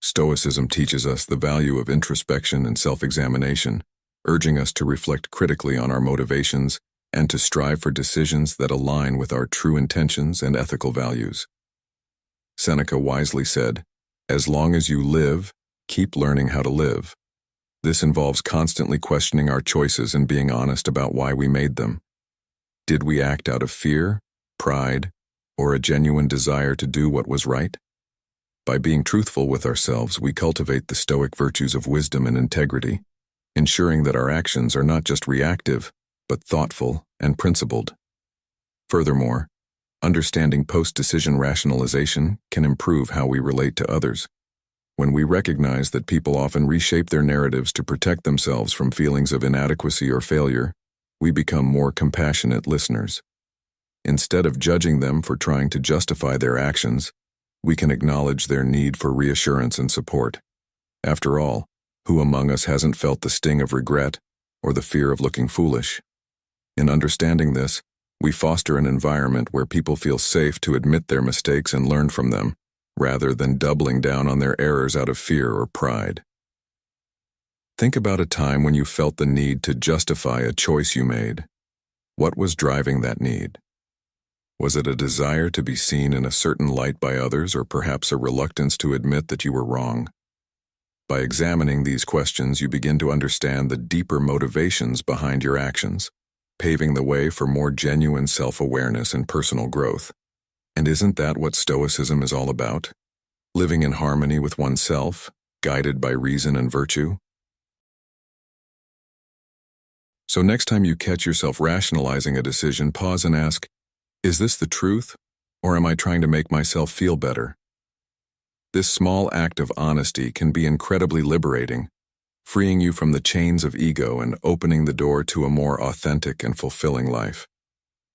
Stoicism teaches us the value of introspection and self-examination, urging us to reflect critically on our motivations and to strive for decisions that align with our true intentions and ethical values. Seneca wisely said, "As long as you live, keep learning how to live." This involves constantly questioning our choices and being honest about why we made them. Did we act out of fear, pride, or a genuine desire to do what was right? By being truthful with ourselves, we cultivate the Stoic virtues of wisdom and integrity, ensuring that our actions are not just reactive, but thoughtful and principled. Furthermore, understanding post-decision rationalization can improve how we relate to others. When we recognize that people often reshape their narratives to protect themselves from feelings of inadequacy or failure, we become more compassionate listeners. Instead of judging them for trying to justify their actions, we can acknowledge their need for reassurance and support. After all, who among us hasn't felt the sting of regret or the fear of looking foolish? In understanding this, we foster an environment where people feel safe to admit their mistakes and learn from them, rather than doubling down on their errors out of fear or pride. Think about a time when you felt the need to justify a choice you made. What was driving that need? Was it a desire to be seen in a certain light by others, or perhaps a reluctance to admit that you were wrong? By examining these questions, you begin to understand the deeper motivations behind your actions, paving the way for more genuine self-awareness and personal growth. And isn't that what Stoicism is all about? Living in harmony with oneself, guided by reason and virtue? So next time you catch yourself rationalizing a decision, pause and ask, is this the truth, or am I trying to make myself feel better? This small act of honesty can be incredibly liberating, freeing you from the chains of ego and opening the door to a more authentic and fulfilling life.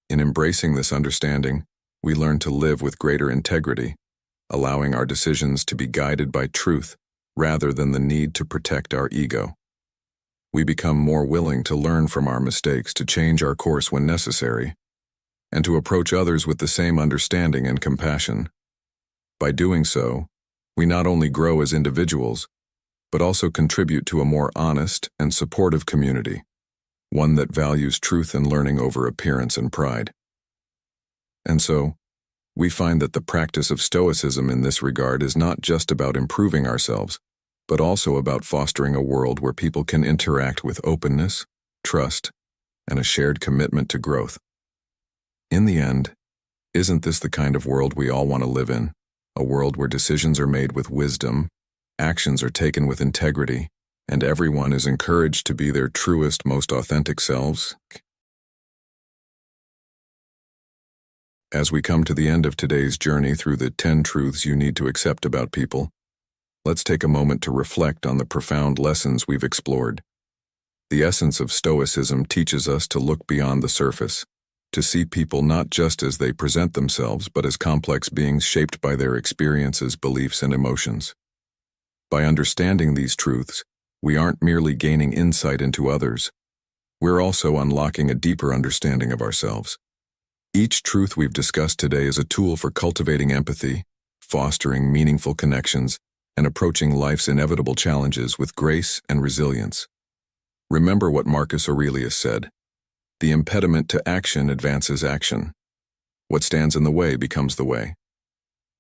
In embracing this understanding, we learn to live with greater integrity, allowing our decisions to be guided by truth rather than the need to protect our ego. We become more willing to learn from our mistakes, to change our course when necessary, and to approach others with the same understanding and compassion. By doing so, we not only grow as individuals, but also contribute to a more honest and supportive community, one that values truth and learning over appearance and pride. And so, we find that the practice of Stoicism in this regard is not just about improving ourselves, but also about fostering a world where people can interact with openness, trust, and a shared commitment to growth. In the end, isn't this the kind of world we all want to live in? A world where decisions are made with wisdom, actions are taken with integrity, and everyone is encouraged to be their truest, most authentic selves? As we come to the end of today's journey through the 10 truths you need to accept about people, let's take a moment to reflect on the profound lessons we've explored. The essence of Stoicism teaches us to look beyond the surface, to see people not just as they present themselves, but as complex beings shaped by their experiences, beliefs, and emotions. By understanding these truths, we aren't merely gaining insight into others, we're also unlocking a deeper understanding of ourselves. Each truth we've discussed today is a tool for cultivating empathy, fostering meaningful connections, and approaching life's inevitable challenges with grace and resilience. Remember what Marcus Aurelius said, "The impediment to action advances action. What stands in the way becomes the way."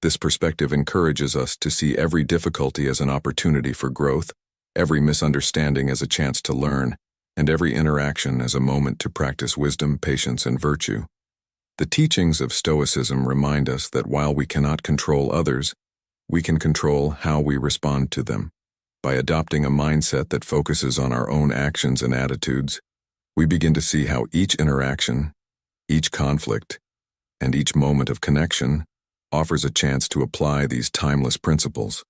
This perspective encourages us to see every difficulty as an opportunity for growth, every misunderstanding as a chance to learn, and every interaction as a moment to practice wisdom, patience, and virtue. The teachings of Stoicism remind us that while we cannot control others, we can control how we respond to them. By adopting a mindset that focuses on our own actions and attitudes, we begin to see how each interaction, each conflict, and each moment of connection offers a chance to apply these timeless principles.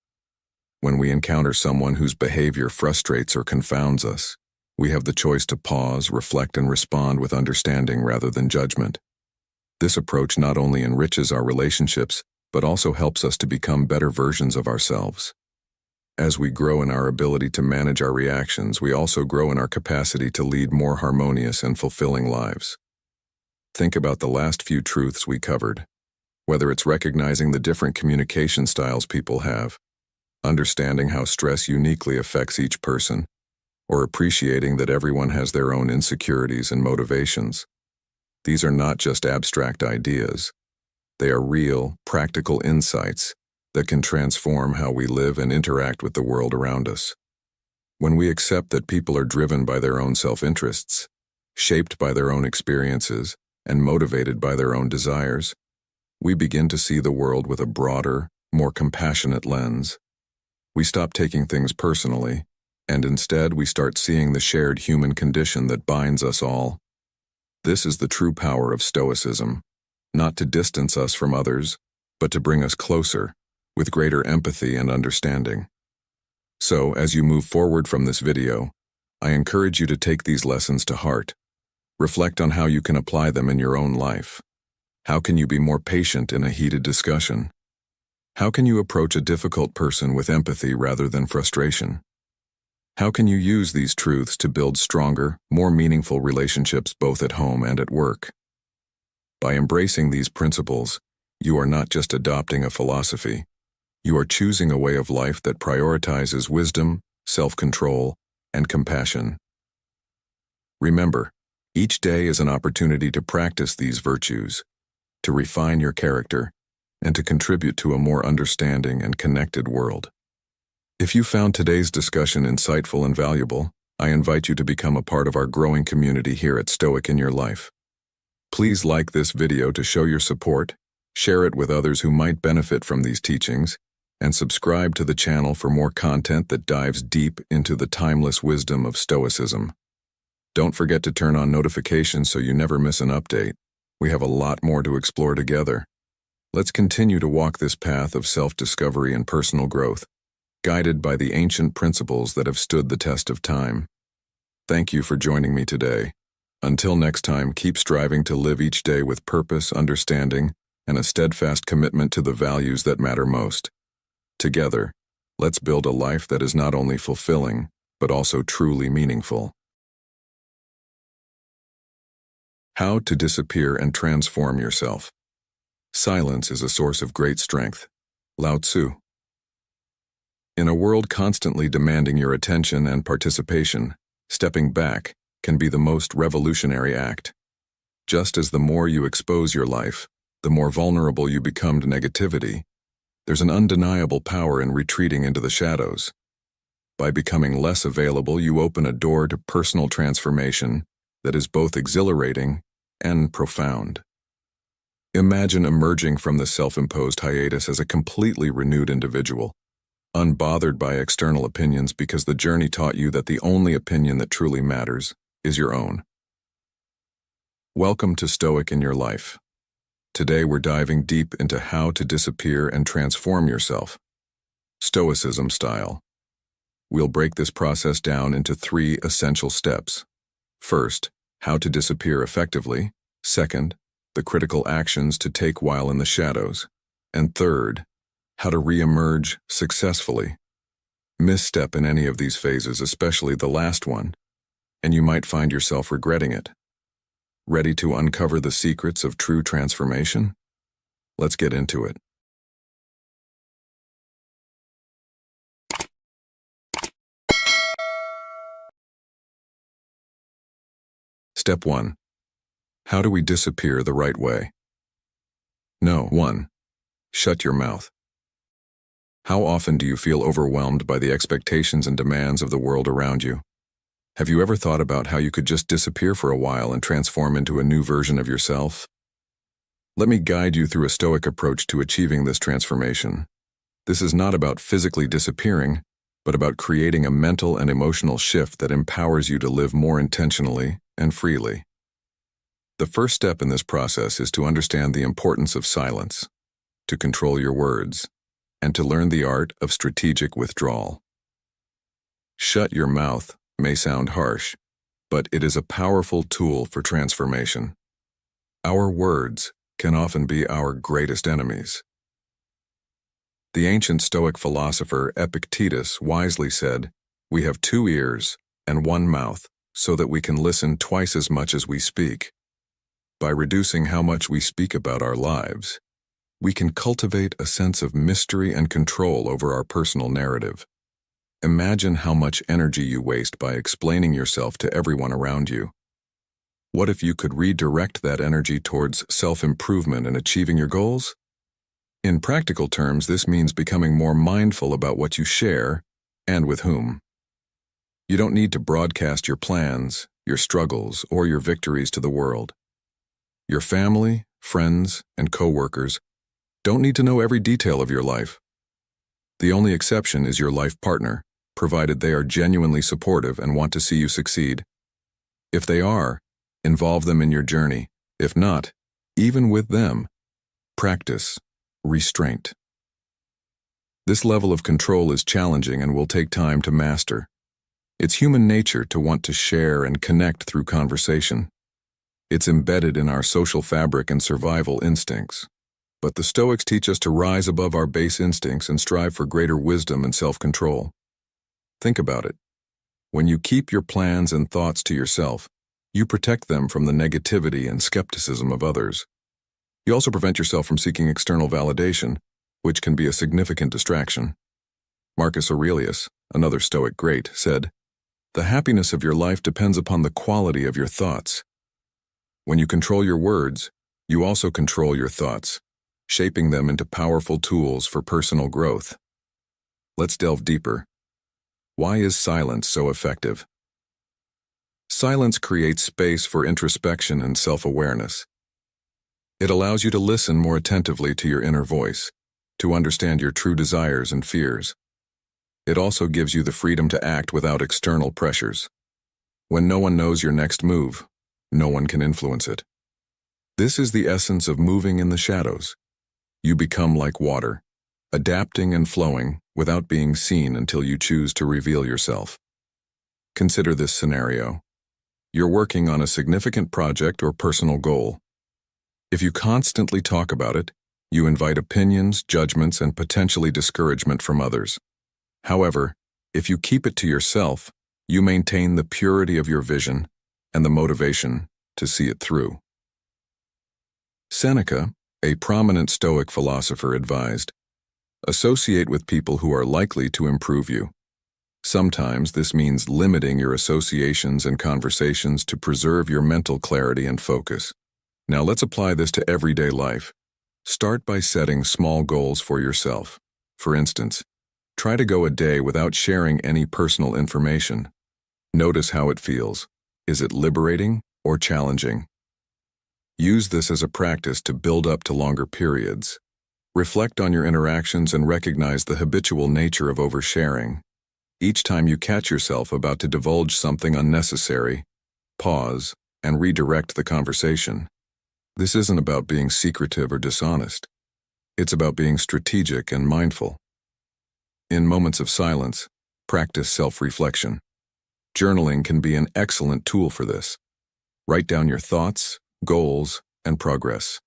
When we encounter someone whose behavior frustrates or confounds us, we have the choice to pause, reflect, and respond with understanding rather than judgment. This approach not only enriches our relationships, but also helps us to become better versions of ourselves. As we grow in our ability to manage our reactions, we also grow in our capacity to lead more harmonious and fulfilling lives. Think about the last few truths we covered. Whether it's recognizing the different communication styles people have, understanding how stress uniquely affects each person, or appreciating that everyone has their own insecurities and motivations. These are not just abstract ideas. They are real, practical insights that can transform how we live and interact with the world around us. When we accept that people are driven by their own self-interests, shaped by their own experiences, and motivated by their own desires, we begin to see the world with a broader, more compassionate lens. We stop taking things personally, and instead we start seeing the shared human condition that binds us all. This is the true power of Stoicism, not to distance us from others, but to bring us closer, with greater empathy and understanding. So, as you move forward from this video, I encourage you to take these lessons to heart. Reflect on how you can apply them in your own life. How can you be more patient in a heated discussion? How can you approach a difficult person with empathy rather than frustration? How can you use these truths to build stronger, more meaningful relationships both at home and at work? By embracing these principles, you are not just adopting a philosophy. You are choosing a way of life that prioritizes wisdom, self-control, and compassion. Remember, each day is an opportunity to practice these virtues, to refine your character, and to contribute to a more understanding and connected world. If you found today's discussion insightful and valuable, I invite you to become a part of our growing community here at Stoic in Your Life. Please like this video to show your support, share it with others who might benefit from these teachings, and subscribe to the channel for more content that dives deep into the timeless wisdom of Stoicism. Don't forget to turn on notifications so you never miss an update. We have a lot more to explore together. Let's continue to walk this path of self-discovery and personal growth, guided by the ancient principles that have stood the test of time. Thank you for joining me today. Until next time, keep striving to live each day with purpose, understanding, and a steadfast commitment to the values that matter most. Together, let's build a life that is not only fulfilling, but also truly meaningful. How to disappear and transform yourself. Silence is a source of great strength. Lao Tzu. In a world constantly demanding your attention and participation, stepping back can be the most revolutionary act. Just as the more you expose your life, the more vulnerable you become to negativity, there's an undeniable power in retreating into the shadows. By becoming less available, you open a door to personal transformation that is both exhilarating and profound. Imagine emerging from the self-imposed hiatus as a completely renewed individual, unbothered by external opinions because the journey taught you that the only opinion that truly matters is your own. Welcome to Stoic in Your Life. Today we're diving deep into how to disappear and transform yourself, Stoicism style. We'll break this process down into 3 essential steps. First, how to disappear effectively. Second, the critical actions to take while in the shadows. And third, how to re-emerge successfully. Misstep in any of these phases, especially the last one, and you might find yourself regretting it. Ready to uncover the secrets of true transformation? Let's get into it. Step 1. How do we disappear the right way? No. 1. Shut your mouth. How often do you feel overwhelmed by the expectations and demands of the world around you? Have you ever thought about how you could just disappear for a while and transform into a new version of yourself? Let me guide you through a Stoic approach to achieving this transformation. This is not about physically disappearing, but about creating a mental and emotional shift that empowers you to live more intentionally and freely. The first step in this process is to understand the importance of silence, to control your words, and to learn the art of strategic withdrawal. Shut your mouth may sound harsh, but it is a powerful tool for transformation. Our words can often be our greatest enemies. The ancient Stoic philosopher Epictetus wisely said, "We have 2 ears and 1 mouth, so that we can listen twice as much as we speak." By reducing how much we speak about our lives, we can cultivate a sense of mystery and control over our personal narrative. Imagine how much energy you waste by explaining yourself to everyone around you. What if you could redirect that energy towards self-improvement and achieving your goals? In practical terms, this means becoming more mindful about what you share and with whom. You don't need to broadcast your plans, your struggles, or your victories to the world. Your family, friends, and co-workers don't need to know every detail of your life. The only exception is your life partner, provided they are genuinely supportive and want to see you succeed. If they are, involve them in your journey. If not, even with them, practice restraint. This level of control is challenging and will take time to master. It's human nature to want to share and connect through conversation. It's embedded in our social fabric and survival instincts. But the Stoics teach us to rise above our base instincts and strive for greater wisdom and self-control. Think about it. When you keep your plans and thoughts to yourself, you protect them from the negativity and skepticism of others. You also prevent yourself from seeking external validation, which can be a significant distraction. Marcus Aurelius, another Stoic great, said, "The happiness of your life depends upon the quality of your thoughts." When you control your words, you also control your thoughts, shaping them into powerful tools for personal growth. Let's delve deeper. Why is silence so effective? Silence creates space for introspection and self-awareness. It allows you to listen more attentively to your inner voice, to understand your true desires and fears. It also gives you the freedom to act without external pressures. When no one knows your next move, no one can influence it. This is the essence of moving in the shadows. You become like water, adapting and flowing without being seen until you choose to reveal yourself. Consider this scenario. You're working on a significant project or personal goal. If you constantly talk about it, you invite opinions, judgments, and potentially discouragement from others. However, if you keep it to yourself, you maintain the purity of your vision and the motivation to see it through. Seneca, a prominent Stoic philosopher, advised, "Associate with people who are likely to improve you." Sometimes this means limiting your associations and conversations to preserve your mental clarity and focus. Now let's apply this to everyday life. Start by setting small goals for yourself. For instance, try to go a day without sharing any personal information. Notice how it feels. Is it liberating or challenging? Use this as a practice to build up to longer periods. Reflect on your interactions and recognize the habitual nature of oversharing. Each time you catch yourself about to divulge something unnecessary, pause and redirect the conversation. This isn't about being secretive or dishonest. It's about being strategic and mindful. In moments of silence, practice self-reflection. Journaling can be an excellent tool for this. Write down your thoughts, goals, and progress.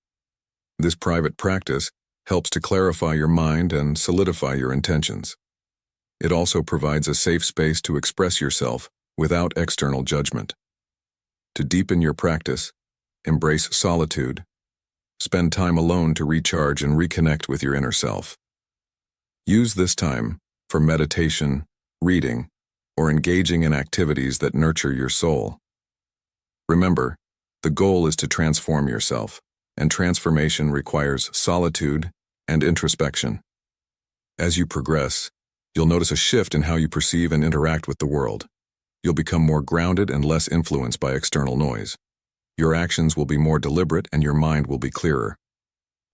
This private practice helps to clarify your mind and solidify your intentions. It also provides a safe space to express yourself without external judgment. To deepen your practice, embrace solitude. Spend time alone to recharge and reconnect with your inner self. Use this time for meditation, reading, or engaging in activities that nurture your soul. Remember, the goal is to transform yourself, and transformation requires solitude and introspection. As you progress, you'll notice a shift in how you perceive and interact with the world. You'll become more grounded and less influenced by external noise. Your actions will be more deliberate and your mind will be clearer.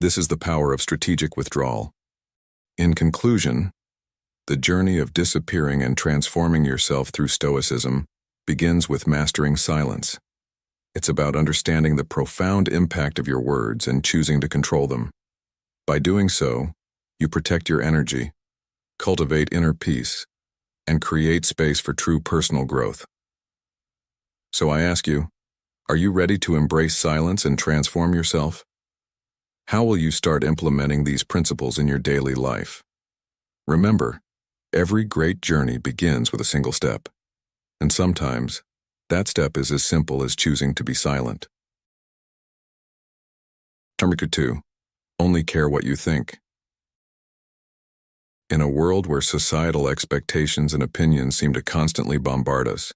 This is the power of strategic withdrawal. In conclusion, the journey of disappearing and transforming yourself through Stoicism begins with mastering silence. It's about understanding the profound impact of your words and choosing to control them. By doing so, You protect your energy, cultivate inner peace, and create space for true personal growth. So I ask you, are you ready to embrace silence and transform yourself? How will you start implementing these principles in your daily life? Remember, every great journey begins with a single step, and sometimes that step is as simple as choosing to be silent. Number 2. Only care what you think. In a world where societal expectations and opinions seem to constantly bombard us,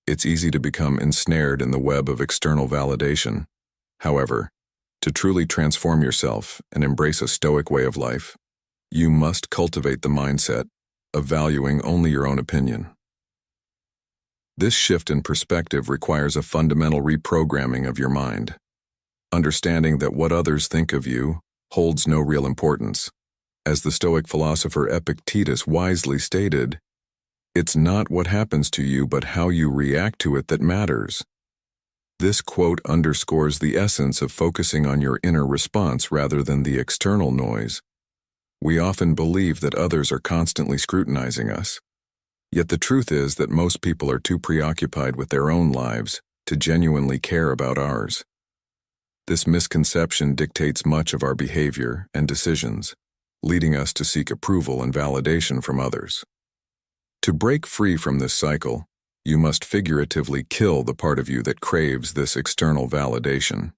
it's easy to become ensnared in the web of external validation. However, to truly transform yourself and embrace a Stoic way of life, you must cultivate the mindset of valuing only your own opinion. This shift in perspective requires a fundamental reprogramming of your mind, understanding that what others think of you holds no real importance. As the Stoic philosopher Epictetus wisely stated, "It's not what happens to you but how you react to it that matters." This quote underscores the essence of focusing on your inner response rather than the external noise. We often believe that others are constantly scrutinizing us, yet the truth is that most people are too preoccupied with their own lives to genuinely care about ours. This misconception dictates much of our behavior and decisions, leading us to seek approval and validation from others. To break free from this cycle, you must figuratively kill the part of you that craves this external validation.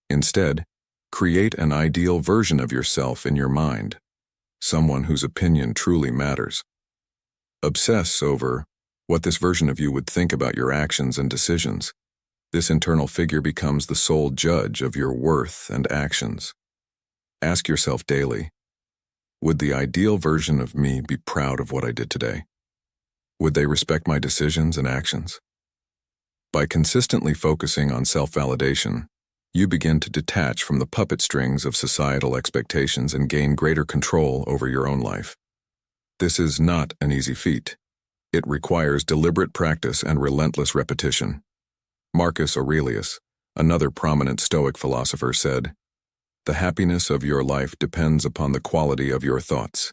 Instead, create an ideal version of yourself in your mind, someone whose opinion truly matters. Obsess over what this version of you would think about your actions and decisions. This internal figure becomes the sole judge of your worth and actions. Ask yourself daily, would the ideal version of me be proud of what I did today? Would they respect my decisions and actions? By consistently focusing on self-validation, you begin to detach from the puppet strings of societal expectations and gain greater control over your own life. This is not an easy feat. It requires deliberate practice and relentless repetition. Marcus Aurelius, another prominent Stoic philosopher, said, "The happiness of your life depends upon the quality of your thoughts."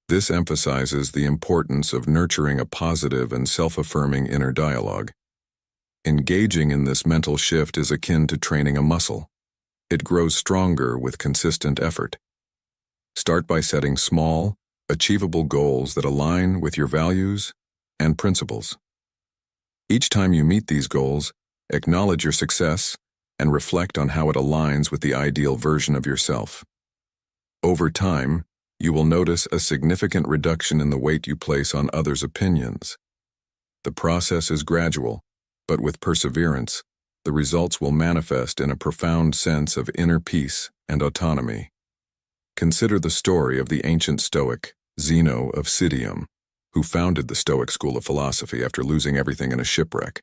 This emphasizes the importance of nurturing a positive and self-affirming inner dialogue. Engaging in this mental shift is akin to training a muscle. It grows stronger with consistent effort. Start by setting small, achievable goals that align with your values and principles. Each time you meet these goals, acknowledge your success and reflect on how it aligns with the ideal version of yourself. Over time, you will notice a significant reduction in the weight you place on others' opinions. The process is gradual, but with perseverance, the results will manifest in a profound sense of inner peace and autonomy. Consider the story of the ancient Stoic, Zeno of Citium, who founded the Stoic school of philosophy after losing everything in a shipwreck.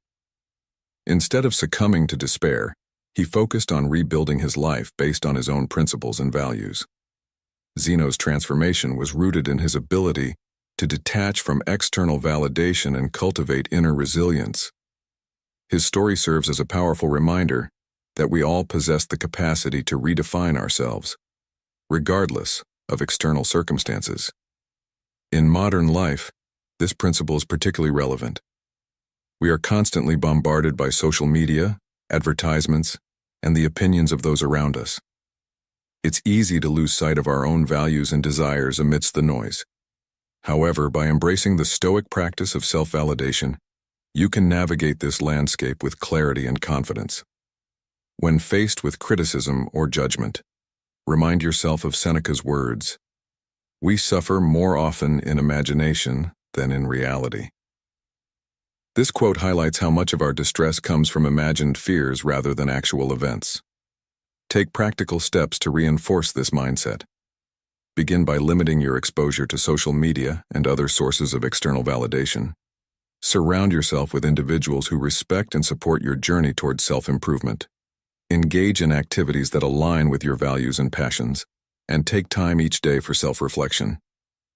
Instead of succumbing to despair, he focused on rebuilding his life based on his own principles and values. Zeno's transformation was rooted in his ability to detach from external validation and cultivate inner resilience. His story serves as a powerful reminder that we all possess the capacity to redefine ourselves, regardless of external circumstances. In modern life, this principle is particularly relevant. We are constantly bombarded by social media, advertisements, and the opinions of those around us. It's easy to lose sight of our own values and desires amidst the noise. However, by embracing the Stoic practice of self-validation, you can navigate this landscape with clarity and confidence. When faced with criticism or judgment, remind yourself of Seneca's words, "We suffer more often in imagination than in reality." This quote highlights how much of our distress comes from imagined fears rather than actual events. Take practical steps to reinforce this mindset. Begin by limiting your exposure to social media and other sources of external validation. Surround yourself with individuals who respect and support your journey towards self-improvement. Engage in activities that align with your values and passions, and take time each day for self-reflection.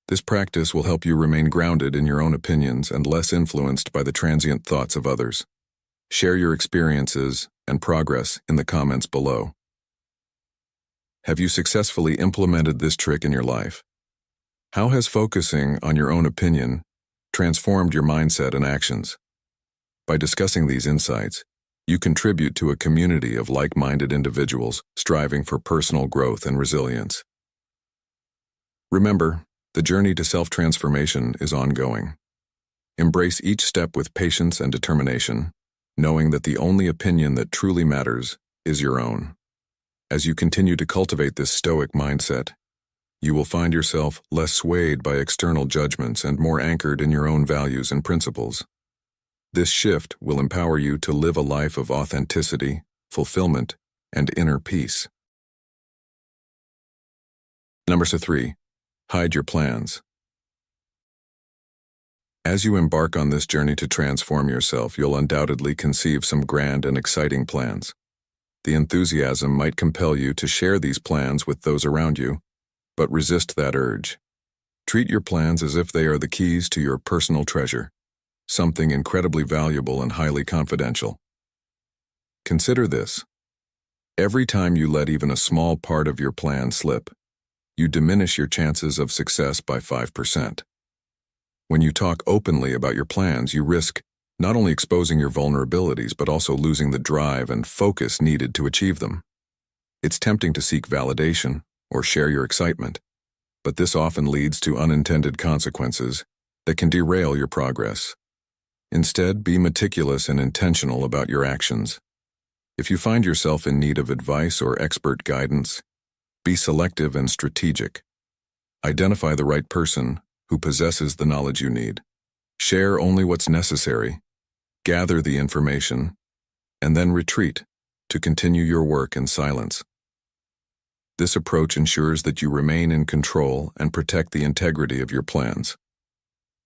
This practice will help you remain grounded in your own opinions and less influenced by the transient thoughts of others. Share your experiences and progress in the comments below. Have you successfully implemented this trick in your life? How has focusing on your own opinion transformed your mindset and actions? By discussing these insights, you contribute to a community of like-minded individuals striving for personal growth and resilience. Remember, the journey to self-transformation is ongoing. Embrace each step with patience and determination, knowing that the only opinion that truly matters is your own. As you continue to cultivate this Stoic mindset, you will find yourself less swayed by external judgments and more anchored in your own values and principles. This shift will empower you to live a life of authenticity, fulfillment, and inner peace. Number 3, hide your plans. As you embark on this journey to transform yourself, you'll undoubtedly conceive some grand and exciting plans. The enthusiasm might compel you to share these plans with those around you, but resist that urge. Treat your plans as if they are the keys to your personal treasure, something incredibly valuable and highly confidential. Consider this. Every time you let even a small part of your plan slip, you diminish your chances of success by 5%. When you talk openly about your plans, you risk not only exposing your vulnerabilities, but also losing the drive and focus needed to achieve them. It's tempting to seek validation or share your excitement, but this often leads to unintended consequences that can derail your progress. Instead, be meticulous and intentional about your actions. If you find yourself in need of advice or expert guidance, be selective and strategic. Identify the right person who possesses the knowledge you need. Share only what's necessary, gather the information, and then retreat to continue your work in silence. This approach ensures that you remain in control and protect the integrity of your plans.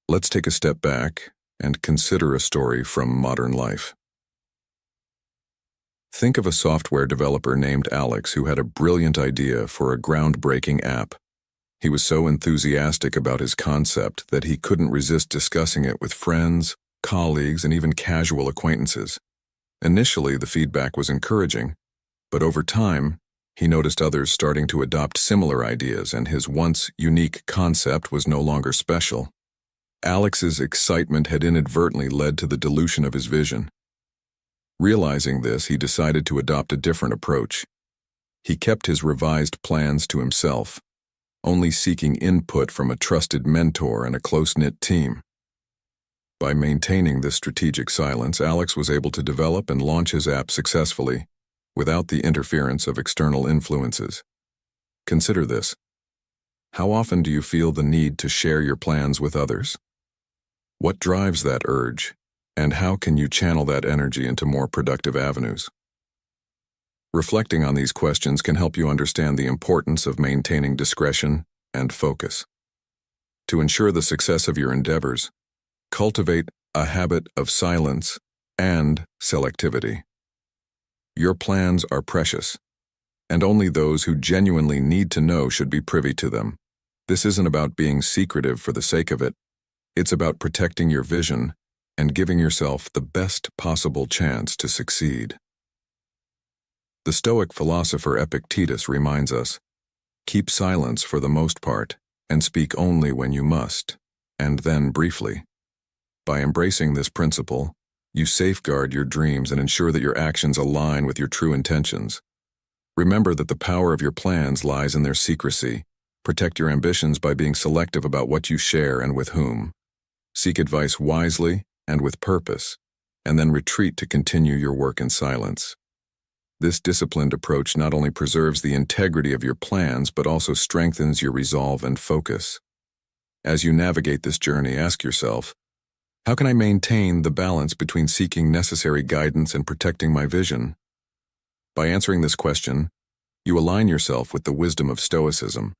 Let's take a step back and consider a story from modern life. Think of a software developer named Alex who had a brilliant idea for a groundbreaking app. He was so enthusiastic about his concept that he couldn't resist discussing it with friends, colleagues, and even casual acquaintances. Initially, the feedback was encouraging, but over time, he noticed others starting to adopt similar ideas, and his once unique concept was no longer special. Alex's excitement had inadvertently led to the dilution of his vision. Realizing this, he decided to adopt a different approach. He kept his revised plans to himself, only seeking input from a trusted mentor and a close-knit team. By maintaining this strategic silence, Alex was able to develop and launch his app successfully, without the interference of external influences. Consider this. How often do you feel the need to share your plans with others? What drives that urge, and how can you channel that energy into more productive avenues? Reflecting on these questions can help you understand the importance of maintaining discretion and focus. To ensure the success of your endeavors, cultivate a habit of silence and selectivity. Your plans are precious, and only those who genuinely need to know should be privy to them. This isn't about being secretive for the sake of it. It's about protecting your vision and giving yourself the best possible chance to succeed. The Stoic philosopher Epictetus reminds us, keep silence for the most part, and speak only when you must, and then briefly. By embracing this principle, you safeguard your dreams and ensure that your actions align with your true intentions. Remember that the power of your plans lies in their secrecy. Protect your ambitions by being selective about what you share and with whom. Seek advice wisely and with purpose, and then retreat to continue your work in silence. This disciplined approach not only preserves the integrity of your plans, but also strengthens your resolve and focus. As you navigate this journey, ask yourself, how can I maintain the balance between seeking necessary guidance and protecting my vision? By answering this question, you align yourself with the wisdom of Stoicism,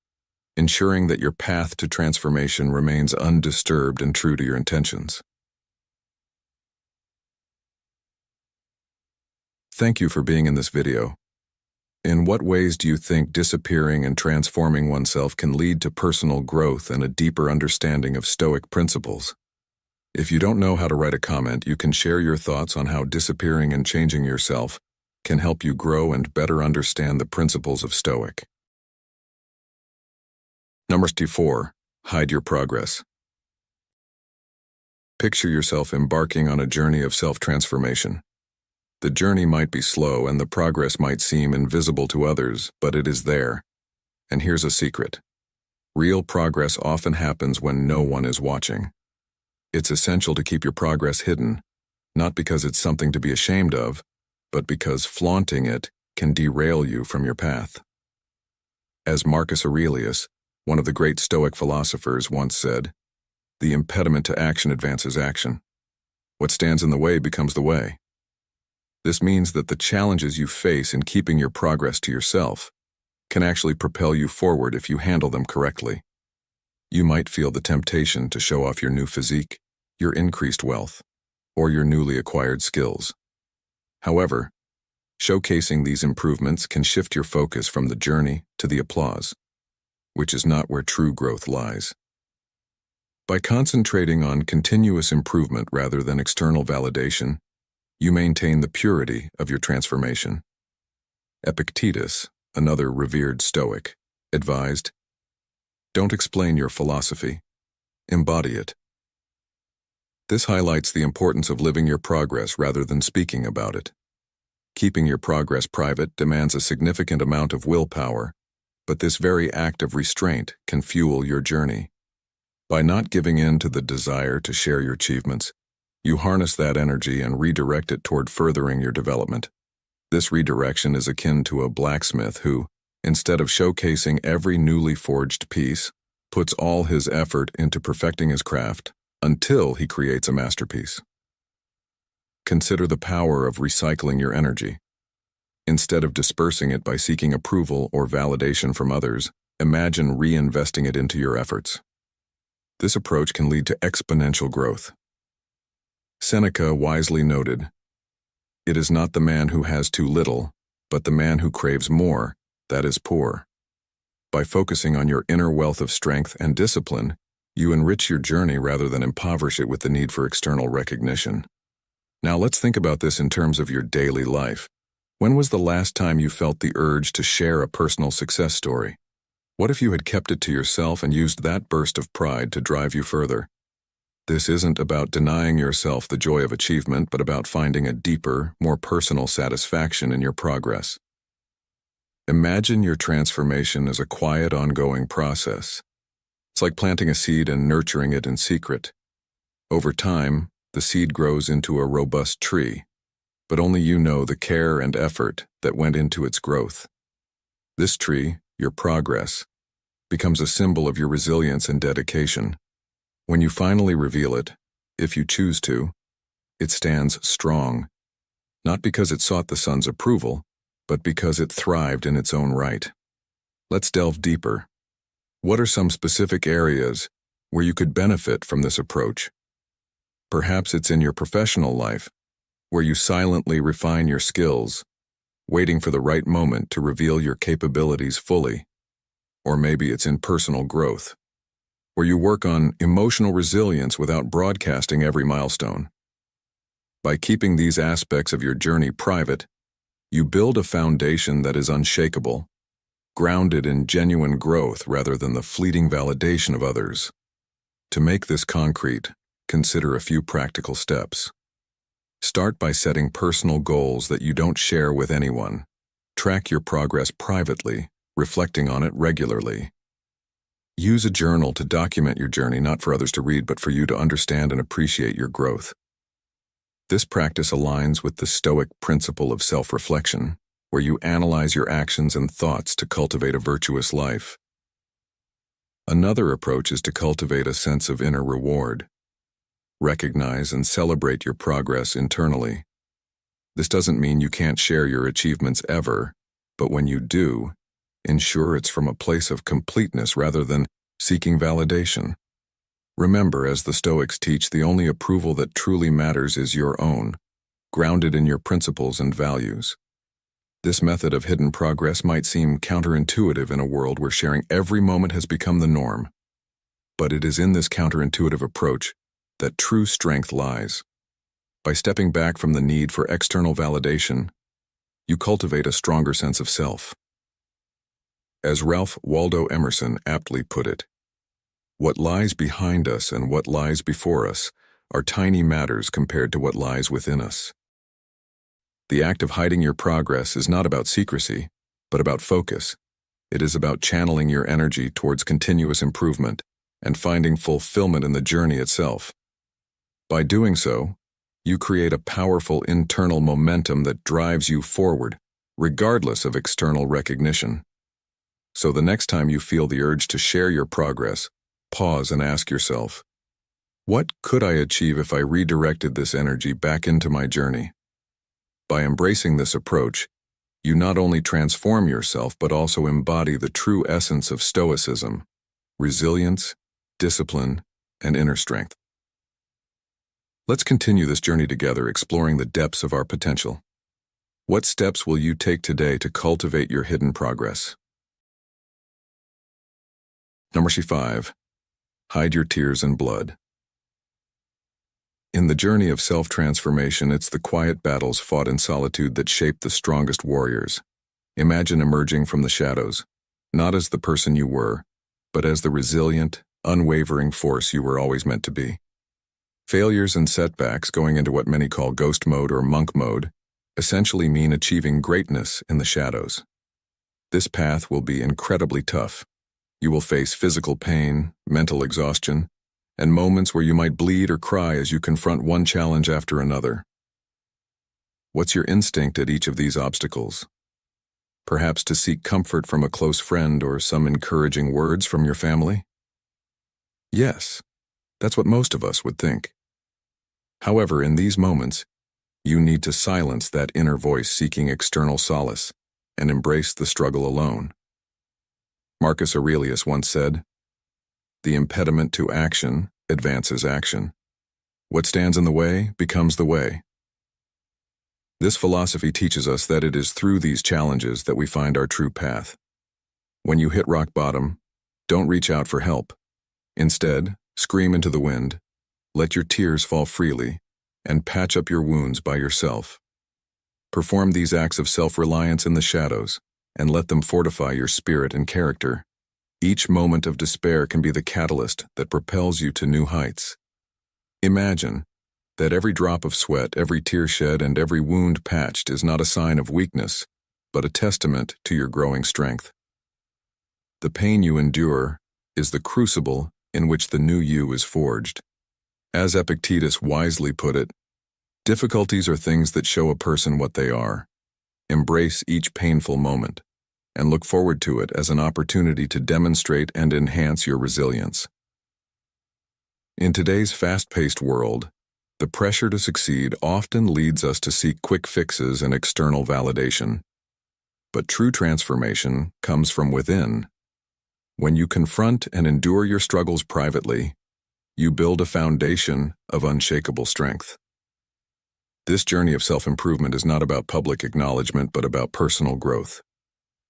ensuring that your path to transformation remains undisturbed and true to your intentions. Thank you for being in this video. In what ways do you think disappearing and transforming oneself can lead to personal growth and a deeper understanding of Stoic principles? If you don't know how to write a comment, you can share your thoughts on how disappearing and changing yourself can help you grow and better understand the principles of Stoic. Number 4, Hide your progress. Picture yourself embarking on a journey of self-transformation. The journey might be slow and the progress might seem invisible to others, but it is there. And here's a secret. Real progress often happens when no one is watching. It's essential to keep your progress hidden, not because it's something to be ashamed of, but because flaunting it can derail you from your path. As Marcus Aurelius, one of the great Stoic philosophers, once said, "The impediment to action advances action. What stands in the way becomes the way." This means that the challenges you face in keeping your progress to yourself can actually propel you forward if you handle them correctly. You might feel the temptation to show off your new physique, your increased wealth, or your newly acquired skills. However, showcasing these improvements can shift your focus from the journey to the applause, which is not where true growth lies. By concentrating on continuous improvement rather than external validation, you maintain the purity of your transformation. Epictetus, another revered Stoic, advised, "Don't explain your philosophy, embody it." This highlights the importance of living your progress rather than speaking about it. Keeping your progress private demands a significant amount of willpower, but this very act of restraint can fuel your journey. By not giving in to the desire to share your achievements, you harness that energy and redirect it toward furthering your development. This redirection is akin to a blacksmith who, instead of showcasing every newly forged piece, puts all his effort into perfecting his craft until he creates a masterpiece. Consider the power of recycling your energy. Instead of dispersing it by seeking approval or validation from others, imagine reinvesting it into your efforts. This approach can lead to exponential growth. Seneca wisely noted, "It is not the man who has too little, but the man who craves more, that is poor." By focusing on your inner wealth of strength and discipline, you enrich your journey rather than impoverish it with the need for external recognition. Now let's think about this in terms of your daily life. When was the last time you felt the urge to share a personal success story? What if you had kept it to yourself and used that burst of pride to drive you further? This isn't about denying yourself the joy of achievement, but about finding a deeper, more personal satisfaction in your progress. Imagine your transformation as a quiet, ongoing process. It's like planting a seed and nurturing it in secret. Over time, the seed grows into a robust tree, but only you know the care and effort that went into its growth. This tree, your progress, becomes a symbol of your resilience and dedication. When you finally reveal it, if you choose to, it stands strong, not because it sought the sun's approval, but because it thrived in its own right. Let's delve deeper. What are some specific areas where you could benefit from this approach? Perhaps it's in your professional life, where you silently refine your skills, waiting for the right moment to reveal your capabilities fully. Or maybe it's in personal growth, where you work on emotional resilience without broadcasting every milestone. By keeping these aspects of your journey private, you build a foundation that is unshakable, grounded in genuine growth rather than the fleeting validation of others. To make this concrete, consider a few practical steps. Start by setting personal goals that you don't share with anyone. Track your progress privately, reflecting on it regularly. Use a journal to document your journey, not for others to read, but for you to understand and appreciate your growth. This practice aligns with the Stoic principle of self-reflection, where you analyze your actions and thoughts to cultivate a virtuous life. Another approach is to cultivate a sense of inner reward. Recognize and celebrate your progress internally. This doesn't mean you can't share your achievements ever, but when you do, ensure it's from a place of completeness rather than seeking validation. Remember, as the Stoics teach, the only approval that truly matters is your own, grounded in your principles and values. This method of hidden progress might seem counterintuitive in a world where sharing every moment has become the norm. But it is in this counterintuitive approach that true strength lies. By stepping back from the need for external validation, you cultivate a stronger sense of self. As Ralph Waldo Emerson aptly put it, What lies behind us and what lies before us are tiny matters compared to what lies within us. The act of hiding your progress is not about secrecy, but about focus. It is about channeling your energy towards continuous improvement and finding fulfillment in the journey itself. By doing so, you create a powerful internal momentum that drives you forward, regardless of external recognition. So the next time you feel the urge to share your progress, pause and ask yourself, what could I achieve if I redirected this energy back into my journey? By embracing this approach, you not only transform yourself but also embody the true essence of Stoicism: resilience, discipline, and inner strength. Let's continue this journey together, exploring the depths of our potential. What steps will you take today to cultivate your hidden progress? Number 5. Hide your tears and blood. In the journey of self-transformation, it's the quiet battles fought in solitude that shape the strongest warriors. Imagine emerging from the shadows, not as the person you were, but as the resilient, unwavering force you were always meant to be. Failures and setbacks, going into what many call ghost mode or monk mode, essentially mean achieving greatness in the shadows. This path will be incredibly tough. You will face physical pain, mental exhaustion, and moments where you might bleed or cry as you confront one challenge after another. What's your instinct at each of these obstacles? Perhaps to seek comfort from a close friend or some encouraging words from your family? Yes, that's what most of us would think. However, in these moments, you need to silence that inner voice seeking external solace and embrace the struggle alone. Marcus Aurelius once said, "The impediment to action advances action. What stands in the way becomes the way." This philosophy teaches us that it is through these challenges that we find our true path. When you hit rock bottom, don't reach out for help. Instead, scream into the wind, let your tears fall freely, and patch up your wounds by yourself. Perform these acts of self-reliance in the shadows, and let them fortify your spirit and character. Each moment of despair can be the catalyst that propels you to new heights. Imagine that every drop of sweat, every tear shed, and every wound patched is not a sign of weakness, but a testament to your growing strength. The pain you endure is the crucible in which the new you is forged. As Epictetus wisely put it, difficulties are things that show a person what they are. Embrace each painful moment, and look forward to it as an opportunity to demonstrate and enhance your resilience. In today's fast-paced world, the pressure to succeed often leads us to seek quick fixes and external validation. But true transformation comes from within. When you confront and endure your struggles privately, you build a foundation of unshakable strength. This journey of self-improvement is not about public acknowledgement, but about personal growth.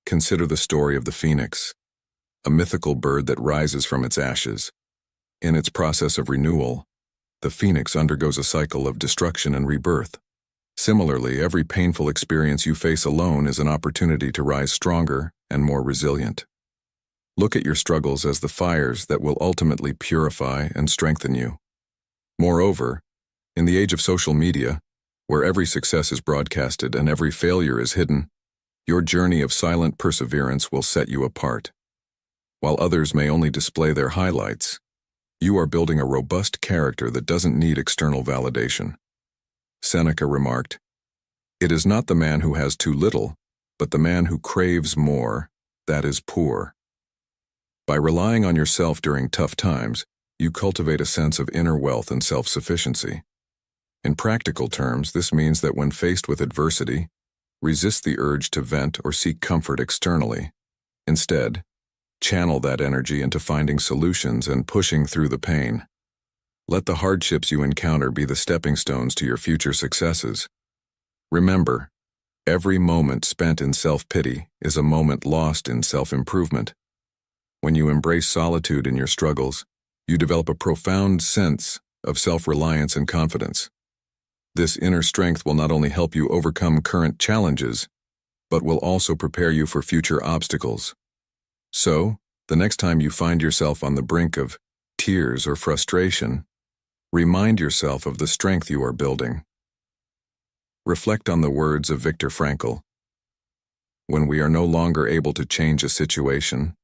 Consider the story of the phoenix, a mythical bird that rises from its ashes. In its process of renewal, the phoenix undergoes a cycle of destruction and rebirth. Similarly, every painful experience you face alone is an opportunity to rise stronger and more resilient. Look at your struggles as the fires that will ultimately purify and strengthen you. Moreover, in the age of social media, where every success is broadcasted and every failure is hidden, your journey of silent perseverance will set you apart. While others may only display their highlights, you are building a robust character that doesn't need external validation. Seneca remarked, "It is not the man who has too little, but the man who craves more, that is poor." By relying on yourself during tough times, you cultivate a sense of inner wealth and self-sufficiency. In practical terms, this means that when faced with adversity, resist the urge to vent or seek comfort externally. Instead, channel that energy into finding solutions and pushing through the pain. Let the hardships you encounter be the stepping stones to your future successes. Remember, every moment spent in self-pity is a moment lost in self-improvement. When you embrace solitude in your struggles, you develop a profound sense of self-reliance and confidence. This inner strength will not only help you overcome current challenges, but will also prepare you for future obstacles. So, the next time you find yourself on the brink of tears, or frustration, remind yourself of the strength you are building. Reflect on the words of Viktor Frankl. When we are no longer able to change a situation,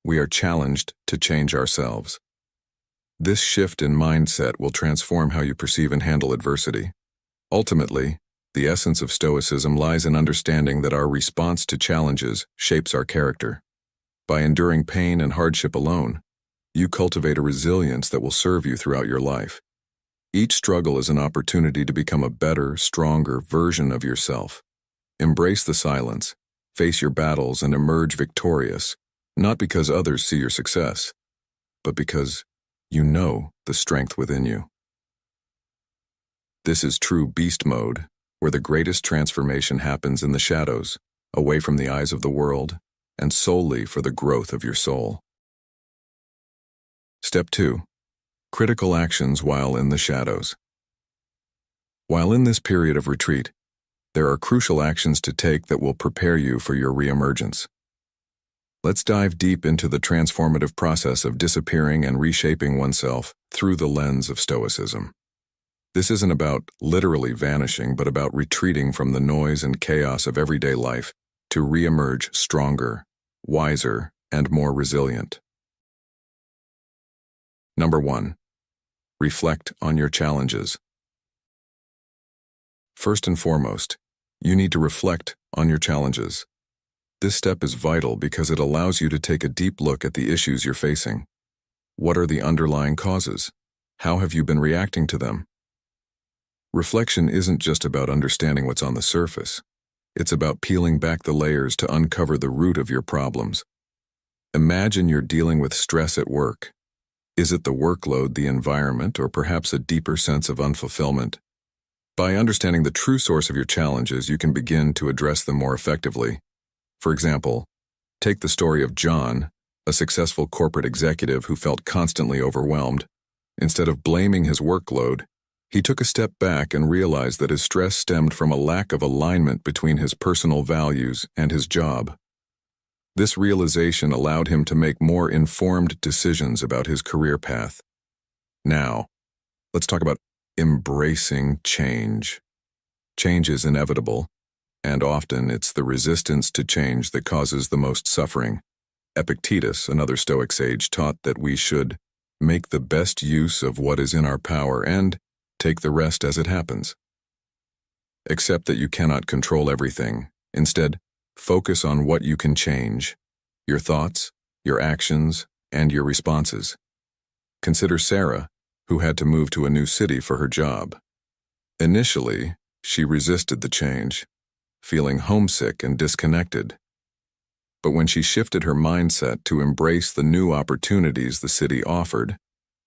we are challenged to change ourselves. This shift in mindset will transform how you perceive and handle adversity. Ultimately, the essence of Stoicism lies in understanding that our response to challenges shapes our character. By enduring pain and hardship alone, you cultivate a resilience that will serve you throughout your life. Each struggle is an opportunity to become a better, stronger version of yourself. Embrace the silence, face your battles, and emerge victorious, not because others see your success, but because you know the strength within you. This is true beast mode, where the greatest transformation happens in the shadows, away from the eyes of the world, and solely for the growth of your soul. Step 2. Critical actions while in the shadows. While in this period of retreat, there are crucial actions to take that will prepare you for your reemergence. Let's dive deep into the transformative process of disappearing and reshaping oneself through the lens of Stoicism. This isn't about literally vanishing, but about retreating from the noise and chaos of everyday life to reemerge stronger, wiser, and more resilient. Number 1. Reflect on your challenges. First and foremost, you need to reflect on your challenges. This step is vital because it allows you to take a deep look at the issues you're facing. What are the underlying causes? How have you been reacting to them? Reflection isn't just about understanding what's on the surface. It's about peeling back the layers to uncover the root of your problems. Imagine you're dealing with stress at work. Is it the workload, the environment, or perhaps a deeper sense of unfulfillment? By understanding the true source of your challenges, you can begin to address them more effectively. For example, take the story of John, a successful corporate executive who felt constantly overwhelmed. Instead of blaming his workload, he took a step back and realized that his stress stemmed from a lack of alignment between his personal values and his job. This realization allowed him to make more informed decisions about his career path. Now, let's talk about embracing change. Change is inevitable, and often it's the resistance to change that causes the most suffering. Epictetus, another Stoic sage, taught that we should make the best use of what is in our power and take the rest as it happens. Accept that you cannot control everything. Instead, focus on what you can change: your thoughts, your actions, and your responses. Consider Sarah, who had to move to a new city for her job. Initially, she resisted the change, feeling homesick and disconnected. But when she shifted her mindset to embrace the new opportunities the city offered,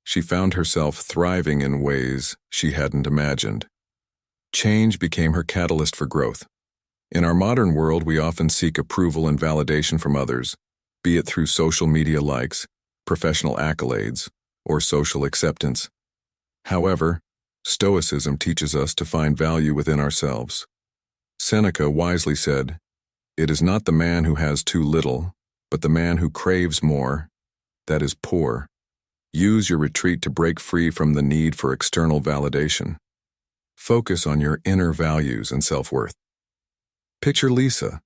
she found herself thriving in ways she hadn't imagined. Change became her catalyst for growth. In our modern world, we often seek approval and validation from others, be it through social media likes, professional accolades, or social acceptance. However, Stoicism teaches us to find value within ourselves. Seneca wisely said, "It is not the man who has too little, but the man who craves more, that is poor." Use your retreat to break free from the need for external validation. Focus on your inner values and self-worth. Picture Lisa,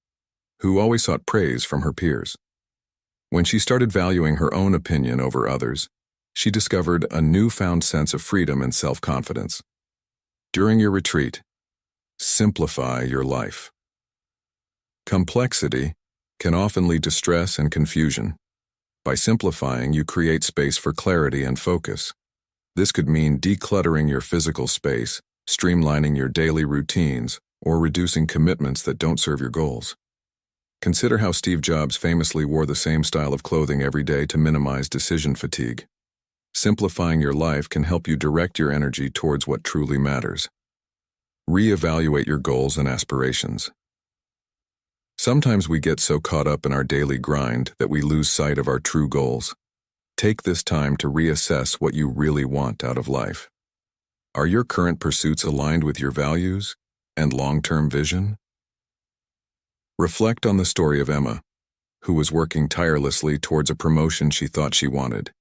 who always sought praise from her peers. When she started valuing her own opinion over others, she discovered a newfound sense of freedom and self-confidence. During your retreat, simplify your life. Complexity can often lead to stress and confusion. By simplifying, you create space for clarity and focus. This could mean decluttering your physical space, streamlining your daily routines, or reducing commitments that don't serve your goals. Consider how Steve Jobs famously wore the same style of clothing every day to minimize decision fatigue. Simplifying your life can help you direct your energy towards what truly matters. Reevaluate your goals and aspirations. Sometimes we get so caught up in our daily grind that we lose sight of our true goals. Take this time to reassess what you really want out of life. Are your current pursuits aligned with your values and long-term vision? Reflect on the story of Emma, who was working tirelessly towards a promotion she thought she wanted.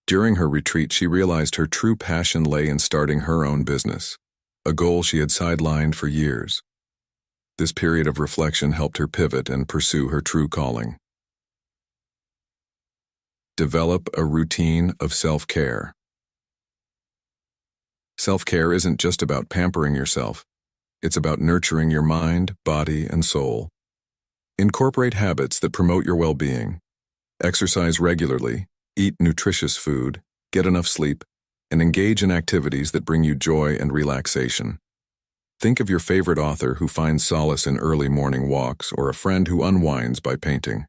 During her retreat, she realized her true passion lay in starting her own business, a goal she had sidelined for years. This period of reflection helped her pivot and pursue her true calling. Develop a routine of self-care. Self-care isn't just about pampering yourself. It's about nurturing your mind, body, and soul. Incorporate habits that promote your well-being. Exercise regularly, eat nutritious food, get enough sleep, and engage in activities that bring you joy and relaxation. Think of your favorite author who finds solace in early morning walks or a friend who unwinds by painting.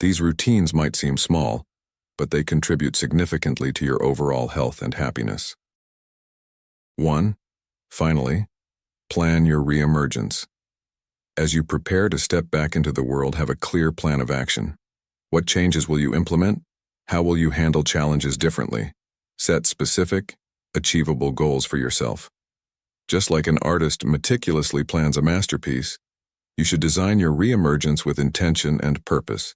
These routines might seem small, but they contribute significantly to your overall health and happiness. 1. Finally, plan your reemergence. As you prepare to step back into the world, have a clear plan of action. What changes will you implement? How will you handle challenges differently? Set specific, achievable goals for yourself. Just like an artist meticulously plans a masterpiece, you should design your reemergence with intention and purpose.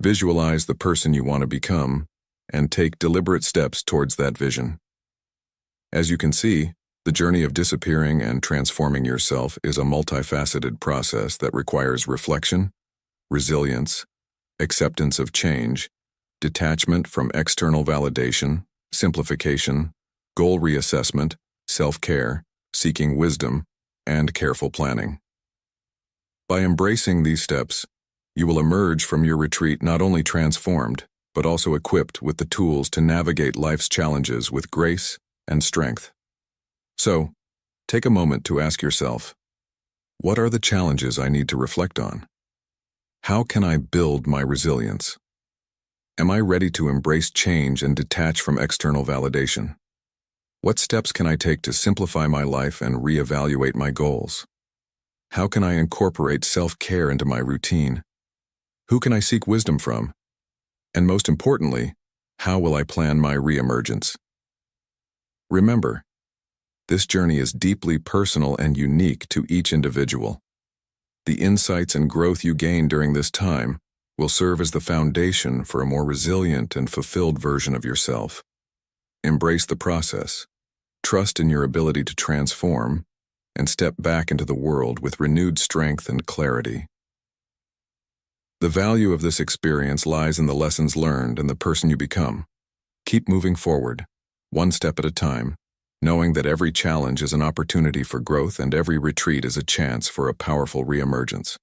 Visualize the person you want to become, and take deliberate steps towards that vision. As you can see, the journey of disappearing and transforming yourself is a multifaceted process that requires reflection, resilience, acceptance of change, detachment from external validation, simplification, goal reassessment, self-care, seeking wisdom, and careful planning. By embracing these steps, you will emerge from your retreat not only transformed, but also equipped with the tools to navigate life's challenges with grace and strength. So, take a moment to ask yourself, what are the challenges I need to reflect on? How can I build my resilience? Am I ready to embrace change and detach from external validation? What steps can I take to simplify my life and reevaluate my goals? How can I incorporate self-care into my routine? Who can I seek wisdom from? And most importantly, how will I plan my reemergence? Remember, this journey is deeply personal and unique to each individual. The insights and growth you gain during this time will serve as the foundation for a more resilient and fulfilled version of yourself. Embrace the process, trust in your ability to transform, and step back into the world with renewed strength and clarity. The value of this experience lies in the lessons learned and the person you become. Keep moving forward, one step at a time, knowing that every challenge is an opportunity for growth and every retreat is a chance for a powerful reemergence.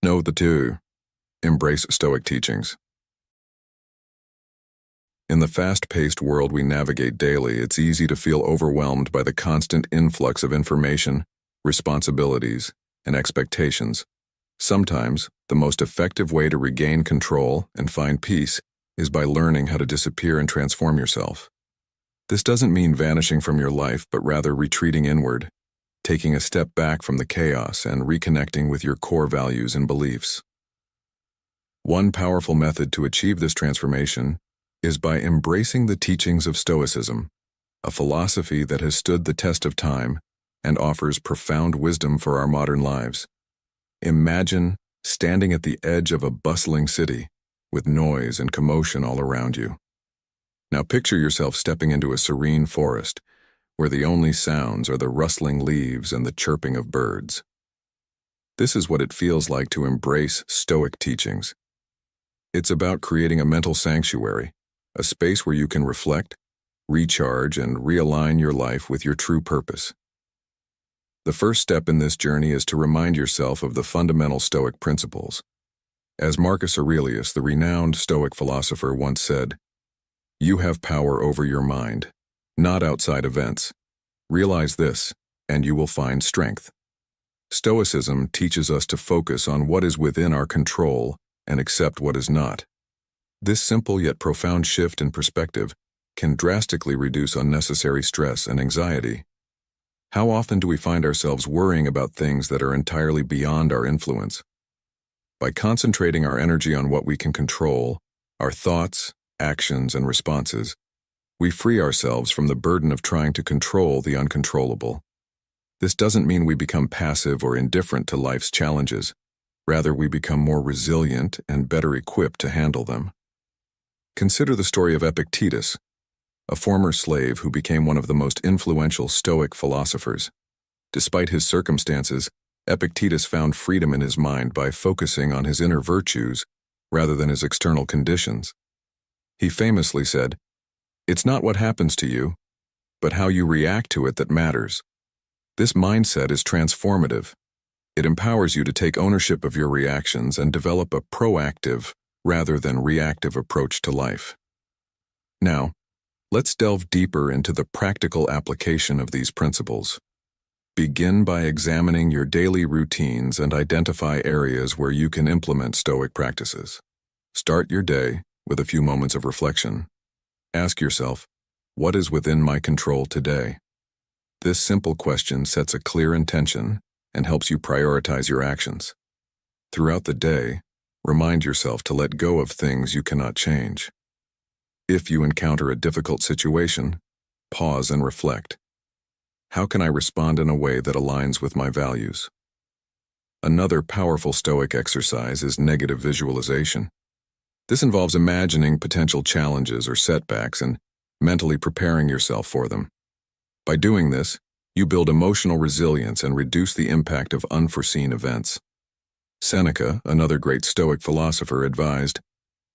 Know the 2. Embrace Stoic teachings. In the fast-paced world we navigate daily, it's easy to feel overwhelmed by the constant influx of information, responsibilities, and expectations. Sometimes, the most effective way to regain control and find peace is by learning how to disappear and transform yourself. This doesn't mean vanishing from your life, but rather retreating inward, taking a step back from the chaos and reconnecting with your core values and beliefs. One powerful method to achieve this transformation is by embracing the teachings of Stoicism, a philosophy that has stood the test of time and offers profound wisdom for our modern lives. Imagine standing at the edge of a bustling city, with noise and commotion all around you. Now picture yourself stepping into a serene forest, where the only sounds are the rustling leaves and the chirping of birds. This is what it feels like to embrace Stoic teachings. It's about creating a mental sanctuary, a space where you can reflect, recharge, and realign your life with your true purpose. The first step in this journey is to remind yourself of the fundamental Stoic principles. As Marcus Aurelius, the renowned Stoic philosopher, once said, "You have power over your mind, not outside events. Realize this, and you will find strength." Stoicism teaches us to focus on what is within our control and accept what is not. This simple yet profound shift in perspective can drastically reduce unnecessary stress and anxiety. How often do we find ourselves worrying about things that are entirely beyond our influence? By concentrating our energy on what we can control, our thoughts, actions, and responses, we free ourselves from the burden of trying to control the uncontrollable. This doesn't mean we become passive or indifferent to life's challenges. Rather, we become more resilient and better equipped to handle them. Consider the story of Epictetus, a former slave who became one of the most influential Stoic philosophers. Despite his circumstances, Epictetus found freedom in his mind by focusing on his inner virtues rather than his external conditions. He famously said, "It's not what happens to you, but how you react to it that matters." This mindset is transformative. It empowers you to take ownership of your reactions and develop a proactive rather than reactive approach to life. Now, let's delve deeper into the practical application of these principles. Begin by examining your daily routines and identify areas where you can implement Stoic practices. Start your day with a few moments of reflection. Ask yourself, what is within my control today? This simple question sets a clear intention and helps you prioritize your actions. Throughout the day, remind yourself to let go of things you cannot change. If you encounter a difficult situation, pause and reflect. How can I respond in a way that aligns with my values? Another powerful Stoic exercise is negative visualization. This involves imagining potential challenges or setbacks and mentally preparing yourself for them. By doing this, you build emotional resilience and reduce the impact of unforeseen events. Seneca, another great Stoic philosopher, advised,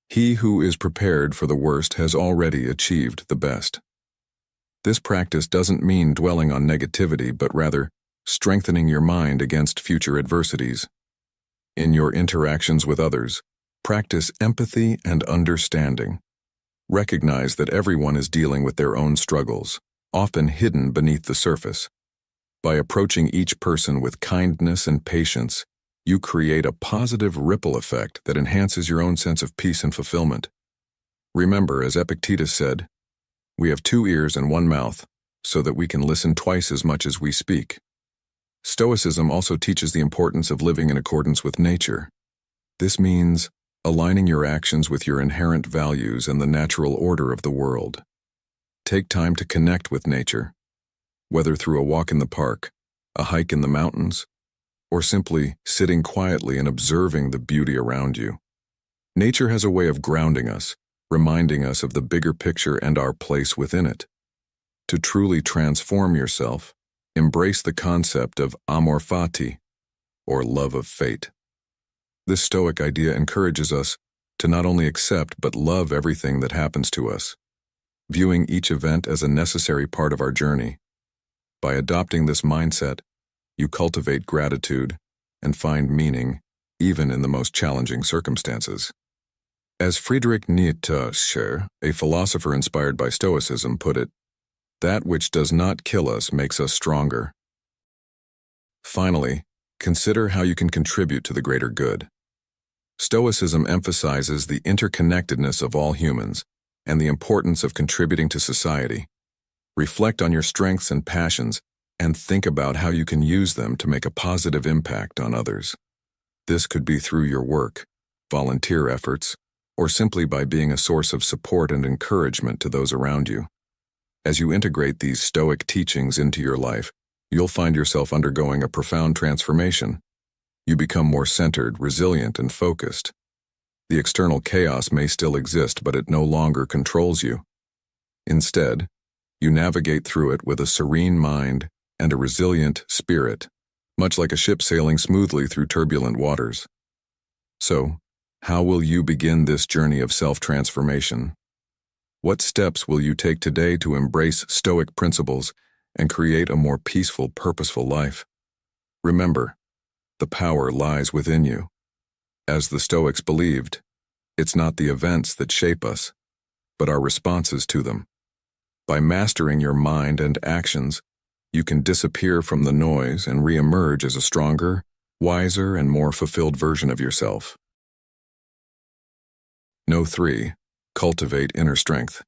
"He who is prepared for the worst has already achieved the best." This practice doesn't mean dwelling on negativity, but rather strengthening your mind against future adversities. In your interactions with others, practice empathy and understanding. Recognize that everyone is dealing with their own struggles, often hidden beneath the surface. By approaching each person with kindness and patience, you create a positive ripple effect that enhances your own sense of peace and fulfillment. Remember, as Epictetus said, "We have 2 ears and 1 mouth, so that we can listen twice as much as we speak." Stoicism also teaches the importance of living in accordance with nature. This means aligning your actions with your inherent values and the natural order of the world. Take time to connect with nature, whether through a walk in the park, a hike in the mountains, or simply sitting quietly and observing the beauty around you. Nature has a way of grounding us, reminding us of the bigger picture and our place within it. To truly transform yourself, embrace the concept of amor fati, or love of fate. This Stoic idea encourages us to not only accept but love everything that happens to us, viewing each event as a necessary part of our journey. By adopting this mindset, you cultivate gratitude and find meaning even in the most challenging circumstances. As Friedrich Nietzsche, a philosopher inspired by Stoicism, put it, "That which does not kill us makes us stronger." Finally, consider how you can contribute to the greater good. Stoicism emphasizes the interconnectedness of all humans and the importance of contributing to society. Reflect on your strengths and passions and think about how you can use them to make a positive impact on others. This could be through your work, volunteer efforts, or simply by being a source of support and encouragement to those around you. As you integrate these Stoic teachings into your life, you'll find yourself undergoing a profound transformation. You become more centered, resilient, and focused. The external chaos may still exist, but it no longer controls you. Instead, you navigate through it with a serene mind and a resilient spirit, much like a ship sailing smoothly through turbulent waters. So, how will you begin this journey of self-transformation? What steps will you take today to embrace Stoic principles and create a more peaceful, purposeful life? Remember, the power lies within you. As the Stoics believed, it's not the events that shape us, but our responses to them. By mastering your mind and actions, you can disappear from the noise and re-emerge as a stronger, wiser, and more fulfilled version of yourself. No. 3. Cultivate inner strength.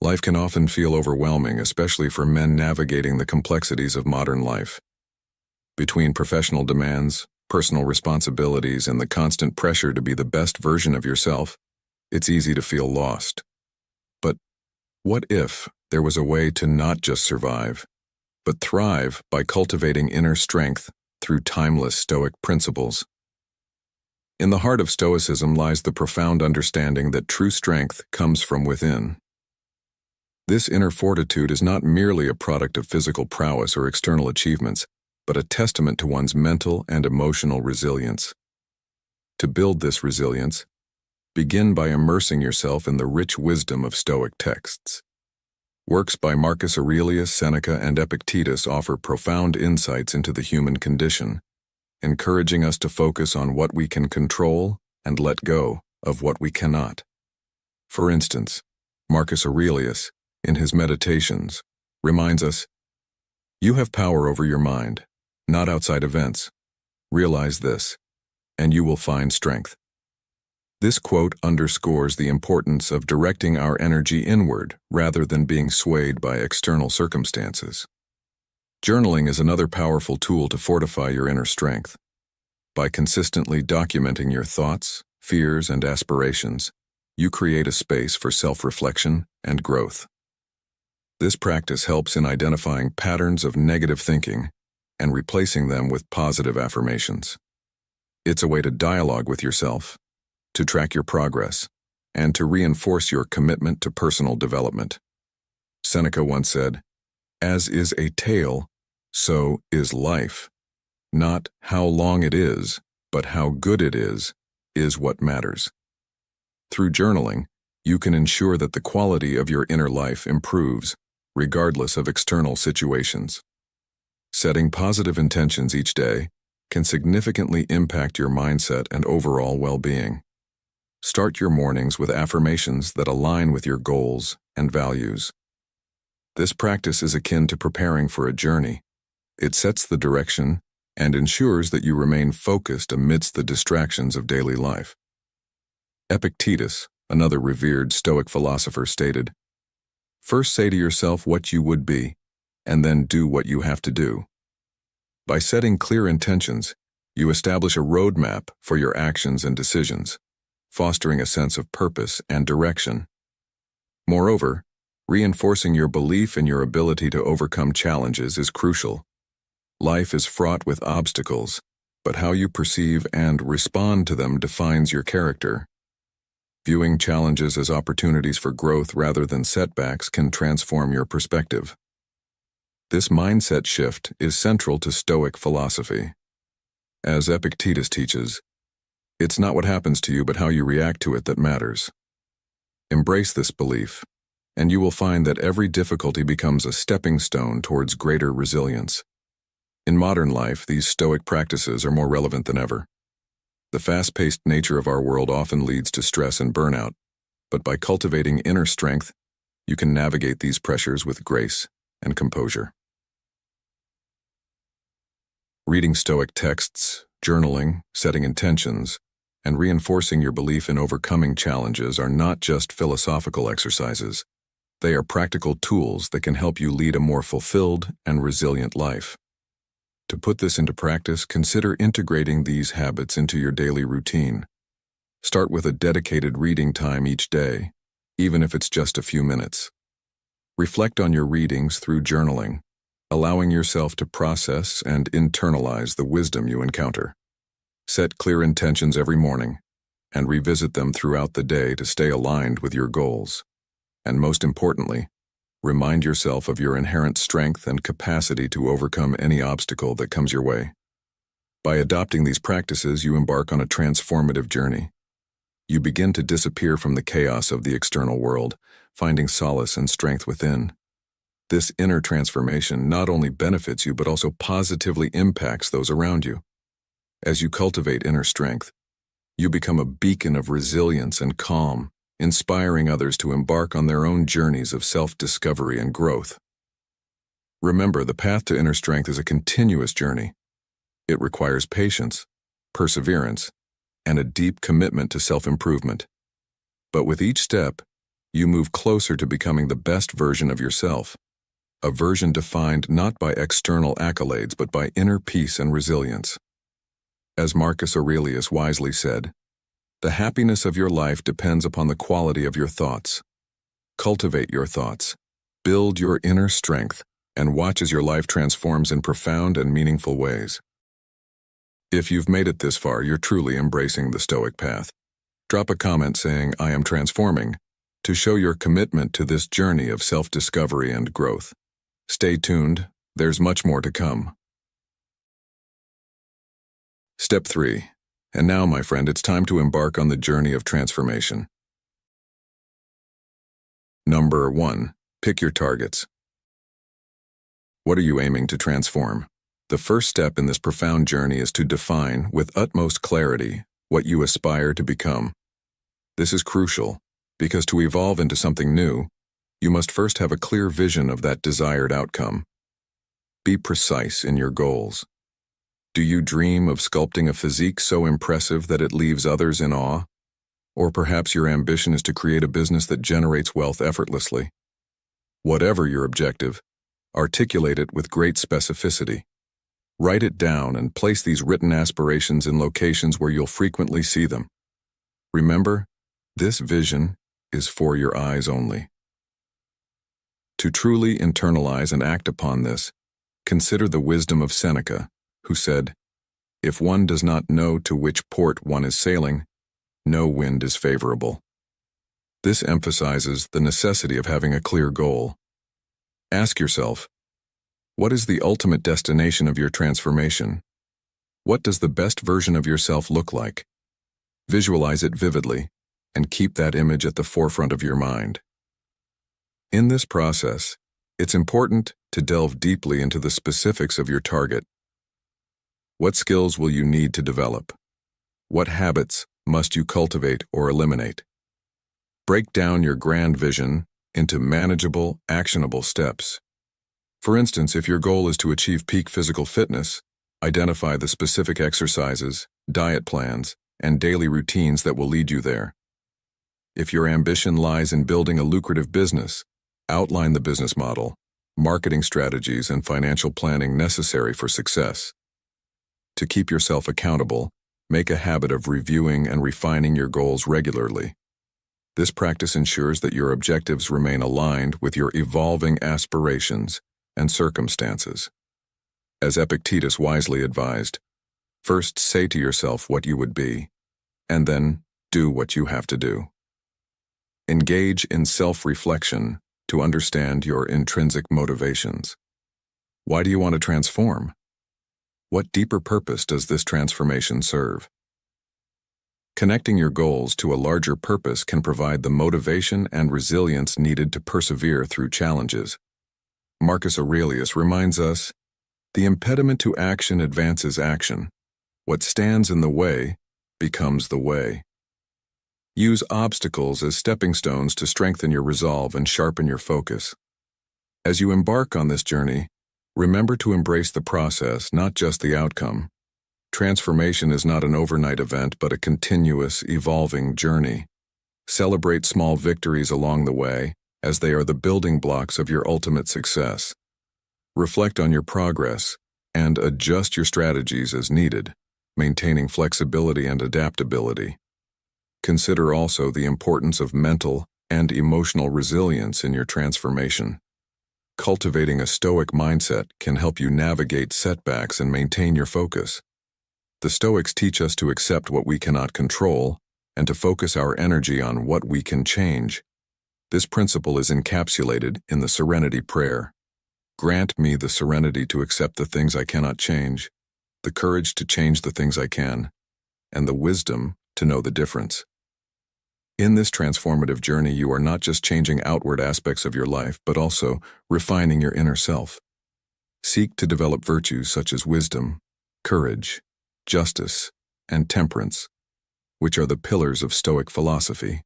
Life can often feel overwhelming, especially for men navigating the complexities of modern life. Between professional demands, personal responsibilities, and the constant pressure to be the best version of yourself, it's easy to feel lost. But what if there was a way to not just survive, but thrive by cultivating inner strength through timeless Stoic principles? In the heart of Stoicism lies the profound understanding that true strength comes from within. This inner fortitude is not merely a product of physical prowess or external achievements, but a testament to one's mental and emotional resilience. To build this resilience, begin by immersing yourself in the rich wisdom of Stoic texts. Works by Marcus Aurelius, Seneca, and Epictetus offer profound insights into the human condition, encouraging us to focus on what we can control and let go of what we cannot. For instance, Marcus Aurelius, in his Meditations, reminds us, "You have power over your mind, not outside events. Realize this, and you will find strength." This quote underscores the importance of directing our energy inward rather than being swayed by external circumstances. Journaling is another powerful tool to fortify your inner strength. By consistently documenting your thoughts, fears, and aspirations, you create a space for self-reflection and growth. This practice helps in identifying patterns of negative thinking and replacing them with positive affirmations. It's a way to dialogue with yourself, to track your progress, and to reinforce your commitment to personal development. Seneca once said, "As is a tale, so is life. Not how long it is, but how good it is what matters." Through journaling, you can ensure that the quality of your inner life improves, regardless of external situations. Setting positive intentions each day can significantly impact your mindset and overall well-being. Start your mornings with affirmations that align with your goals and values. This practice is akin to preparing for a journey. It sets the direction and ensures that you remain focused amidst the distractions of daily life. Epictetus, another revered Stoic philosopher, stated, "First say to yourself what you would be, and then do what you have to do." By setting clear intentions, you establish a roadmap for your actions and decisions, fostering a sense of purpose and direction. Moreover, reinforcing your belief in your ability to overcome challenges is crucial. Life is fraught with obstacles, but how you perceive and respond to them defines your character. Viewing challenges as opportunities for growth rather than setbacks can transform your perspective. This mindset shift is central to Stoic philosophy. As Epictetus teaches, it's not what happens to you but how you react to it that matters. Embrace this belief, and you will find that every difficulty becomes a stepping stone towards greater resilience. In modern life, these Stoic practices are more relevant than ever. The fast-paced nature of our world often leads to stress and burnout, but by cultivating inner strength, you can navigate these pressures with grace and composure. Reading Stoic texts, journaling, setting intentions, and reinforcing your belief in overcoming challenges are not just philosophical exercises. They are practical tools that can help you lead a more fulfilled and resilient life. To put this into practice, consider integrating these habits into your daily routine. Start with a dedicated reading time each day, even if it's just a few minutes. Reflect on your readings through journaling, allowing yourself to process and internalize the wisdom you encounter. Set clear intentions every morning, and revisit them throughout the day to stay aligned with your goals. And most importantly, remind yourself of your inherent strength and capacity to overcome any obstacle that comes your way. By adopting these practices, you embark on a transformative journey. You begin to disappear from the chaos of the external world, finding solace and strength within. This inner transformation not only benefits you but also positively impacts those around you. As you cultivate inner strength, you become a beacon of resilience and calm, inspiring others to embark on their own journeys of self-discovery and growth. Remember, the path to inner strength is a continuous journey. It requires patience, perseverance, and a deep commitment to self-improvement. But with each step, you move closer to becoming the best version of yourself, a version defined not by external accolades but by inner peace and resilience. As Marcus Aurelius wisely said, "The happiness of your life depends upon the quality of your thoughts. Cultivate your thoughts, build your inner strength, and watch as your life transforms in profound and meaningful ways." If you've made it this far, you're truly embracing the Stoic path. Drop a comment saying, "I am transforming," to show your commitment to this journey of self-discovery and growth. Stay tuned, there's much more to come. Step 3. And now, my friend, it's time to embark on the journey of transformation. Number 1. Pick your targets. What are you aiming to transform? The first step in this profound journey is to define, with utmost clarity, what you aspire to become. This is crucial, because to evolve into something new, you must first have a clear vision of that desired outcome. Be precise in your goals. Do you dream of sculpting a physique so impressive that it leaves others in awe? Or perhaps your ambition is to create a business that generates wealth effortlessly. Whatever your objective, articulate it with great specificity. Write it down and place these written aspirations in locations where you'll frequently see them. Remember, this vision is for your eyes only. To truly internalize and act upon this, consider the wisdom of Seneca, who said, "If one does not know to which port one is sailing, no wind is favorable." This emphasizes the necessity of having a clear goal. Ask yourself, what is the ultimate destination of your transformation? What does the best version of yourself look like? Visualize it vividly, and keep that image at the forefront of your mind. In this process, it's important to delve deeply into the specifics of your target. What skills will you need to develop? What habits must you cultivate or eliminate? Break down your grand vision into manageable, actionable steps. For instance, if your goal is to achieve peak physical fitness, identify the specific exercises, diet plans, and daily routines that will lead you there. If your ambition lies in building a lucrative business, outline the business model, marketing strategies, and financial planning necessary for success. To keep yourself accountable, make a habit of reviewing and refining your goals regularly. This practice ensures that your objectives remain aligned with your evolving aspirations and circumstances. As Epictetus wisely advised, first say to yourself what you would be, and then do what you have to do. Engage in self-reflection to understand your intrinsic motivations. Why do you want to transform? What deeper purpose does this transformation serve? Connecting your goals to a larger purpose can provide the motivation and resilience needed to persevere through challenges. Marcus Aurelius reminds us, "The impediment to action advances action. What stands in the way becomes the way." Use obstacles as stepping stones to strengthen your resolve and sharpen your focus. As you embark on this journey, remember to embrace the process, not just the outcome. Transformation is not an overnight event, but a continuous, evolving journey. Celebrate small victories along the way, as they are the building blocks of your ultimate success. Reflect on your progress and adjust your strategies as needed, maintaining flexibility and adaptability. Consider also the importance of mental and emotional resilience in your transformation. Cultivating a Stoic mindset can help you navigate setbacks and maintain your focus. The Stoics teach us to accept what we cannot control and to focus our energy on what we can change. This principle is encapsulated in the Serenity Prayer. Grant me the serenity to accept the things I cannot change, the courage to change the things I can, and the wisdom to know the difference. In this transformative journey, you are not just changing outward aspects of your life, but also refining your inner self. Seek to develop virtues such as wisdom, courage, justice, and temperance, which are the pillars of Stoic philosophy.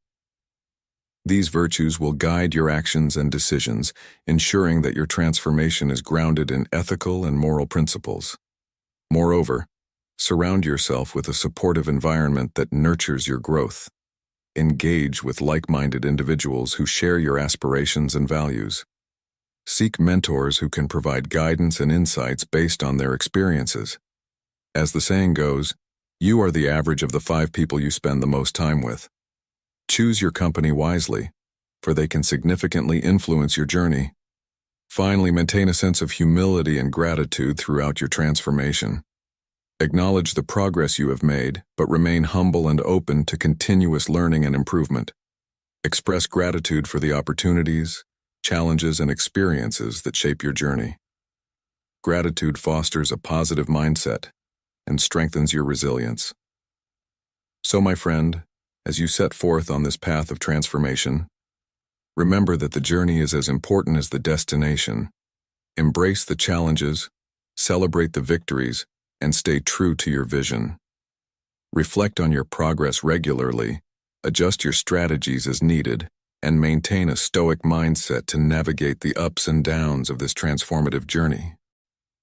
These virtues will guide your actions and decisions, ensuring that your transformation is grounded in ethical and moral principles. Moreover, surround yourself with a supportive environment that nurtures your growth. Engage with like-minded individuals who share your aspirations and values. Seek mentors who can provide guidance and insights based on their experiences. As the saying goes, you are the average of the 5 people you spend the most time with. Choose your company wisely, for they can significantly influence your journey. Finally, maintain a sense of humility and gratitude throughout your transformation. Acknowledge the progress you have made, but remain humble and open to continuous learning and improvement. Express gratitude for the opportunities, challenges, and experiences that shape your journey. Gratitude fosters a positive mindset and strengthens your resilience. So, my friend, as you set forth on this path of transformation, remember that the journey is as important as the destination. Embrace the challenges, celebrate the victories, and stay true to your vision. Reflect on your progress regularly, adjust your strategies as needed, and maintain a stoic mindset to navigate the ups and downs of this transformative journey.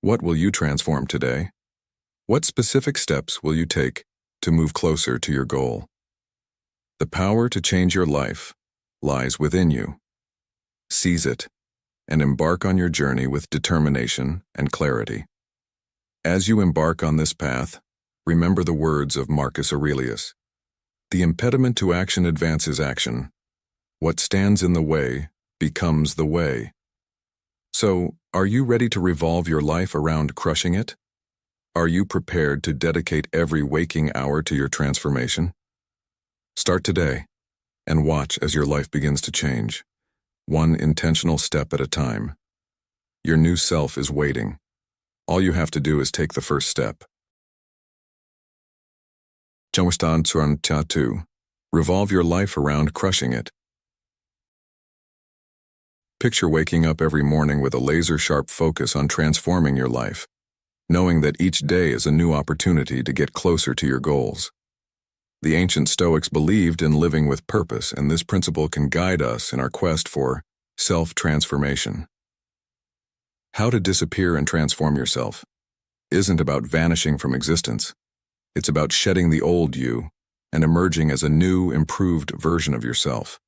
What will you transform today? What specific steps will you take to move closer to your goal? The power to change your life lies within you. Seize it and embark on your journey with determination and clarity. As you embark on this path, remember the words of Marcus Aurelius. The impediment to action advances action. What stands in the way becomes the way. So, are you ready to revolve your life around crushing it? Are you prepared to dedicate every waking hour to your transformation? Start today and watch as your life begins to change, one intentional step at a time. Your new self is waiting. All you have to do is take the first step. Revolve your life around crushing it. Picture waking up every morning with a laser-sharp focus on transforming your life, knowing that each day is a new opportunity to get closer to your goals. The ancient Stoics believed in living with purpose, and this principle can guide us in our quest for self-transformation. How to disappear and transform yourself isn't about vanishing from existence. It's about shedding the old you and emerging as a new, improved version of yourself.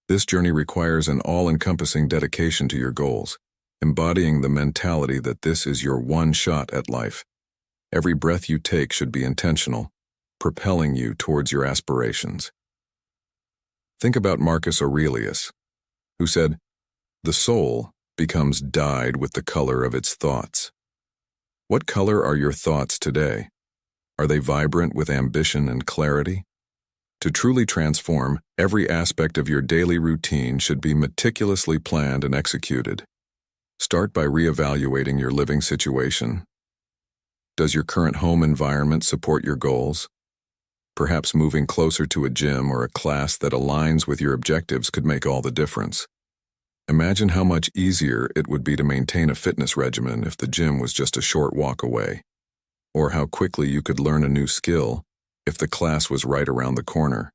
This journey requires an all-encompassing dedication to your goals, embodying the mentality that this is your one shot at life. Every breath you take should be intentional, propelling you towards your aspirations. Think about Marcus Aurelius, who said, "The soul becomes dyed with the color of its thoughts." What color are your thoughts today? Are they vibrant with ambition and clarity? To truly transform, every aspect of your daily routine should be meticulously planned and executed. Start by reevaluating your living situation. Does your current home environment support your goals? Perhaps moving closer to a gym or a class that aligns with your objectives could make all the difference. Imagine how much easier it would be to maintain a fitness regimen if the gym was just a short walk away, or how quickly you could learn a new skill if the class was right around the corner.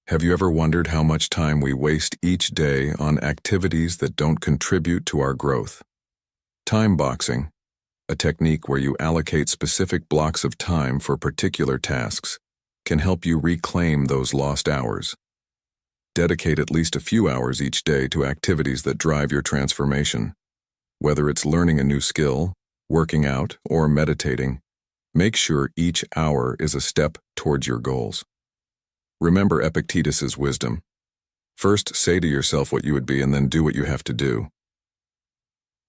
Have you ever wondered how much time we waste each day on activities that don't contribute to our growth? Time boxing, a technique where you allocate specific blocks of time for particular tasks, can help you reclaim those lost hours. Dedicate at least a few hours each day to activities that drive your transformation. Whether it's learning a new skill, working out, or meditating, make sure each hour is a step towards your goals. Remember Epictetus's wisdom. First, say to yourself what you would be and then do what you have to do.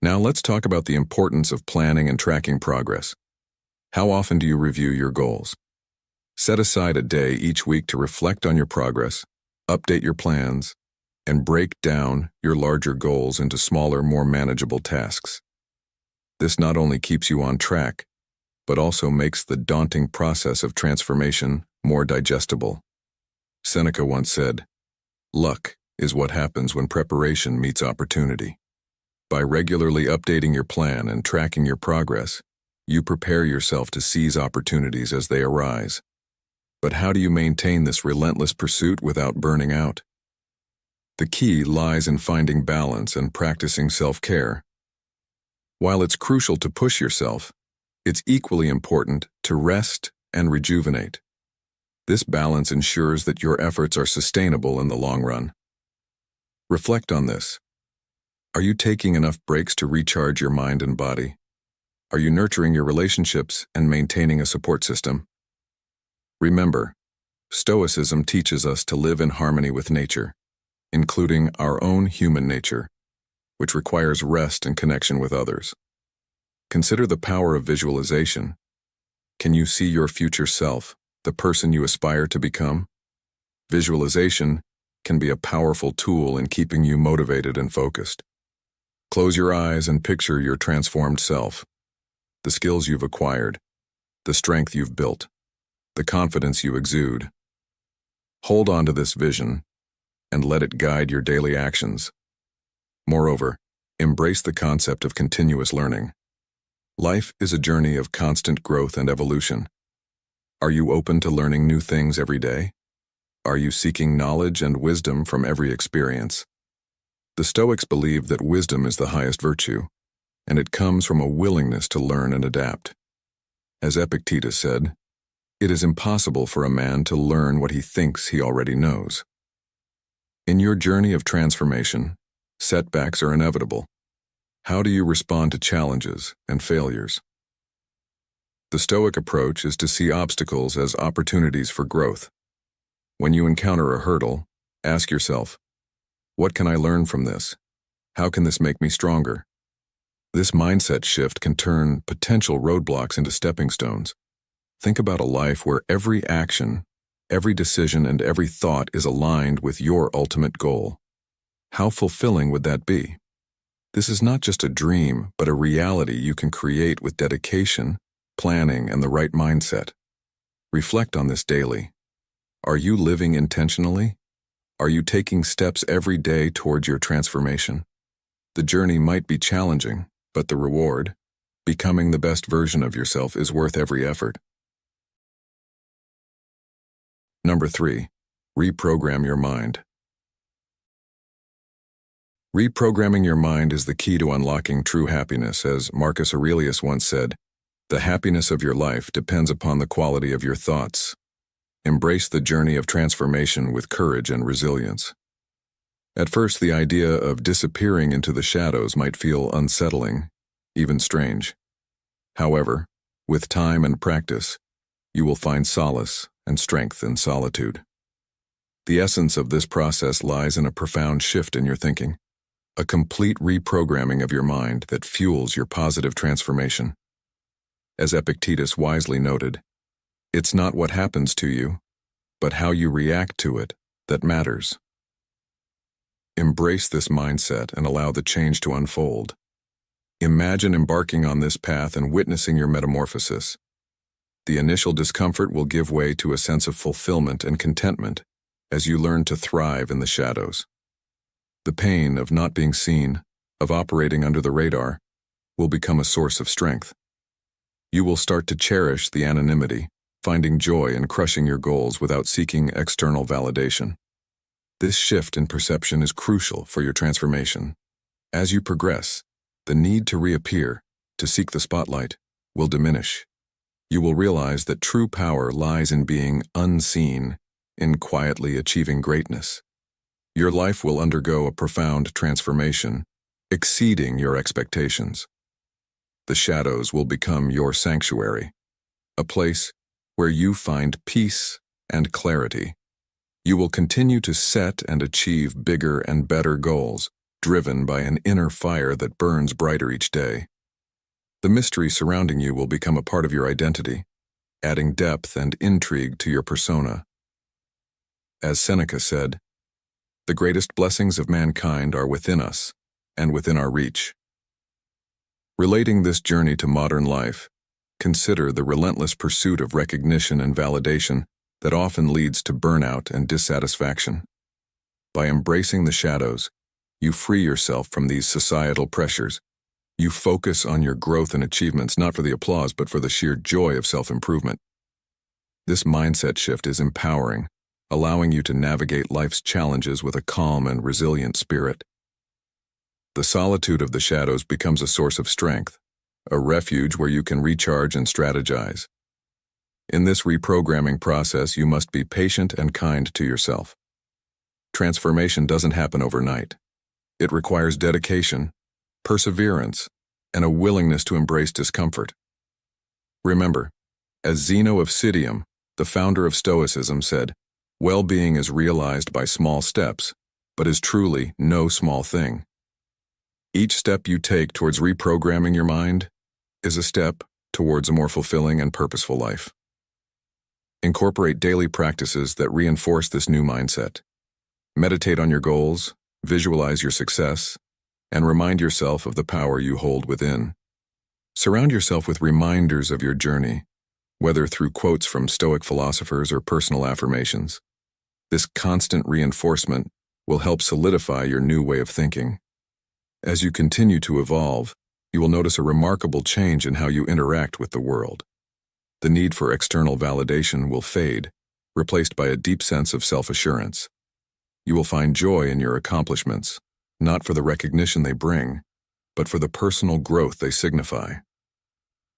Now let's talk about the importance of planning and tracking progress. How often do you review your goals? Set aside a day each week to reflect on your progress, update your plans, and break down your larger goals into smaller, more manageable tasks. This not only keeps you on track, but also makes the daunting process of transformation more digestible. Seneca once said, "Luck is what happens when preparation meets opportunity." By regularly updating your plan and tracking your progress, you prepare yourself to seize opportunities as they arise. But how do you maintain this relentless pursuit without burning out? The key lies in finding balance and practicing self-care. While it's crucial to push yourself, it's equally important to rest and rejuvenate. This balance ensures that your efforts are sustainable in the long run. Reflect on this. Are you taking enough breaks to recharge your mind and body? Are you nurturing your relationships and maintaining a support system? Remember, Stoicism teaches us to live in harmony with nature, including our own human nature, which requires rest and connection with others. Consider the power of visualization. Can you see your future self, the person you aspire to become? Visualization can be a powerful tool in keeping you motivated and focused. Close your eyes and picture your transformed self, the skills you've acquired, the strength you've built, the confidence you exude. Hold on to this vision and let it guide your daily actions. Moreover, embrace the concept of continuous learning. Life is a journey of constant growth and evolution. Are you open to learning new things every day? Are you seeking knowledge and wisdom from every experience? The Stoics believe that wisdom is the highest virtue, and it comes from a willingness to learn and adapt. As Epictetus said, "It is impossible for a man to learn what he thinks he already knows." In your journey of transformation, setbacks are inevitable. How do you respond to challenges and failures? The Stoic approach is to see obstacles as opportunities for growth. When you encounter a hurdle, ask yourself, what can I learn from this? How can this make me stronger? This mindset shift can turn potential roadblocks into stepping stones. Think about a life where every action, every decision, and every thought is aligned with your ultimate goal. How fulfilling would that be? This is not just a dream, but a reality you can create with dedication, planning, and the right mindset. Reflect on this daily. Are you living intentionally? Are you taking steps every day towards your transformation? The journey might be challenging, but the reward, becoming the best version of yourself, is worth every effort. Number 3, reprogram your mind. Reprogramming your mind is the key to unlocking true happiness. As Marcus Aurelius once said, "The happiness of your life depends upon the quality of your thoughts." Embrace the journey of transformation with courage and resilience. At first, the idea of disappearing into the shadows might feel unsettling, even strange. However, with time and practice, you will find solace and strength in solitude. The essence of this process lies in a profound shift in your thinking, a complete reprogramming of your mind that fuels your positive transformation. As Epictetus wisely noted, "It's not what happens to you, but how you react to it that matters." Embrace this mindset and allow the change to unfold. Imagine embarking on this path and witnessing your metamorphosis. The initial discomfort will give way to a sense of fulfillment and contentment as you learn to thrive in the shadows. The pain of not being seen, of operating under the radar, will become a source of strength. You will start to cherish the anonymity, finding joy in crushing your goals without seeking external validation. This shift in perception is crucial for your transformation. As you progress, the need to reappear, to seek the spotlight, will diminish. You will realize that true power lies in being unseen, in quietly achieving greatness. Your life will undergo a profound transformation, exceeding your expectations. The shadows will become your sanctuary, a place where you find peace and clarity. You will continue to set and achieve bigger and better goals, driven by an inner fire that burns brighter each day. The mystery surrounding you will become a part of your identity, adding depth and intrigue to your persona. As Seneca said, "The greatest blessings of mankind are within us and within our reach." Relating this journey to modern life, consider the relentless pursuit of recognition and validation that often leads to burnout and dissatisfaction. By embracing the shadows, you free yourself from these societal pressures. You focus on your growth and achievements not for the applause but for the sheer joy of self-improvement. This mindset shift is empowering, allowing you to navigate life's challenges with a calm and resilient spirit. The solitude of the shadows becomes a source of strength, a refuge where you can recharge and strategize. In this reprogramming process, you must be patient and kind to yourself. Transformation doesn't happen overnight. It requires dedication, perseverance, and a willingness to embrace discomfort. Remember, as Zeno of Citium, the founder of Stoicism, said, "Well-being is realized by small steps, but is truly no small thing." Each step you take towards reprogramming your mind is a step towards a more fulfilling and purposeful life. Incorporate daily practices that reinforce this new mindset. Meditate on your goals, visualize your success, and remind yourself of the power you hold within. Surround yourself with reminders of your journey, whether through quotes from Stoic philosophers or personal affirmations. This constant reinforcement will help solidify your new way of thinking. As you continue to evolve, you will notice a remarkable change in how you interact with the world. The need for external validation will fade, replaced by a deep sense of self-assurance. You will find joy in your accomplishments, not for the recognition they bring, but for the personal growth they signify.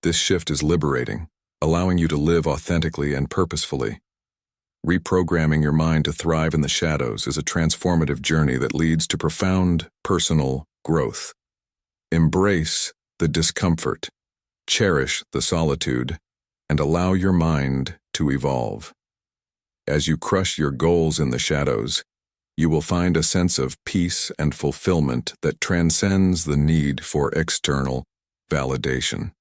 This shift is liberating, allowing you to live authentically and purposefully. Reprogramming your mind to thrive in the shadows is a transformative journey that leads to profound personal growth. Embrace the discomfort, cherish the solitude, and allow your mind to evolve. As you crush your goals in the shadows, you will find a sense of peace and fulfillment that transcends the need for external validation.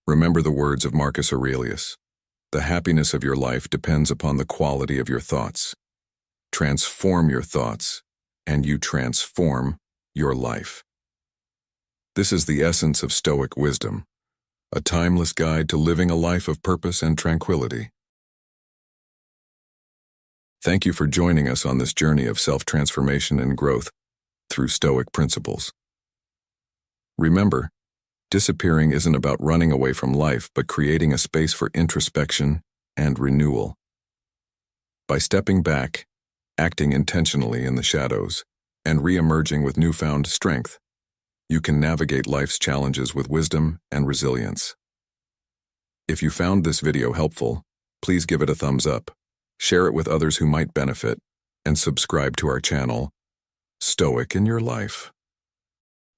Remember the words of Marcus Aurelius: "The happiness of your life depends upon the quality of your thoughts. Transform your thoughts, and you transform your life." This is the essence of Stoic wisdom, a timeless guide to living a life of purpose and tranquility. Thank you for joining us on this journey of self-transformation and growth through Stoic principles. Remember, disappearing isn't about running away from life, but creating a space for introspection and renewal. By stepping back, acting intentionally in the shadows, and re-emerging with newfound strength, you can navigate life's challenges with wisdom and resilience. If you found this video helpful, please give it a thumbs up, share it with others who might benefit, and subscribe to our channel, Stoic in Your Life.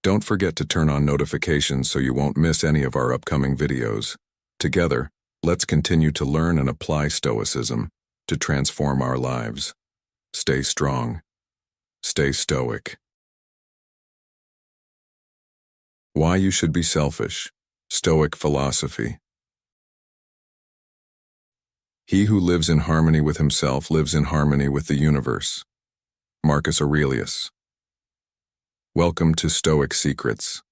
Don't forget to turn on notifications so you won't miss any of our upcoming videos. Together, let's continue to learn and apply Stoicism to transform our lives. Stay strong. Stay stoic. Why you should be selfish. Stoic philosophy. He who lives in harmony with himself lives in harmony with the universe. Marcus Aurelius. Welcome to Stoic Secrets.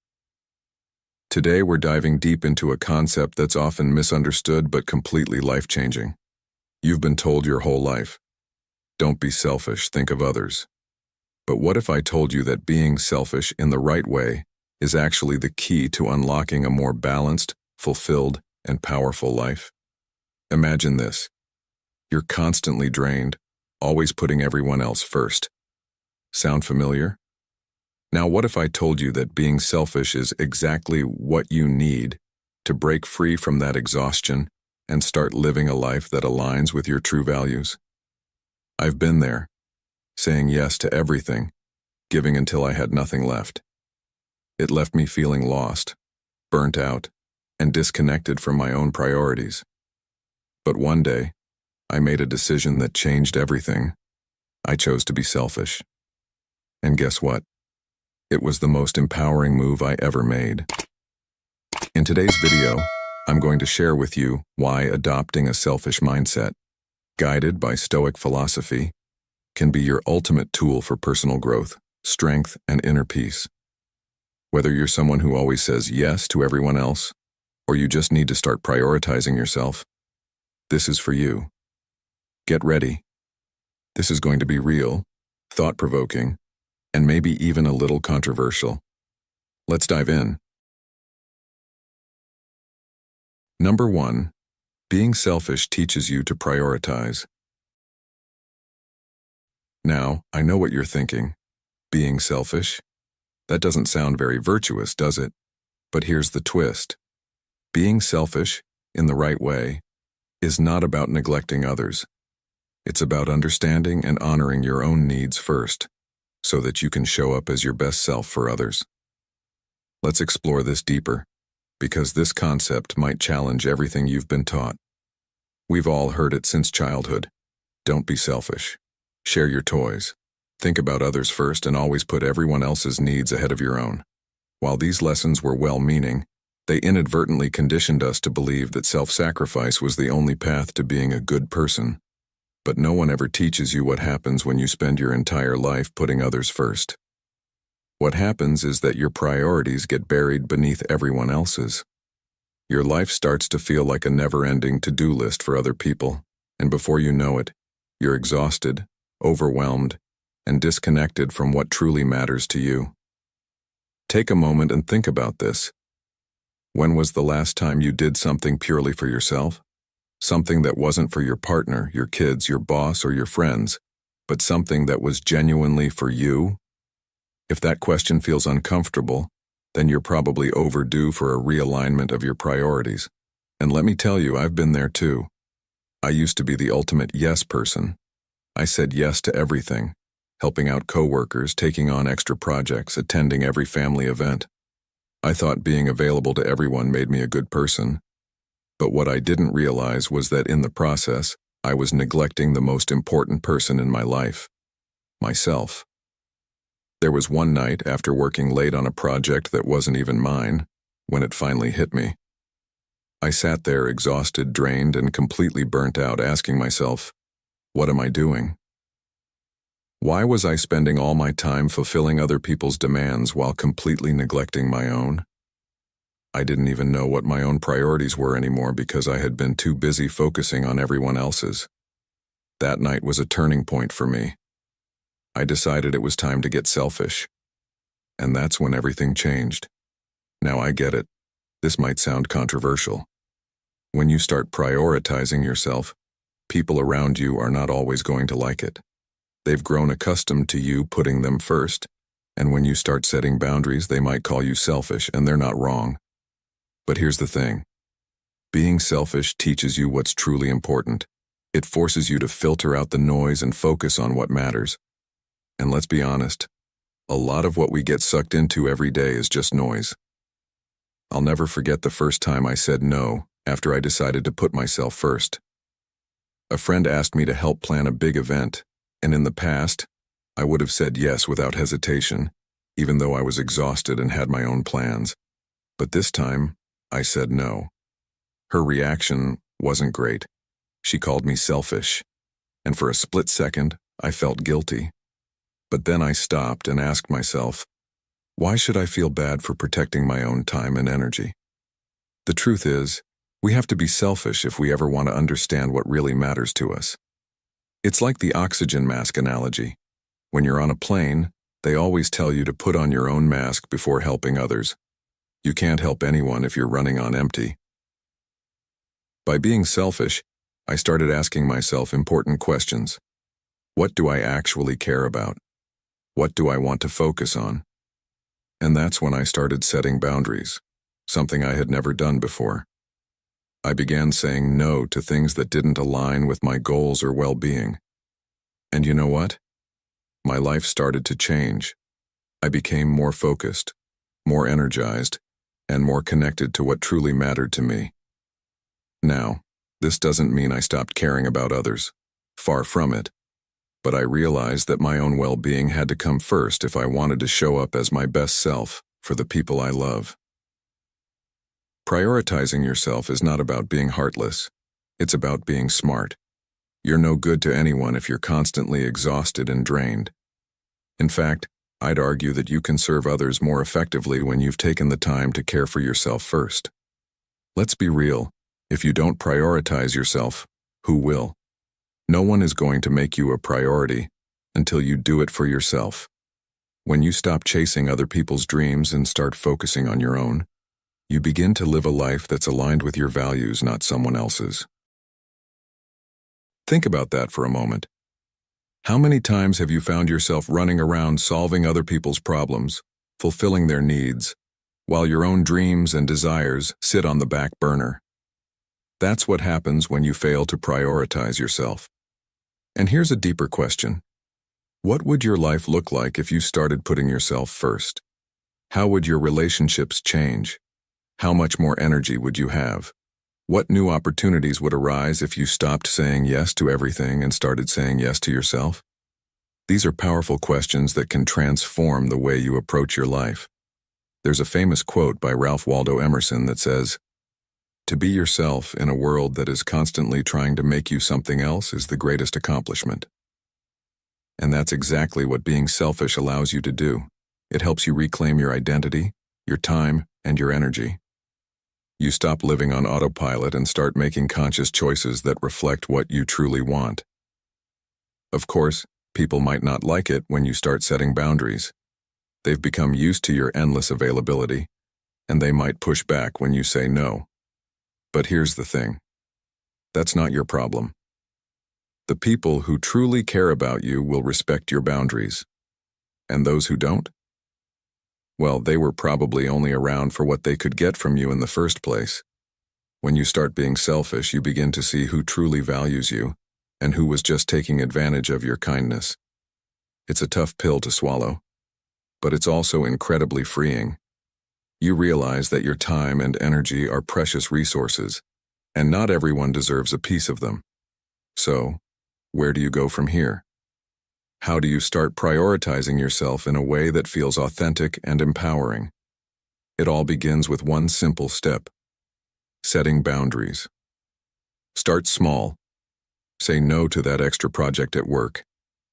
Today we're diving deep into a concept that's often misunderstood but completely life-changing. You've been told your whole life, don't be selfish, think of others. But what if I told you that being selfish in the right way is actually the key to unlocking a more balanced, fulfilled, and powerful life? Imagine this. You're constantly drained, always putting everyone else first. Sound familiar? Now, what if I told you that being selfish is exactly what you need to break free from that exhaustion and start living a life that aligns with your true values? I've been there, saying yes to everything, giving until I had nothing left. It left me feeling lost, burnt out, and disconnected from my own priorities. But one day, I made a decision that changed everything. I chose to be selfish. And guess what? It was the most empowering move I ever made. In today's video, I'm going to share with you why adopting a selfish mindset, guided by Stoic philosophy, can be your ultimate tool for personal growth, strength, and inner peace. Whether you're someone who always says yes to everyone else, or you just need to start prioritizing yourself, this is for you. Get ready. This is going to be real, thought-provoking, and maybe even a little controversial. Let's dive in. Number 1, being selfish teaches you to prioritize. Now, I know what you're thinking. Being selfish? That doesn't sound very virtuous, does it? But here's the twist. Being selfish, in the right way, is not about neglecting others. It's about understanding and honoring your own needs first, so that you can show up as your best self for others. Let's explore this deeper, because this concept might challenge everything you've been taught. We've all heard it since childhood. Don't be selfish. Share your toys. Think about others first and always put everyone else's needs ahead of your own. While these lessons were well-meaning, They inadvertently conditioned us to believe that self-sacrifice was the only path to being a good person. But no one ever teaches you what happens when you spend your entire life putting others first. What happens is that your priorities get buried beneath everyone else's. Your life starts to feel like a never-ending to-do list for other people, and before you know it, you're exhausted, overwhelmed, and disconnected from what truly matters to you. Take a moment and think about this. When was the last time you did something purely for yourself? Something that wasn't for your partner, your kids, your boss, or your friends, but something that was genuinely for you? If that question feels uncomfortable, then you're probably overdue for a realignment of your priorities. And let me tell you, I've been there too. I used to be the ultimate yes person. I said yes to everything, helping out coworkers, taking on extra projects, attending every family event. I thought being available to everyone made me a good person. But what I didn't realize was that in the process, I was neglecting the most important person in my life, myself. There was one night after working late on a project that wasn't even mine, when it finally hit me. I sat there exhausted, drained, and completely burnt out, asking myself, what am I doing? Why was I spending all my time fulfilling other people's demands while completely neglecting my own? I didn't even know what my own priorities were anymore because I had been too busy focusing on everyone else's. That night was a turning point for me. I decided it was time to get selfish. And that's when everything changed. Now I get it. This might sound controversial. When you start prioritizing yourself, people around you are not always going to like it. They've grown accustomed to you putting them first, and when you start setting boundaries, they might call you selfish, and they're not wrong. But here's the thing. Being selfish teaches you what's truly important. It forces you to filter out the noise and focus on what matters. And let's be honest, a lot of what we get sucked into every day is just noise. I'll never forget the first time I said no after I decided to put myself first. A friend asked me to help plan a big event, and in the past, I would have said yes without hesitation, even though I was exhausted and had my own plans. But this time, I said no. Her reaction wasn't great. She called me selfish, and for a split second, I felt guilty. But then I stopped and asked myself, why should I feel bad for protecting my own time and energy? The truth is, we have to be selfish if we ever want to understand what really matters to us. It's like the oxygen mask analogy. When you're on a plane, they always tell you to put on your own mask before helping others. You can't help anyone if you're running on empty. By being selfish, I started asking myself important questions. What do I actually care about? What do I want to focus on? And that's when I started setting boundaries, something I had never done before. I began saying no to things that didn't align with my goals or well-being. And you know what? My life started to change. I became more focused, more energized, and more connected to what truly mattered to me. Now, this doesn't mean I stopped caring about others. Far from it. But I realized that my own well-being had to come first if I wanted to show up as my best self for the people I love. Prioritizing yourself is not about being heartless. It's about being smart. You're no good to anyone if you're constantly exhausted and drained. In fact, I'd argue that you can serve others more effectively when you've taken the time to care for yourself first. Let's be real. If you don't prioritize yourself, who will? No one is going to make you a priority until you do it for yourself. When you stop chasing other people's dreams and start focusing on your own, you begin to live a life that's aligned with your values, not someone else's. Think about that for a moment. How many times have you found yourself running around solving other people's problems, fulfilling their needs, while your own dreams and desires sit on the back burner? That's what happens when you fail to prioritize yourself. And here's a deeper question. What would your life look like if you started putting yourself first? How would your relationships change? How much more energy would you have? What new opportunities would arise if you stopped saying yes to everything and started saying yes to yourself? These are powerful questions that can transform the way you approach your life. There's a famous quote by Ralph Waldo Emerson that says, "To be yourself in a world that is constantly trying to make you something else is the greatest accomplishment." And that's exactly what being selfish allows you to do. It helps you reclaim your identity, your time, and your energy. You stop living on autopilot and start making conscious choices that reflect what you truly want. Of course, people might not like it when you start setting boundaries. They've become used to your endless availability, and they might push back when you say no. But here's the thing. That's not your problem. The people who truly care about you will respect your boundaries. And those who don't? Well, they were probably only around for what they could get from you in the first place. When you start being selfish, you begin to see who truly values you and who was just taking advantage of your kindness. It's a tough pill to swallow, but it's also incredibly freeing. You realize that your time and energy are precious resources, and not everyone deserves a piece of them. So, where do you go from here? How do you start prioritizing yourself in a way that feels authentic and empowering? It all begins with one simple step: setting boundaries. Start small. Say no to that extra project at work.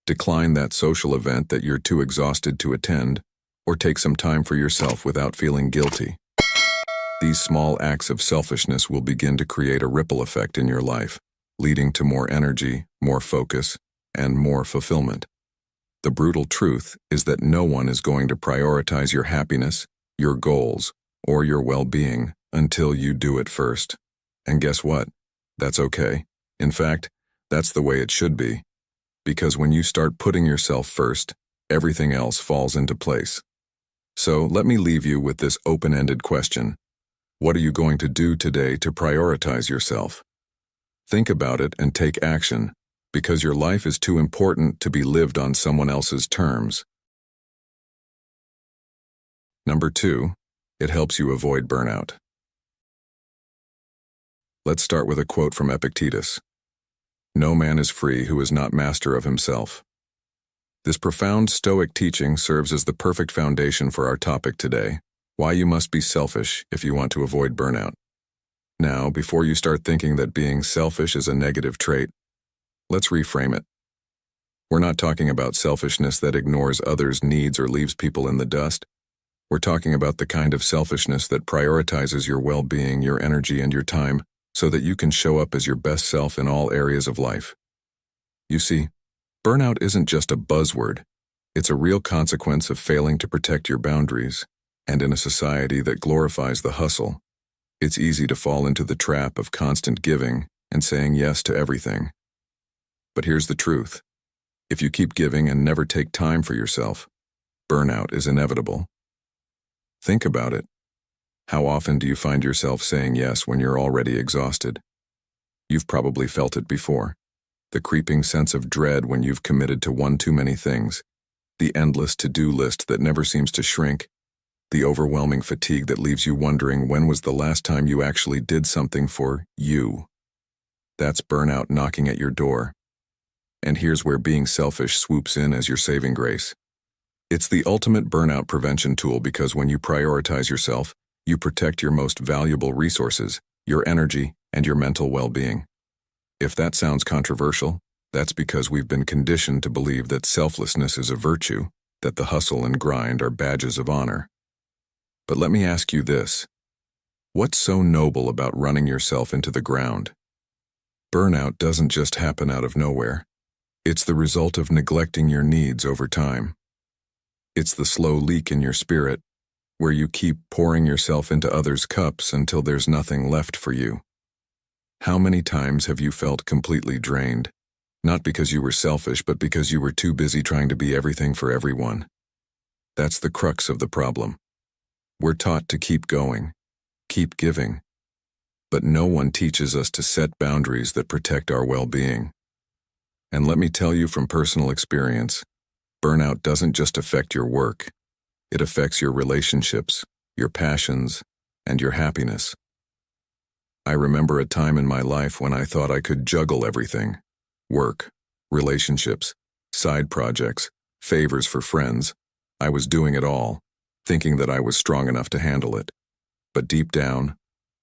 Decline that social event that you're too exhausted to attend, or take some time for yourself without feeling guilty. These small acts of selfishness will begin to create a ripple effect in your life, leading to more energy, more focus, and more fulfillment. The brutal truth is that no one is going to prioritize your happiness, your goals, or your well-being until you do it first. And guess what? That's okay. In fact, that's the way it should be. Because when you start putting yourself first, everything else falls into place. So let me leave you with this open-ended question. What are you going to do today to prioritize yourself? Think about it and take action, because your life is too important to be lived on someone else's terms. Number 2, it helps you avoid burnout. Let's start with a quote from Epictetus. "No man is free who is not master of himself." This profound Stoic teaching serves as the perfect foundation for our topic today: why you must be selfish if you want to avoid burnout. Now, before you start thinking that being selfish is a negative trait, let's reframe it. We're not talking about selfishness that ignores others' needs or leaves people in the dust. We're talking about the kind of selfishness that prioritizes your well-being, your energy, and your time so that you can show up as your best self in all areas of life. You see, burnout isn't just a buzzword. It's a real consequence of failing to protect your boundaries, and in a society that glorifies the hustle, it's easy to fall into the trap of constant giving and saying yes to everything. But here's the truth. If you keep giving and never take time for yourself, burnout is inevitable. Think about it. How often do you find yourself saying yes when you're already exhausted? You've probably felt it before. The creeping sense of dread when you've committed to one too many things, the endless to-do list that never seems to shrink, the overwhelming fatigue that leaves you wondering when was the last time you actually did something for you. That's burnout knocking at your door. And here's where being selfish swoops in as your saving grace. It's the ultimate burnout prevention tool because when you prioritize yourself, you protect your most valuable resources, your energy, and your mental well-being. If that sounds controversial, that's because we've been conditioned to believe that selflessness is a virtue, that the hustle and grind are badges of honor. But let me ask you this. What's so noble about running yourself into the ground? Burnout doesn't just happen out of nowhere. It's the result of neglecting your needs over time. It's the slow leak in your spirit, where you keep pouring yourself into others' cups until there's nothing left for you. How many times have you felt completely drained? Not because you were selfish, but because you were too busy trying to be everything for everyone. That's the crux of the problem. We're taught to keep going, keep giving, but no one teaches us to set boundaries that protect our well-being. And let me tell you from personal experience, burnout doesn't just affect your work. It affects your relationships, your passions, and your happiness. I remember a time in my life when I thought I could juggle everything: work, relationships, side projects, favors for friends. I was doing it all, thinking that I was strong enough to handle it. But deep down,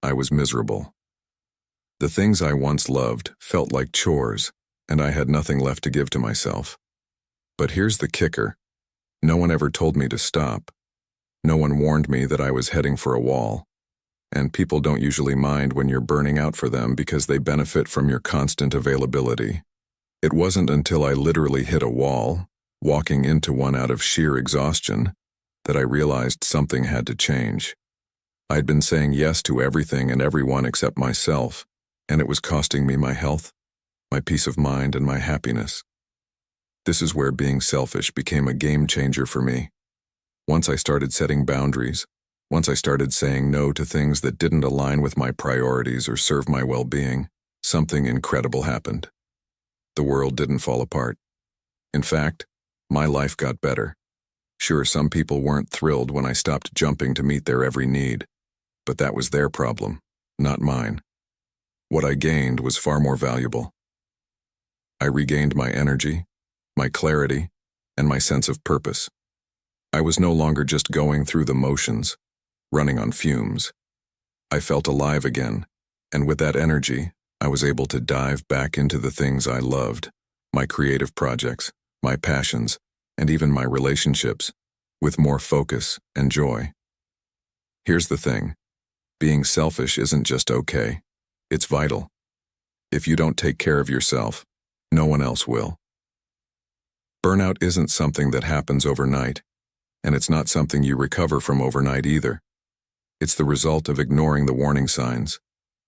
I was miserable. The things I once loved felt like chores, and I had nothing left to give to myself. But here's the kicker. No one ever told me to stop. No one warned me that I was heading for a wall. And people don't usually mind when you're burning out for them because they benefit from your constant availability. It wasn't until I literally hit a wall, walking into one out of sheer exhaustion, that I realized something had to change. I'd been saying yes to everything and everyone except myself, and it was costing me my health, my peace of mind, and my happiness. This is where being selfish became a game changer for me. Once I started setting boundaries, once I started saying no to things that didn't align with my priorities or serve my well-being, something incredible happened. The world didn't fall apart. In fact, my life got better. Sure, some people weren't thrilled when I stopped jumping to meet their every need, but that was their problem, not mine. What I gained was far more valuable. I regained my energy, my clarity, and my sense of purpose. I was no longer just going through the motions, running on fumes. I felt alive again, and with that energy, I was able to dive back into the things I loved, my creative projects, my passions, and even my relationships, with more focus and joy. Here's the thing. Being selfish isn't just okay. It's vital. If you don't take care of yourself, no one else will. Burnout isn't something that happens overnight, and it's not something you recover from overnight either. It's the result of ignoring the warning signs,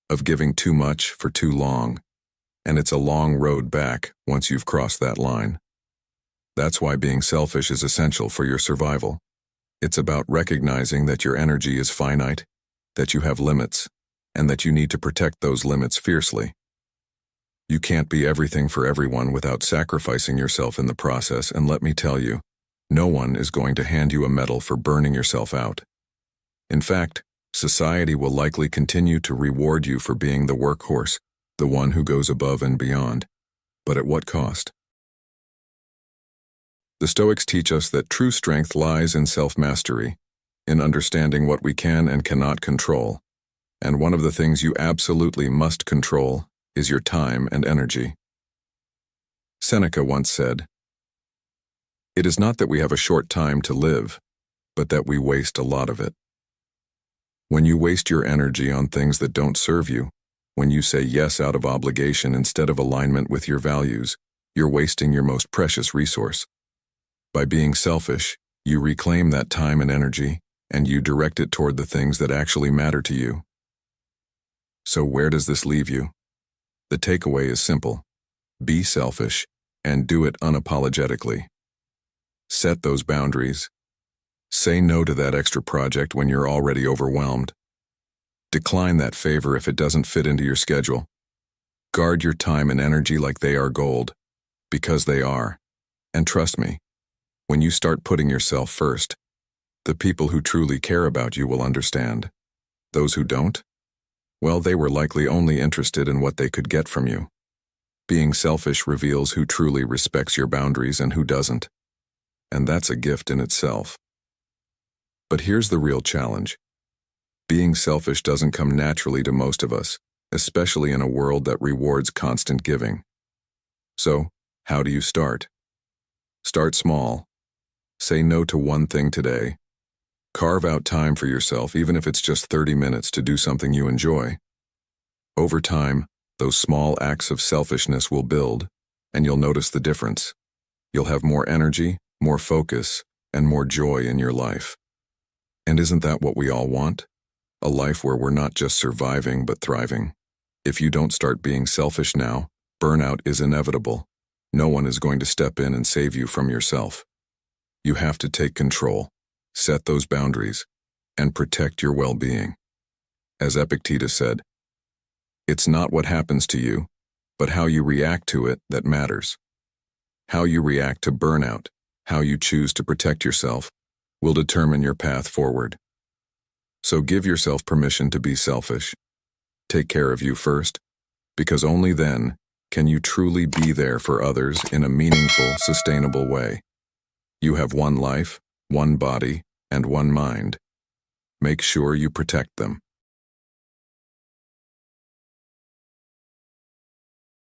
of giving too much for too long, and it's a long road back once you've crossed that line. That's why being selfish is essential for your survival. It's about recognizing that your energy is finite, that you have limits, and that you need to protect those limits fiercely. You can't be everything for everyone without sacrificing yourself in the process, and let me tell you, no one is going to hand you a medal for burning yourself out. In fact, society will likely continue to reward you for being the workhorse, the one who goes above and beyond. But at what cost? The Stoics teach us that true strength lies in self-mastery, in understanding what we can and cannot control. And one of the things you absolutely must control is your time and energy. Seneca once said, "It is not that we have a short time to live, but that we waste a lot of it." When you waste your energy on things that don't serve you, when you say yes out of obligation instead of alignment with your values, you're wasting your most precious resource. By being selfish, you reclaim that time and energy, and you direct it toward the things that actually matter to you. So where does this leave you? The takeaway is simple. Be selfish, and do it unapologetically. Set those boundaries. Say no to that extra project when you're already overwhelmed. Decline that favor if it doesn't fit into your schedule. Guard your time and energy like they are gold, because they are. And trust me, when you start putting yourself first, the people who truly care about you will understand. Those who don't, well, they were likely only interested in what they could get from you. Being selfish reveals who truly respects your boundaries and who doesn't. And that's a gift in itself. But here's the real challenge. Being selfish doesn't come naturally to most of us, especially in a world that rewards constant giving. So, how do you start? Start small. Say no to one thing today. Carve out time for yourself, even if it's just 30 minutes, to do something you enjoy. Over time, those small acts of selfishness will build, and you'll notice the difference. You'll have more energy, more focus, and more joy in your life. And isn't that what we all want? A life where we're not just surviving but thriving. If you don't start being selfish now, burnout is inevitable. No one is going to step in and save you from yourself. You have to take control, set those boundaries, and protect your well-being. As Epictetus said, "It's not what happens to you, but how you react to it that matters." How you react to burnout, how you choose to protect yourself, will determine your path forward. So give yourself permission to be selfish. Take care of you first, because only then can you truly be there for others in a meaningful, sustainable way. You have one life, one body, and one mind. Make sure you protect them.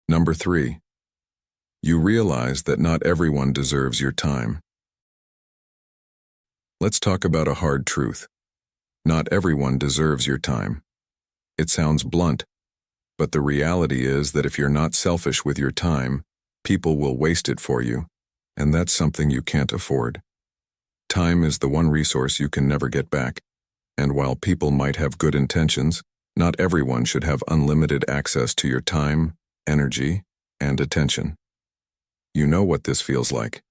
Number 3. You realize that not everyone deserves your time. Let's talk about a hard truth. Not everyone deserves your time. It sounds blunt, but the reality is that if you're not selfish with your time, people will waste it for you, and that's something you can't afford. Time is the one resource you can never get back, and while people might have good intentions, not everyone should have unlimited access to your time, energy, and attention. You know what this feels like.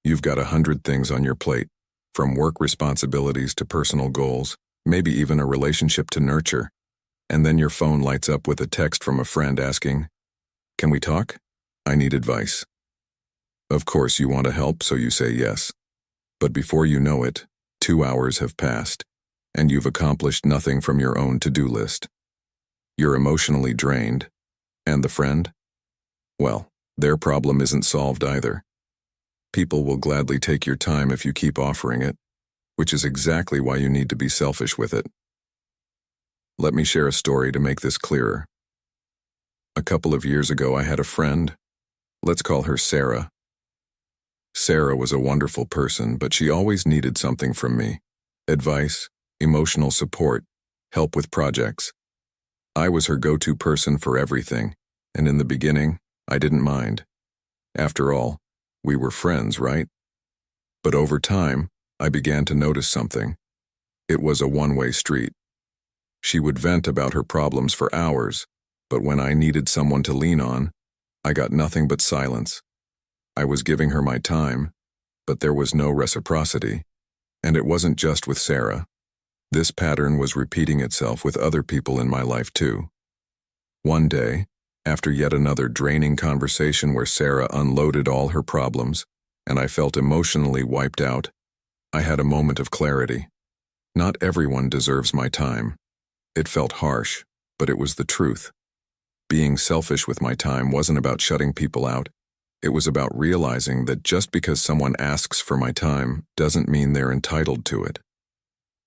You've got 100 things on your plate, from work responsibilities to personal goals, maybe even a relationship to nurture, and then your phone lights up with a text from a friend asking, "Can we talk? I need advice." Of course you want to help, so you say yes. But before you know it, 2 hours have passed, and you've accomplished nothing from your own to-do list. You're emotionally drained. And the friend? Well, their problem isn't solved either. People will gladly take your time if you keep offering it, which is exactly why you need to be selfish with it. Let me share a story to make this clearer. A couple of years ago, I had a friend. Let's call her Sarah. Sarah was a wonderful person, but she always needed something from me: advice, emotional support, help with projects. I was her go-to person for everything, and in the beginning, I didn't mind. After all, we were friends, right? But over time, I began to notice something. It was a one-way street. She would vent about her problems for hours, but when I needed someone to lean on, I got nothing but silence. I was giving her my time, but there was no reciprocity. And it wasn't just with Sarah. This pattern was repeating itself with other people in my life too. One day, after yet another draining conversation where Sarah unloaded all her problems, and I felt emotionally wiped out, I had a moment of clarity. Not everyone deserves my time. It felt harsh, but it was the truth. Being selfish with my time wasn't about shutting people out. It was about realizing that just because someone asks for my time doesn't mean they're entitled to it.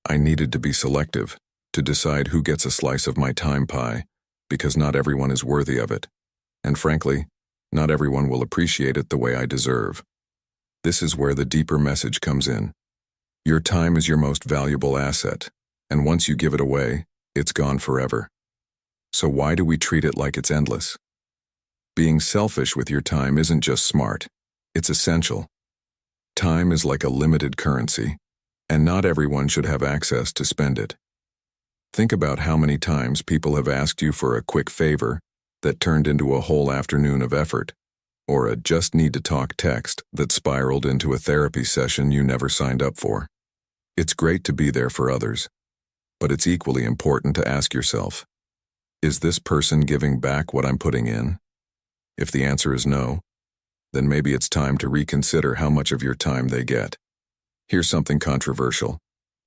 I needed to be selective, to decide who gets a slice of my time pie, because not everyone is worthy of it. And frankly, not everyone will appreciate it the way I deserve. This is where the deeper message comes in. Your time is your most valuable asset, and once you give it away, it's gone forever. So why do we treat it like it's endless? Being selfish with your time isn't just smart, it's essential. Time is like a limited currency, and not everyone should have access to spend it. Think about how many times people have asked you for a quick favor that turned into a whole afternoon of effort, or a just need to talk text that spiraled into a therapy session you never signed up for. It's great to be there for others, but it's equally important to ask yourself, is this person giving back what I'm putting in? If the answer is no, then maybe it's time to reconsider how much of your time they get. Here's something controversial.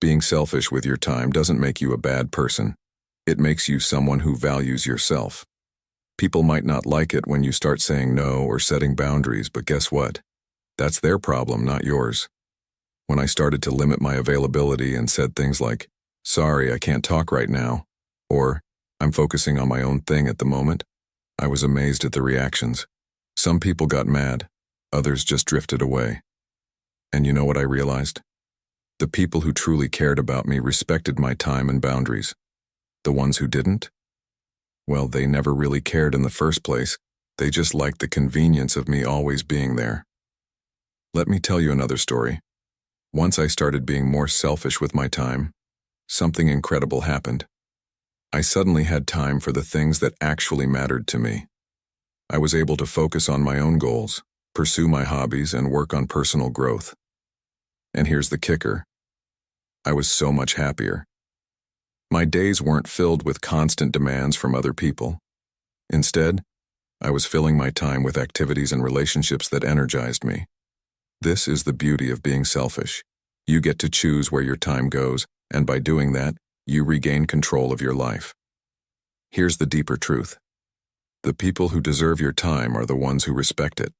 Being selfish with your time doesn't make you a bad person. It makes you someone who values yourself. People might not like it when you start saying no or setting boundaries, but guess what? That's their problem, not yours. When I started to limit my availability and said things like, "Sorry, I can't talk right now," or "I'm focusing on my own thing at the moment," I was amazed at the reactions. Some people got mad, others just drifted away. And you know what I realized? The people who truly cared about me respected my time and boundaries. The ones who didn't? Well, they never really cared in the first place. They just liked the convenience of me always being there. Let me tell you another story. Once I started being more selfish with my time, something incredible happened. I suddenly had time for the things that actually mattered to me. I was able to focus on my own goals, pursue my hobbies, and work on personal growth. And here's the kicker. I was so much happier. My days weren't filled with constant demands from other people. Instead, I was filling my time with activities and relationships that energized me. This is the beauty of being selfish. You get to choose where your time goes, and by doing that, you regain control of your life. Here's the deeper truth. The people who deserve your time are the ones who respect it.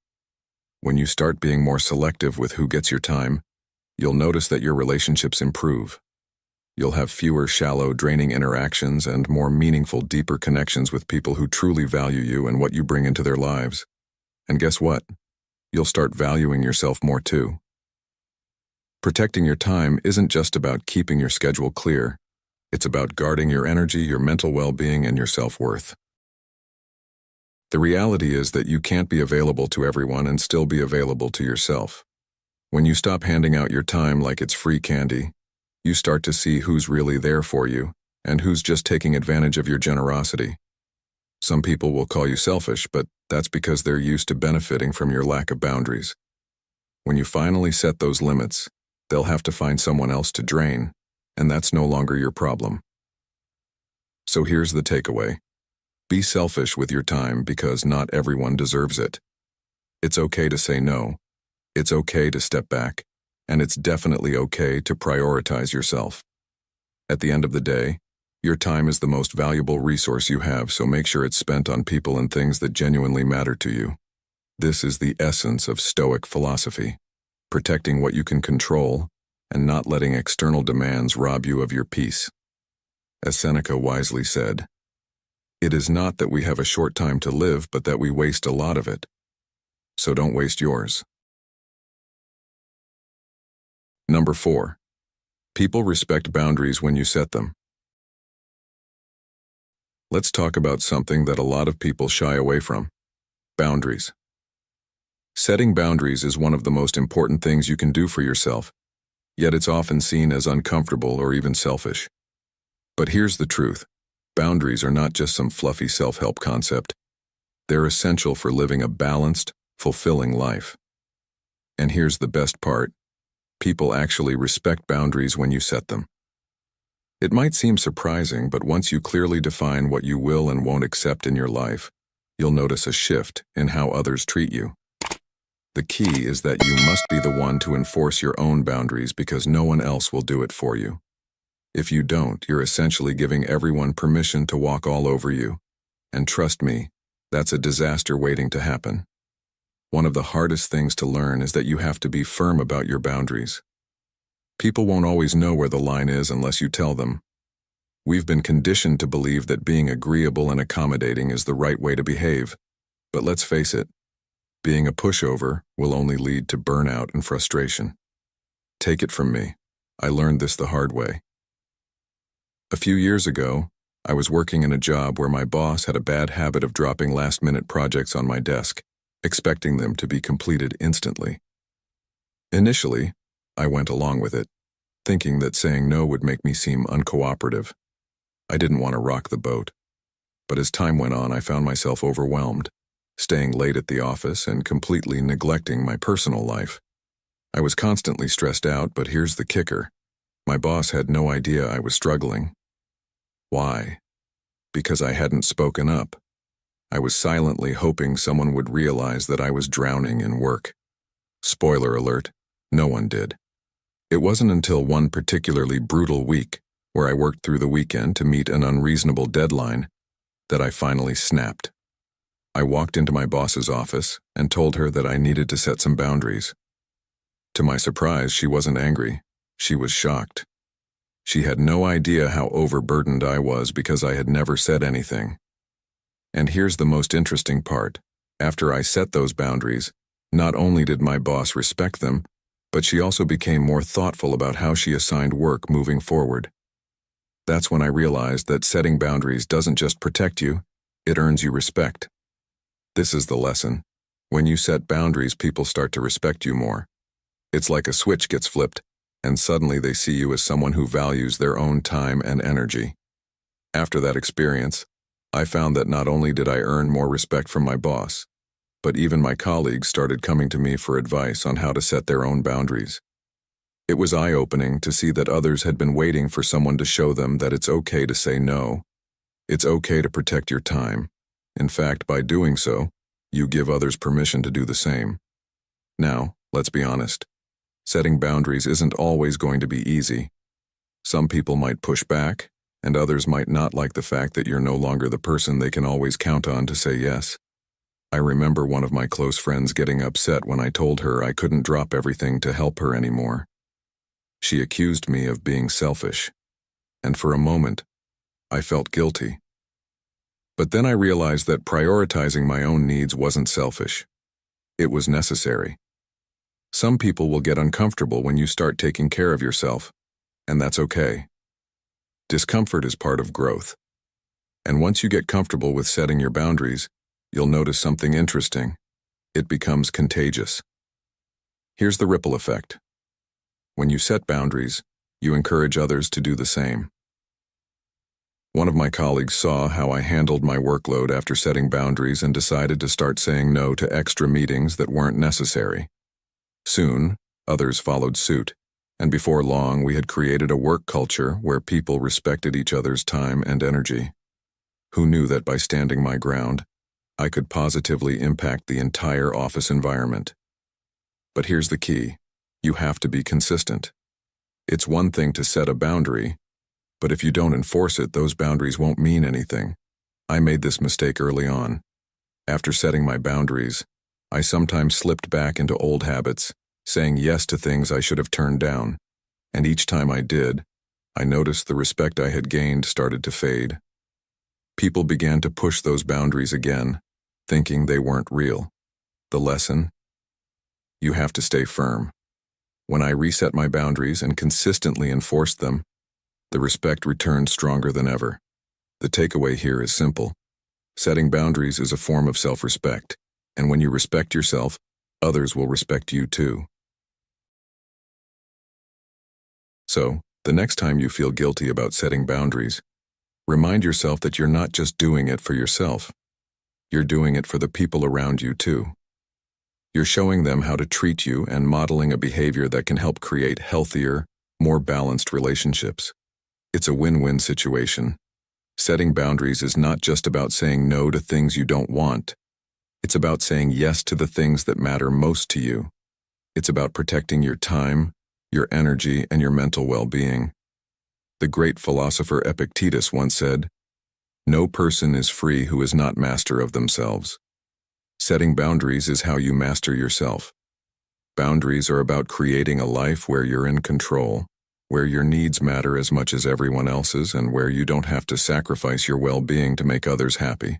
When you start being more selective with who gets your time, You'll notice that your relationships improve. You'll have fewer shallow, draining interactions and more meaningful, deeper connections with people who truly value you and what you bring into their lives. And guess what? You'll start valuing yourself more too. Protecting your time isn't just about keeping your schedule clear. It's about guarding your energy, your mental well-being, and your self-worth. The reality is that you can't be available to everyone and still be available to yourself. When you stop handing out your time like it's free candy, you start to see who's really there for you and who's just taking advantage of your generosity. Some people will call you selfish, but that's because they're used to benefiting from your lack of boundaries. When you finally set those limits, they'll have to find someone else to drain, and that's no longer your problem. So here's the takeaway. Be selfish with your time because not everyone deserves it. It's okay to say no. It's okay to step back. And it's definitely okay to prioritize yourself. At the end of the day, your time is the most valuable resource you have, so make sure it's spent on people and things that genuinely matter to you. This is the essence of Stoic philosophy, protecting what you can control and not letting external demands rob you of your peace. As Seneca wisely said, "It is not that we have a short time to live, but that we waste a lot of it. So don't waste yours." Number 4. People respect boundaries when you set them. Let's talk about something that a lot of people shy away from: boundaries. Setting boundaries is one of the most important things you can do for yourself, yet it's often seen as uncomfortable or even selfish. But here's the truth. Boundaries are not just some fluffy self-help concept. They're essential for living a balanced, fulfilling life. And here's the best part. People actually respect boundaries when you set them. It might seem surprising, but once you clearly define what you will and won't accept in your life, you'll notice a shift in how others treat you. The key is that you must be the one to enforce your own boundaries because no one else will do it for you. If you don't, you're essentially giving everyone permission to walk all over you. And trust me, that's a disaster waiting to happen. One of the hardest things to learn is that you have to be firm about your boundaries. People won't always know where the line is unless you tell them. We've been conditioned to believe that being agreeable and accommodating is the right way to behave. But let's face it, being a pushover will only lead to burnout and frustration. Take it from me, I learned this the hard way. A few years ago, I was working in a job where my boss had a bad habit of dropping last-minute projects on my desk, expecting them to be completed instantly. Initially, I went along with it, thinking that saying no would make me seem uncooperative. I didn't want to rock the boat. But as time went on, I found myself overwhelmed, staying late at the office and completely neglecting my personal life. I was constantly stressed out, but here's the kicker. My boss had no idea I was struggling. Why? Because I hadn't spoken up. I was silently hoping someone would realize that I was drowning in work. Spoiler alert, no one did. It wasn't until one particularly brutal week, where I worked through the weekend to meet an unreasonable deadline, that I finally snapped. I walked into my boss's office and told her that I needed to set some boundaries. To my surprise, she wasn't angry. She was shocked. She had no idea how overburdened I was because I had never said anything. And here's the most interesting part. After I set those boundaries, not only did my boss respect them, but she also became more thoughtful about how she assigned work moving forward. That's when I realized that setting boundaries doesn't just protect you, it earns you respect. This is the lesson. When you set boundaries, people start to respect you more. It's like a switch gets flipped, and suddenly they see you as someone who values their own time and energy. After that experience, I found that not only did I earn more respect from my boss, but even my colleagues started coming to me for advice on how to set their own boundaries. It was eye-opening to see that others had been waiting for someone to show them that it's okay to say no. It's okay to protect your time. In fact, by doing so, you give others permission to do the same. Now, let's be honest. Setting boundaries isn't always going to be easy. Some people might push back, and others might not like the fact that you're no longer the person they can always count on to say yes. I remember one of my close friends getting upset when I told her I couldn't drop everything to help her anymore. She accused me of being selfish, and for a moment, I felt guilty. But then I realized that prioritizing my own needs wasn't selfish. It was necessary. Some people will get uncomfortable when you start taking care of yourself, and that's okay. Discomfort is part of growth. And once you get comfortable with setting your boundaries, you'll notice something interesting. It becomes contagious. Here's the ripple effect. When you set boundaries, you encourage others to do the same. One of my colleagues saw how I handled my workload after setting boundaries and decided to start saying no to extra meetings that weren't necessary. Soon, others followed suit, and before long we had created a work culture where people respected each other's time and energy. Who knew that by standing my ground, I could positively impact the entire office environment? But here's the key. You have to be consistent. It's one thing to set a boundary, but if you don't enforce it, those boundaries won't mean anything. I made this mistake early on. After setting my boundaries, I sometimes slipped back into old habits, saying yes to things I should have turned down. And each time I did, I noticed the respect I had gained started to fade. People began to push those boundaries again, thinking they weren't real. The lesson? You have to stay firm. When I reset my boundaries and consistently enforced them, the respect returned stronger than ever. The takeaway here is simple. Setting boundaries is a form of self-respect, and when you respect yourself, others will respect you too. So, the next time you feel guilty about setting boundaries, remind yourself that you're not just doing it for yourself. You're doing it for the people around you too. You're showing them how to treat you and modeling a behavior that can help create healthier, more balanced relationships. It's a win-win situation. Setting boundaries is not just about saying no to things you don't want. It's about saying yes to the things that matter most to you. It's about protecting your time, your energy, and your mental well-being. The great philosopher Epictetus once said, "No person is free who is not master of themselves." Setting boundaries is how you master yourself. Boundaries are about creating a life where you're in control, where your needs matter as much as everyone else's, and where you don't have to sacrifice your well-being to make others happy.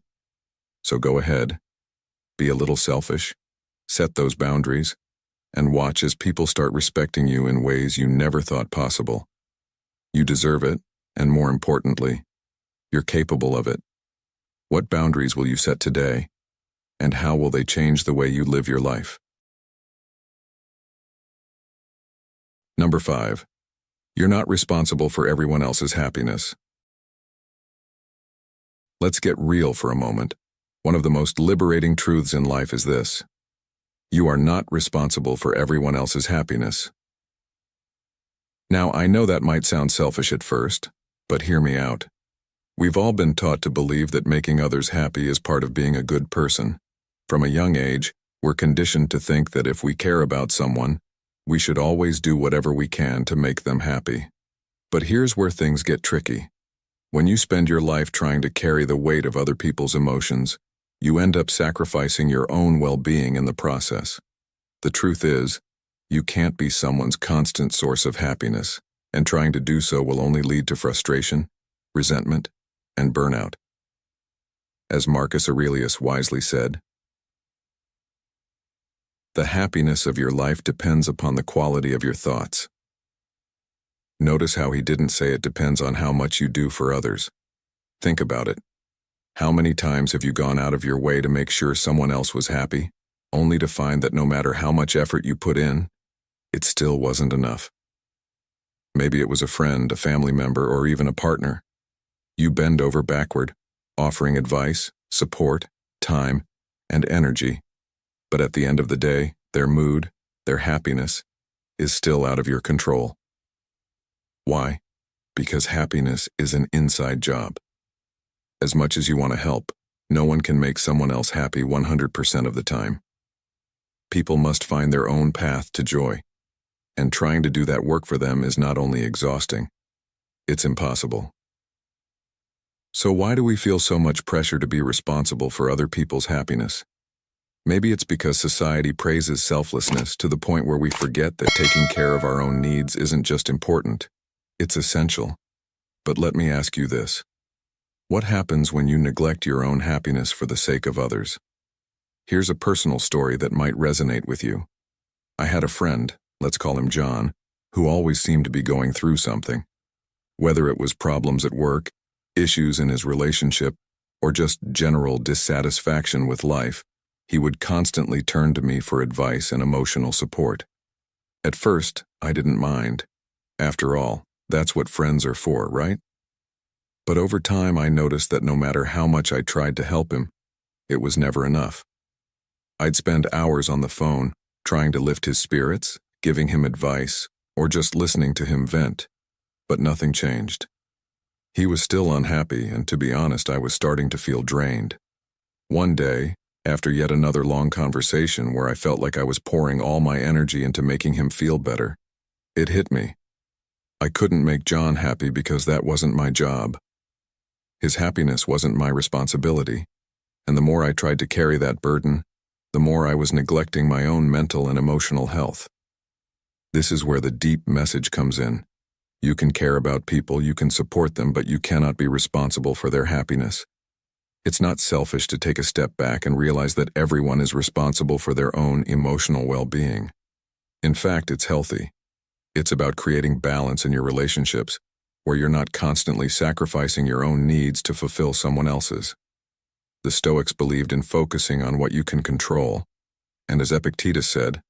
So go ahead, be a little selfish, set those boundaries, and watch as people start respecting you in ways you never thought possible. You deserve it, and more importantly, you're capable of it. What boundaries will you set today, and how will they change the way you live your life? Number 5. You're not responsible for everyone else's happiness. Let's get real for a moment. One of the most liberating truths in life is this: you are not responsible for everyone else's happiness. Now, I know that might sound selfish at first, but hear me out. We've all been taught to believe that making others happy is part of being a good person. From a young age, we're conditioned to think that if we care about someone, we should always do whatever we can to make them happy. But here's where things get tricky. When you spend your life trying to carry the weight of other people's emotions, you end up sacrificing your own well-being in the process. The truth is, you can't be someone's constant source of happiness, and trying to do so will only lead to frustration, resentment, and burnout. As Marcus Aurelius wisely said, "The happiness of your life depends upon the quality of your thoughts." Notice how he didn't say it depends on how much you do for others. Think about it. How many times have you gone out of your way to make sure someone else was happy, only to find that no matter how much effort you put in, it still wasn't enough? Maybe it was a friend, a family member, or even a partner. You bend over backward, offering advice, support, time, and energy. But at the end of the day, their mood, their happiness, is still out of your control. Why? Because happiness is an inside job. As much as you want to help, no one can make someone else happy 100% of the time. People must find their own path to joy, and trying to do that work for them is not only exhausting, it's impossible. So why do we feel so much pressure to be responsible for other people's happiness? Maybe it's because society praises selflessness to the point where we forget that taking care of our own needs isn't just important, it's essential. But let me ask you this. What happens when you neglect your own happiness for the sake of others? Here's a personal story that might resonate with you. I had a friend, let's call him John, who always seemed to be going through something. Whether it was problems at work, issues in his relationship, or just general dissatisfaction with life, he would constantly turn to me for advice and emotional support. At first, I didn't mind. After all, that's what friends are for, right? But over time, I noticed that no matter how much I tried to help him, it was never enough. I'd spend hours on the phone, trying to lift his spirits, giving him advice, or just listening to him vent, but nothing changed. He was still unhappy, and to be honest, I was starting to feel drained. One day, after yet another long conversation where I felt like I was pouring all my energy into making him feel better, it hit me. I couldn't make John happy because that wasn't my job. His happiness wasn't my responsibility, and the more I tried to carry that burden, the more I was neglecting my own mental and emotional health. This is where the deep message comes in. You can care about people, you can support them, but you cannot be responsible for their happiness. It's not selfish to take a step back and realize that everyone is responsible for their own emotional well-being. In fact, it's healthy. It's about creating balance in your relationships, where you're not constantly sacrificing your own needs to fulfill someone else's. The Stoics believed in focusing on what you can control, and as Epictetus said,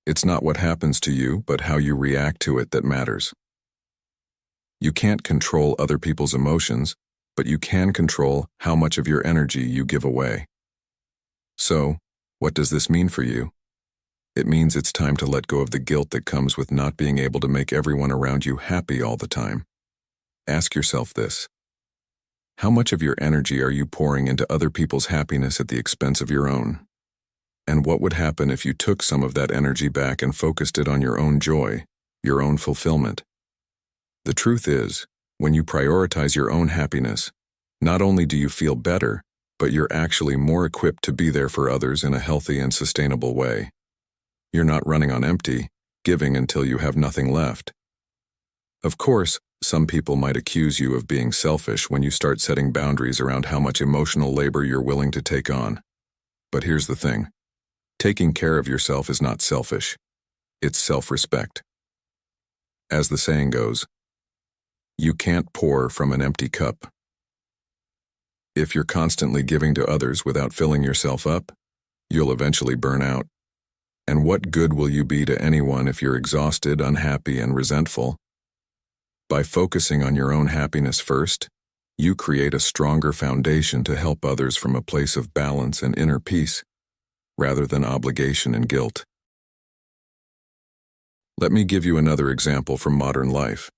it's not what happens to you, but how you react to it that matters. You can't control other people's emotions, but you can control how much of your energy you give away. So, what does this mean for you? It means it's time to let go of the guilt that comes with not being able to make everyone around you happy all the time. Ask yourself this. How much of your energy are you pouring into other people's happiness at the expense of your own? And what would happen if you took some of that energy back and focused it on your own joy, your own fulfillment? The truth is, when you prioritize your own happiness, not only do you feel better, but you're actually more equipped to be there for others in a healthy and sustainable way. You're not running on empty, giving until you have nothing left. Of course, some people might accuse you of being selfish when you start setting boundaries around how much emotional labor you're willing to take on. But here's the thing. Taking care of yourself is not selfish. It's self-respect. As the saying goes, you can't pour from an empty cup. If you're constantly giving to others without filling yourself up, you'll eventually burn out. And what good will you be to anyone if you're exhausted, unhappy, and resentful? By focusing on your own happiness first, you create a stronger foundation to help others from a place of balance and inner peace, rather than obligation and guilt. Let me give you another example from modern life.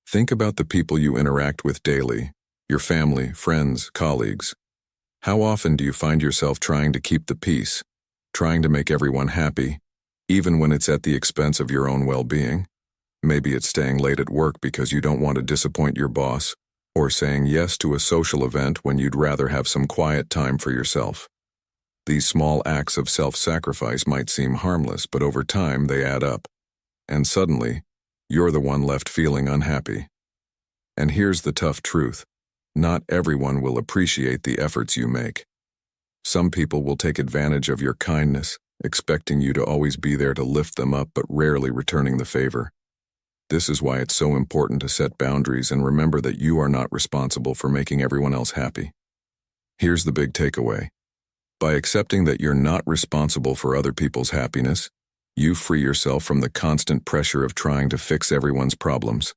Think about the people you interact with daily, your family, friends, colleagues. How often do you find yourself trying to keep the peace, trying to make everyone happy, even when it's at the expense of your own well-being? Maybe it's staying late at work because you don't want to disappoint your boss, or saying yes to a social event when you'd rather have some quiet time for yourself. These small acts of self-sacrifice might seem harmless, but over time they add up. And suddenly, you're the one left feeling unhappy. And here's the tough truth. Not everyone will appreciate the efforts you make. Some people will take advantage of your kindness, expecting you to always be there to lift them up but rarely returning the favor. This is why it's so important to set boundaries and remember that you are not responsible for making everyone else happy. Here's the big takeaway. By accepting that you're not responsible for other people's happiness, you free yourself from the constant pressure of trying to fix everyone's problems.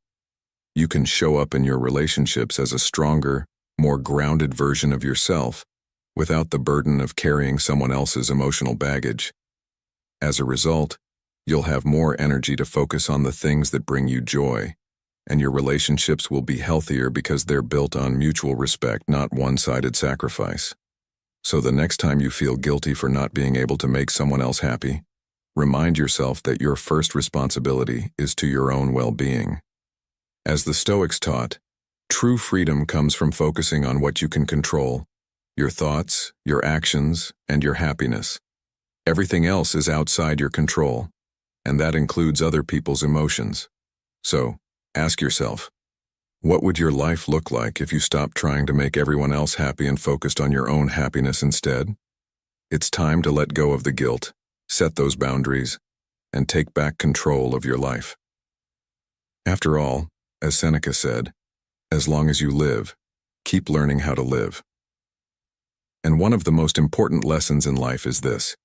You can show up in your relationships as a stronger, more grounded version of yourself, without the burden of carrying someone else's emotional baggage. As a result, you'll have more energy to focus on the things that bring you joy, and your relationships will be healthier because they're built on mutual respect, not one-sided sacrifice. So the next time you feel guilty for not being able to make someone else happy, remind yourself that your first responsibility is to your own well-being. As the Stoics taught, true freedom comes from focusing on what you can control, your thoughts, your actions, and your happiness. Everything else is outside your control, and that includes other people's emotions. So, ask yourself, what would your life look like if you stopped trying to make everyone else happy and focused on your own happiness instead? It's time to let go of the guilt, set those boundaries, and take back control of your life. After all, as Seneca said, as long as you live, keep learning how to live. And one of the most important lessons in life is this: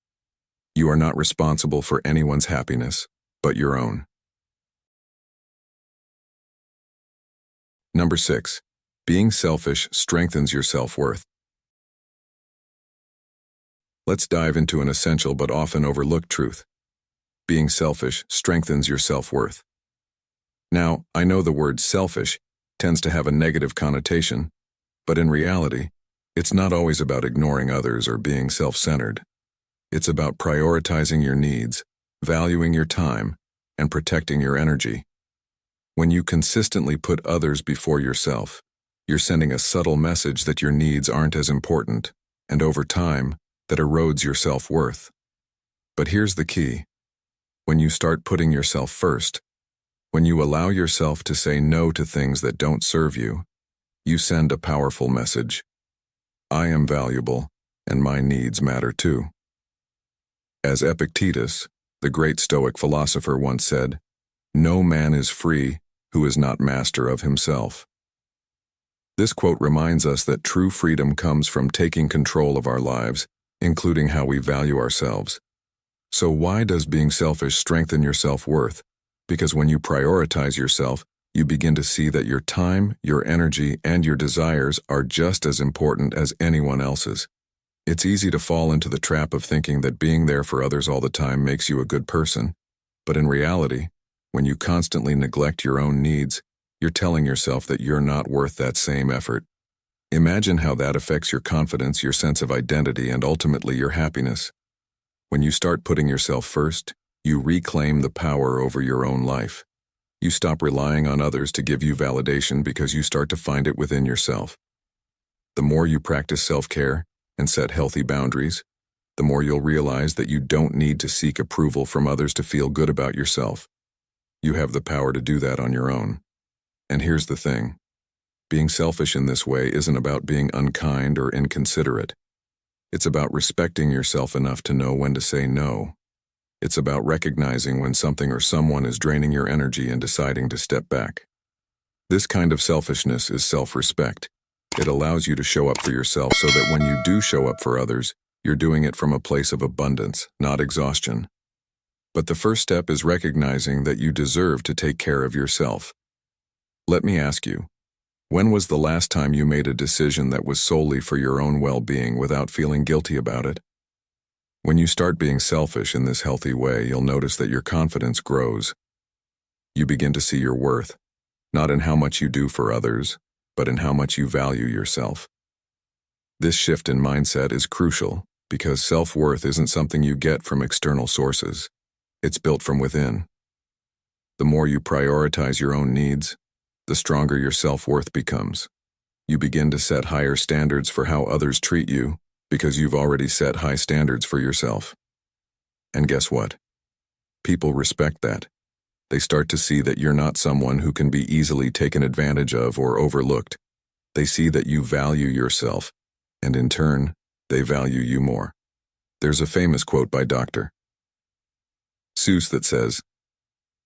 you are not responsible for anyone's happiness, but your own. Number 6. Being selfish strengthens your self-worth. Let's dive into an essential but often overlooked truth. Being selfish strengthens your self-worth. Now, I know the word selfish tends to have a negative connotation, but in reality, it's not always about ignoring others or being self-centered. It's about prioritizing your needs, valuing your time, and protecting your energy. When you consistently put others before yourself, you're sending a subtle message that your needs aren't as important, and over time, that erodes your self-worth. But here's the key. When you start putting yourself first, when you allow yourself to say no to things that don't serve you, you send a powerful message. I am valuable, and my needs matter too. As Epictetus, the great Stoic philosopher, once said, "No man is free who is not master of himself." This quote reminds us that true freedom comes from taking control of our lives, including how we value ourselves. So why does being selfish strengthen your self-worth? Because when you prioritize yourself, you begin to see that your time, your energy, and your desires are just as important as anyone else's. It's easy to fall into the trap of thinking that being there for others all the time makes you a good person. But in reality, when you constantly neglect your own needs, you're telling yourself that you're not worth that same effort. Imagine how that affects your confidence, your sense of identity, and ultimately your happiness. When you start putting yourself first, you reclaim the power over your own life. You stop relying on others to give you validation because you start to find it within yourself. The more you practice self-care and set healthy boundaries, the more you'll realize that you don't need to seek approval from others to feel good about yourself. You have the power to do that on your own. And here's the thing. Being selfish in this way isn't about being unkind or inconsiderate. It's about respecting yourself enough to know when to say no. It's about recognizing when something or someone is draining your energy and deciding to step back. This kind of selfishness is self-respect. It allows you to show up for yourself so that when you do show up for others, you're doing it from a place of abundance, not exhaustion. But the first step is recognizing that you deserve to take care of yourself. Let me ask you, when was the last time you made a decision that was solely for your own well-being without feeling guilty about it? When you start being selfish in this healthy way, you'll notice that your confidence grows. You begin to see your worth, not in how much you do for others, but in how much you value yourself. This shift in mindset is crucial because self-worth isn't something you get from external sources. It's built from within. The more you prioritize your own needs, the stronger your self-worth becomes. You begin to set higher standards for how others treat you because you've already set high standards for yourself. And guess what? People respect that. They start to see that you're not someone who can be easily taken advantage of or overlooked. They see that you value yourself, and in turn, they value you more. There's a famous quote by Dr. Seuss that says,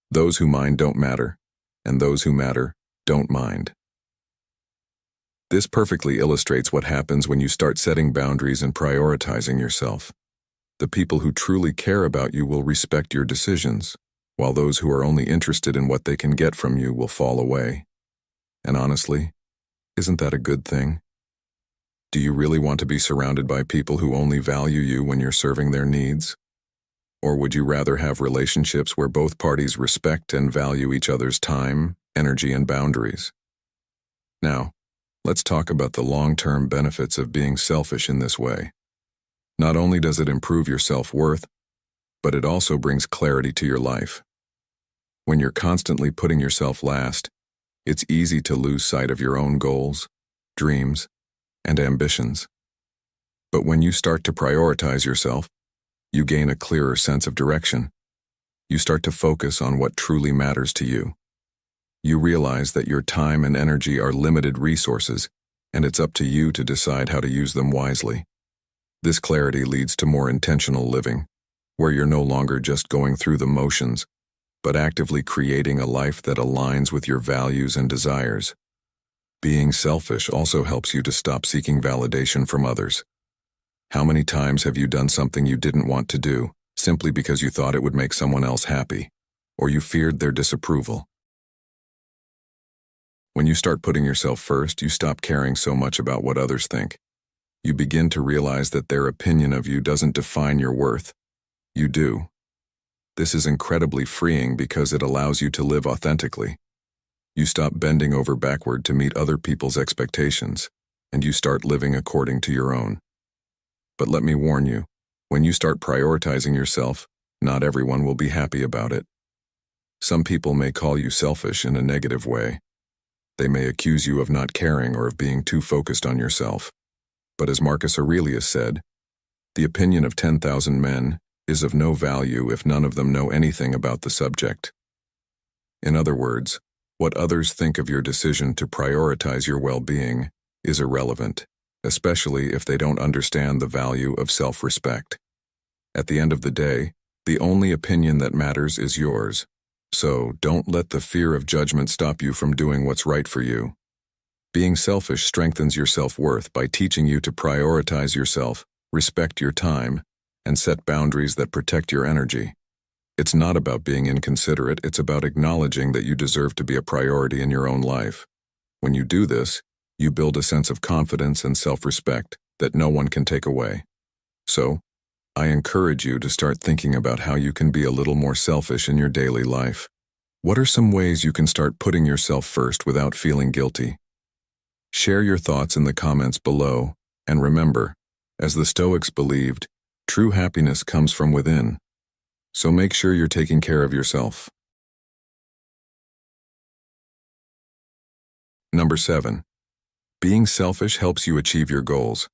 "Those who mind don't matter, and those who matter don't mind." This perfectly illustrates what happens when you start setting boundaries and prioritizing yourself. The people who truly care about you will respect your decisions, while those who are only interested in what they can get from you will fall away. And honestly, isn't that a good thing? Do you really want to be surrounded by people who only value you when you're serving their needs? Or would you rather have relationships where both parties respect and value each other's time, energy, and boundaries? Now, let's talk about the long-term benefits of being selfish in this way. Not only does it improve your self-worth, but it also brings clarity to your life. When you're constantly putting yourself last, it's easy to lose sight of your own goals, dreams, and ambitions. But when you start to prioritize yourself, you gain a clearer sense of direction. You start to focus on what truly matters to you. You realize that your time and energy are limited resources, and it's up to you to decide how to use them wisely. This clarity leads to more intentional living, where you're no longer just going through the motions, but actively creating a life that aligns with your values and desires. Being selfish also helps you to stop seeking validation from others. How many times have you done something you didn't want to do, simply because you thought it would make someone else happy, or you feared their disapproval? When you start putting yourself first, you stop caring so much about what others think. You begin to realize that their opinion of you doesn't define your worth. You do. This is incredibly freeing because it allows you to live authentically. You stop bending over backward to meet other people's expectations, and you start living according to your own. But let me warn you, when you start prioritizing yourself, not everyone will be happy about it. Some people may call you selfish in a negative way. They may accuse you of not caring or of being too focused on yourself. But as Marcus Aurelius said, the opinion of 10,000 men is of no value if none of them know anything about the subject. In other words, what others think of your decision to prioritize your well-being is irrelevant, especially if they don't understand the value of self-respect. At the end of the day, the only opinion that matters is yours. So don't let the fear of judgment stop you from doing what's right for you. Being selfish strengthens your self-worth by teaching you to prioritize yourself, respect your time, and set boundaries that protect your energy. It's not about being inconsiderate, it's about acknowledging that you deserve to be a priority in your own life. When you do this, you build a sense of confidence and self-respect that no one can take away. So, I encourage you to start thinking about how you can be a little more selfish in your daily life. What are some ways you can start putting yourself first without feeling guilty? Share your thoughts in the comments below, and remember, as the Stoics believed, true happiness comes from within. So make sure you're taking care of yourself. Number 7. Being selfish helps you achieve your goals.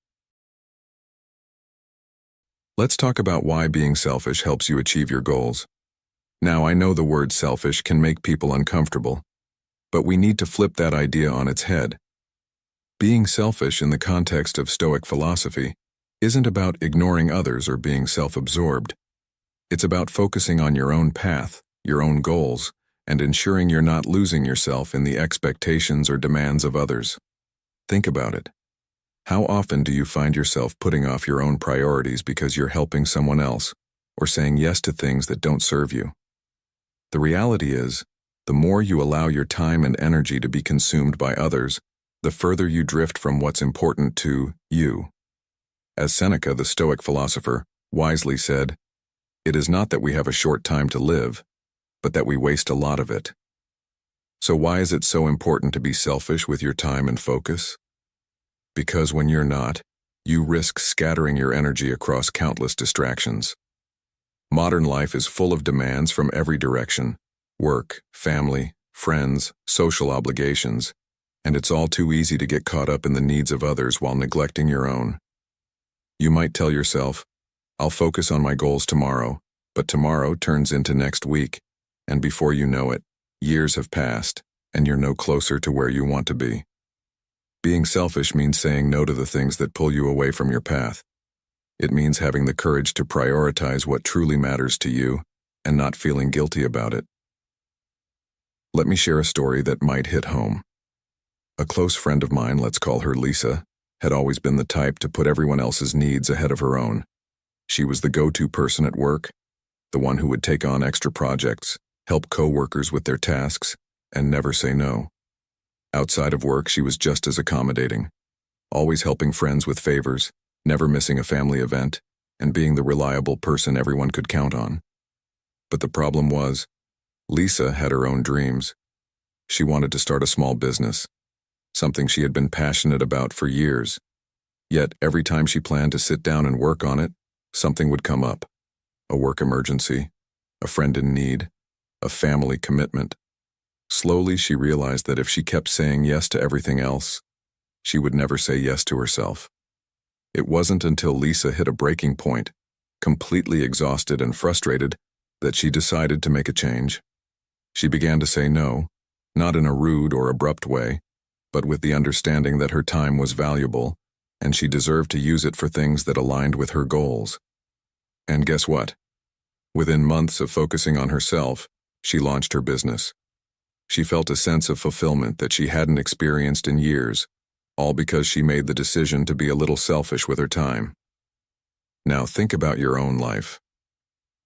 Let's talk about why being selfish helps you achieve your goals. Now, I know the word selfish can make people uncomfortable, but we need to flip that idea on its head. Being selfish in the context of Stoic philosophy isn't about ignoring others or being self-absorbed. It's about focusing on your own path, your own goals, and ensuring you're not losing yourself in the expectations or demands of others. Think about it. How often do you find yourself putting off your own priorities because you're helping someone else, or saying yes to things that don't serve you? The reality is, the more you allow your time and energy to be consumed by others, the further you drift from what's important to you. As Seneca, the Stoic philosopher, wisely said, "It is not that we have a short time to live, but that we waste a lot of it." So why is it so important to be selfish with your time and focus? Because when you're not, you risk scattering your energy across countless distractions. Modern life is full of demands from every direction: work, family, friends, social obligations, and it's all too easy to get caught up in the needs of others while neglecting your own. You might tell yourself, "I'll focus on my goals tomorrow," but tomorrow turns into next week, and before you know it, years have passed, and you're no closer to where you want to be. Being selfish means saying no to the things that pull you away from your path. It means having the courage to prioritize what truly matters to you and not feeling guilty about it. Let me share a story that might hit home. A close friend of mine, let's call her Lisa, had always been the type to put everyone else's needs ahead of her own. She was the go-to person at work, the one who would take on extra projects, help co-workers with their tasks, and never say no. Outside of work, she was just as accommodating, always helping friends with favors, never missing a family event, and being the reliable person everyone could count on. But the problem was, Lisa had her own dreams. She wanted to start a small business, something she had been passionate about for years. Yet every time she planned to sit down and work on it, something would come up: a work emergency, a friend in need, a family commitment. Slowly, she realized that if she kept saying yes to everything else, she would never say yes to herself. It wasn't until Lisa hit a breaking point, completely exhausted and frustrated, that she decided to make a change. She began to say no, not in a rude or abrupt way, but with the understanding that her time was valuable and she deserved to use it for things that aligned with her goals. And guess what? Within months of focusing on herself, she launched her business. She felt a sense of fulfillment that she hadn't experienced in years, all because she made the decision to be a little selfish with her time. Now think about your own life.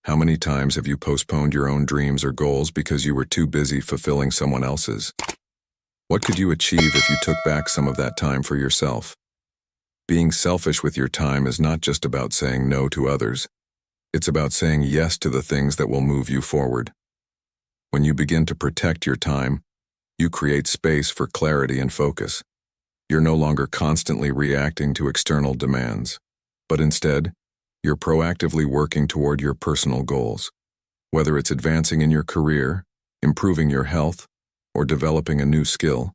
How many times have you postponed your own dreams or goals because you were too busy fulfilling someone else's? What could you achieve if you took back some of that time for yourself? Being selfish with your time is not just about saying no to others. It's about saying yes to the things that will move you forward. When you begin to protect your time, you create space for clarity and focus. You're no longer constantly reacting to external demands, but instead, you're proactively working toward your personal goals. Whether it's advancing in your career, improving your health, or developing a new skill,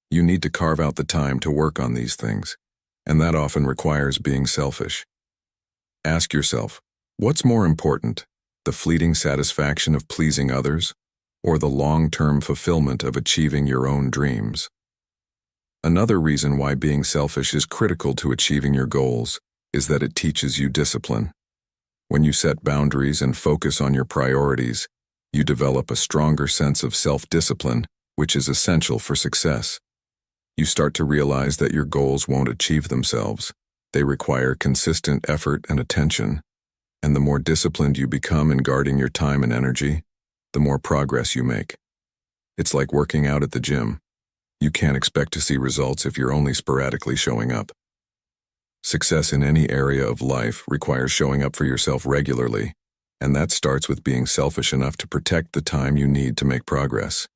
you need to carve out the time to work on these things, and that often requires being selfish. Ask yourself, what's more important, the fleeting satisfaction of pleasing others, or the long-term fulfillment of achieving your own dreams? Another reason why being selfish is critical to achieving your goals is that it teaches you discipline. When you set boundaries and focus on your priorities, you develop a stronger sense of self-discipline, which is essential for success. You start to realize that your goals won't achieve themselves. They require consistent effort and attention. And the more disciplined you become in guarding your time and energy, the more progress you make. It's like working out at the gym. You can't expect to see results if you're only sporadically showing up. Success in any area of life requires showing up for yourself regularly, and that starts with being selfish enough to protect the time you need to make progress.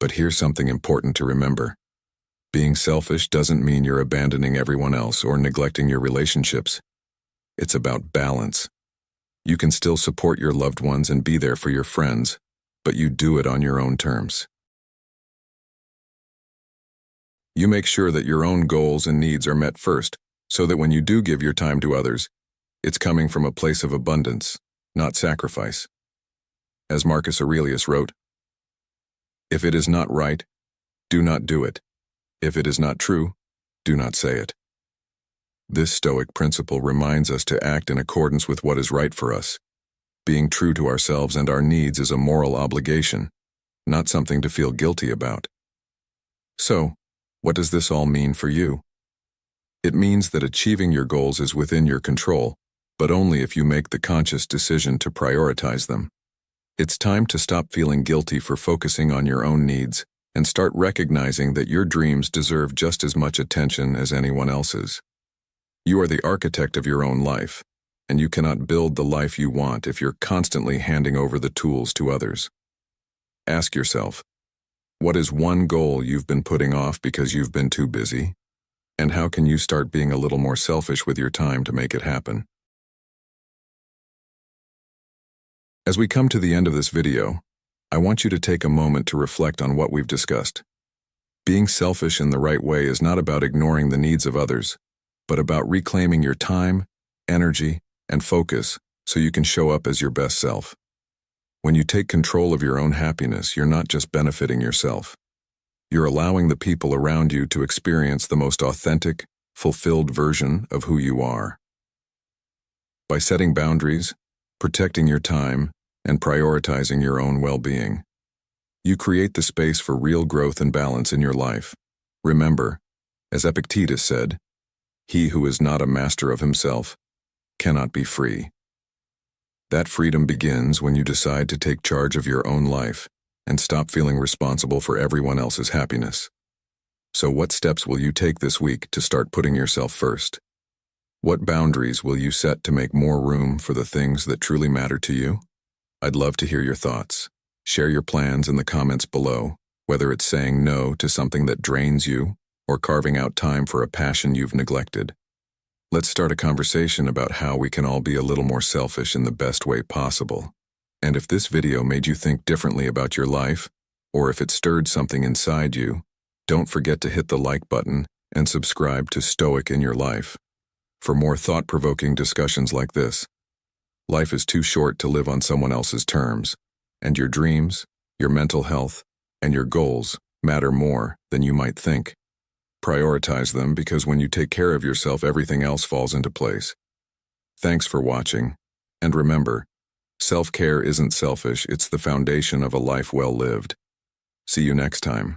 But here's something important to remember. Being selfish doesn't mean you're abandoning everyone else or neglecting your relationships. It's about balance. You can still support your loved ones and be there for your friends, but you do it on your own terms. You make sure that your own goals and needs are met first, so that when you do give your time to others, it's coming from a place of abundance, not sacrifice. As Marcus Aurelius wrote, "If it is not right, do not do it. If it is not true, do not say it." This Stoic principle reminds us to act in accordance with what is right for us. Being true to ourselves and our needs is a moral obligation, not something to feel guilty about. So, what does this all mean for you? It means that achieving your goals is within your control, but only if you make the conscious decision to prioritize them. It's time to stop feeling guilty for focusing on your own needs and start recognizing that your dreams deserve just as much attention as anyone else's. You are the architect of your own life, and you cannot build the life you want if you're constantly handing over the tools to others. Ask yourself, what is one goal you've been putting off because you've been too busy? And how can you start being a little more selfish with your time to make it happen? As we come to the end of this video, I want you to take a moment to reflect on what we've discussed. Being selfish in the right way is not about ignoring the needs of others, but about reclaiming your time, energy, and focus so you can show up as your best self. When you take control of your own happiness, you're not just benefiting yourself. You're allowing the people around you to experience the most authentic, fulfilled version of who you are. By setting boundaries, protecting your time, and prioritizing your own well-being, you create the space for real growth and balance in your life. Remember, as Epictetus said, "He who is not a master of himself cannot be free." That freedom begins when you decide to take charge of your own life and stop feeling responsible for everyone else's happiness. So what steps will you take this week to start putting yourself first? What boundaries will you set to make more room for the things that truly matter to you? I'd love to hear your thoughts. Share your plans in the comments below, whether it's saying no to something that drains you or carving out time for a passion you've neglected. Let's start a conversation about how we can all be a little more selfish in the best way possible. And if this video made you think differently about your life, or if it stirred something inside you, don't forget to hit the like button and subscribe to Stoic in Your Life. for more thought-provoking discussions like this. Life is too short to live on someone else's terms, and your dreams, your mental health, and your goals matter more than you might think. Prioritize them because when you take care of yourself, everything else falls into place. Thanks for watching, and remember, self-care isn't selfish, it's the foundation of a life well lived. See you next time.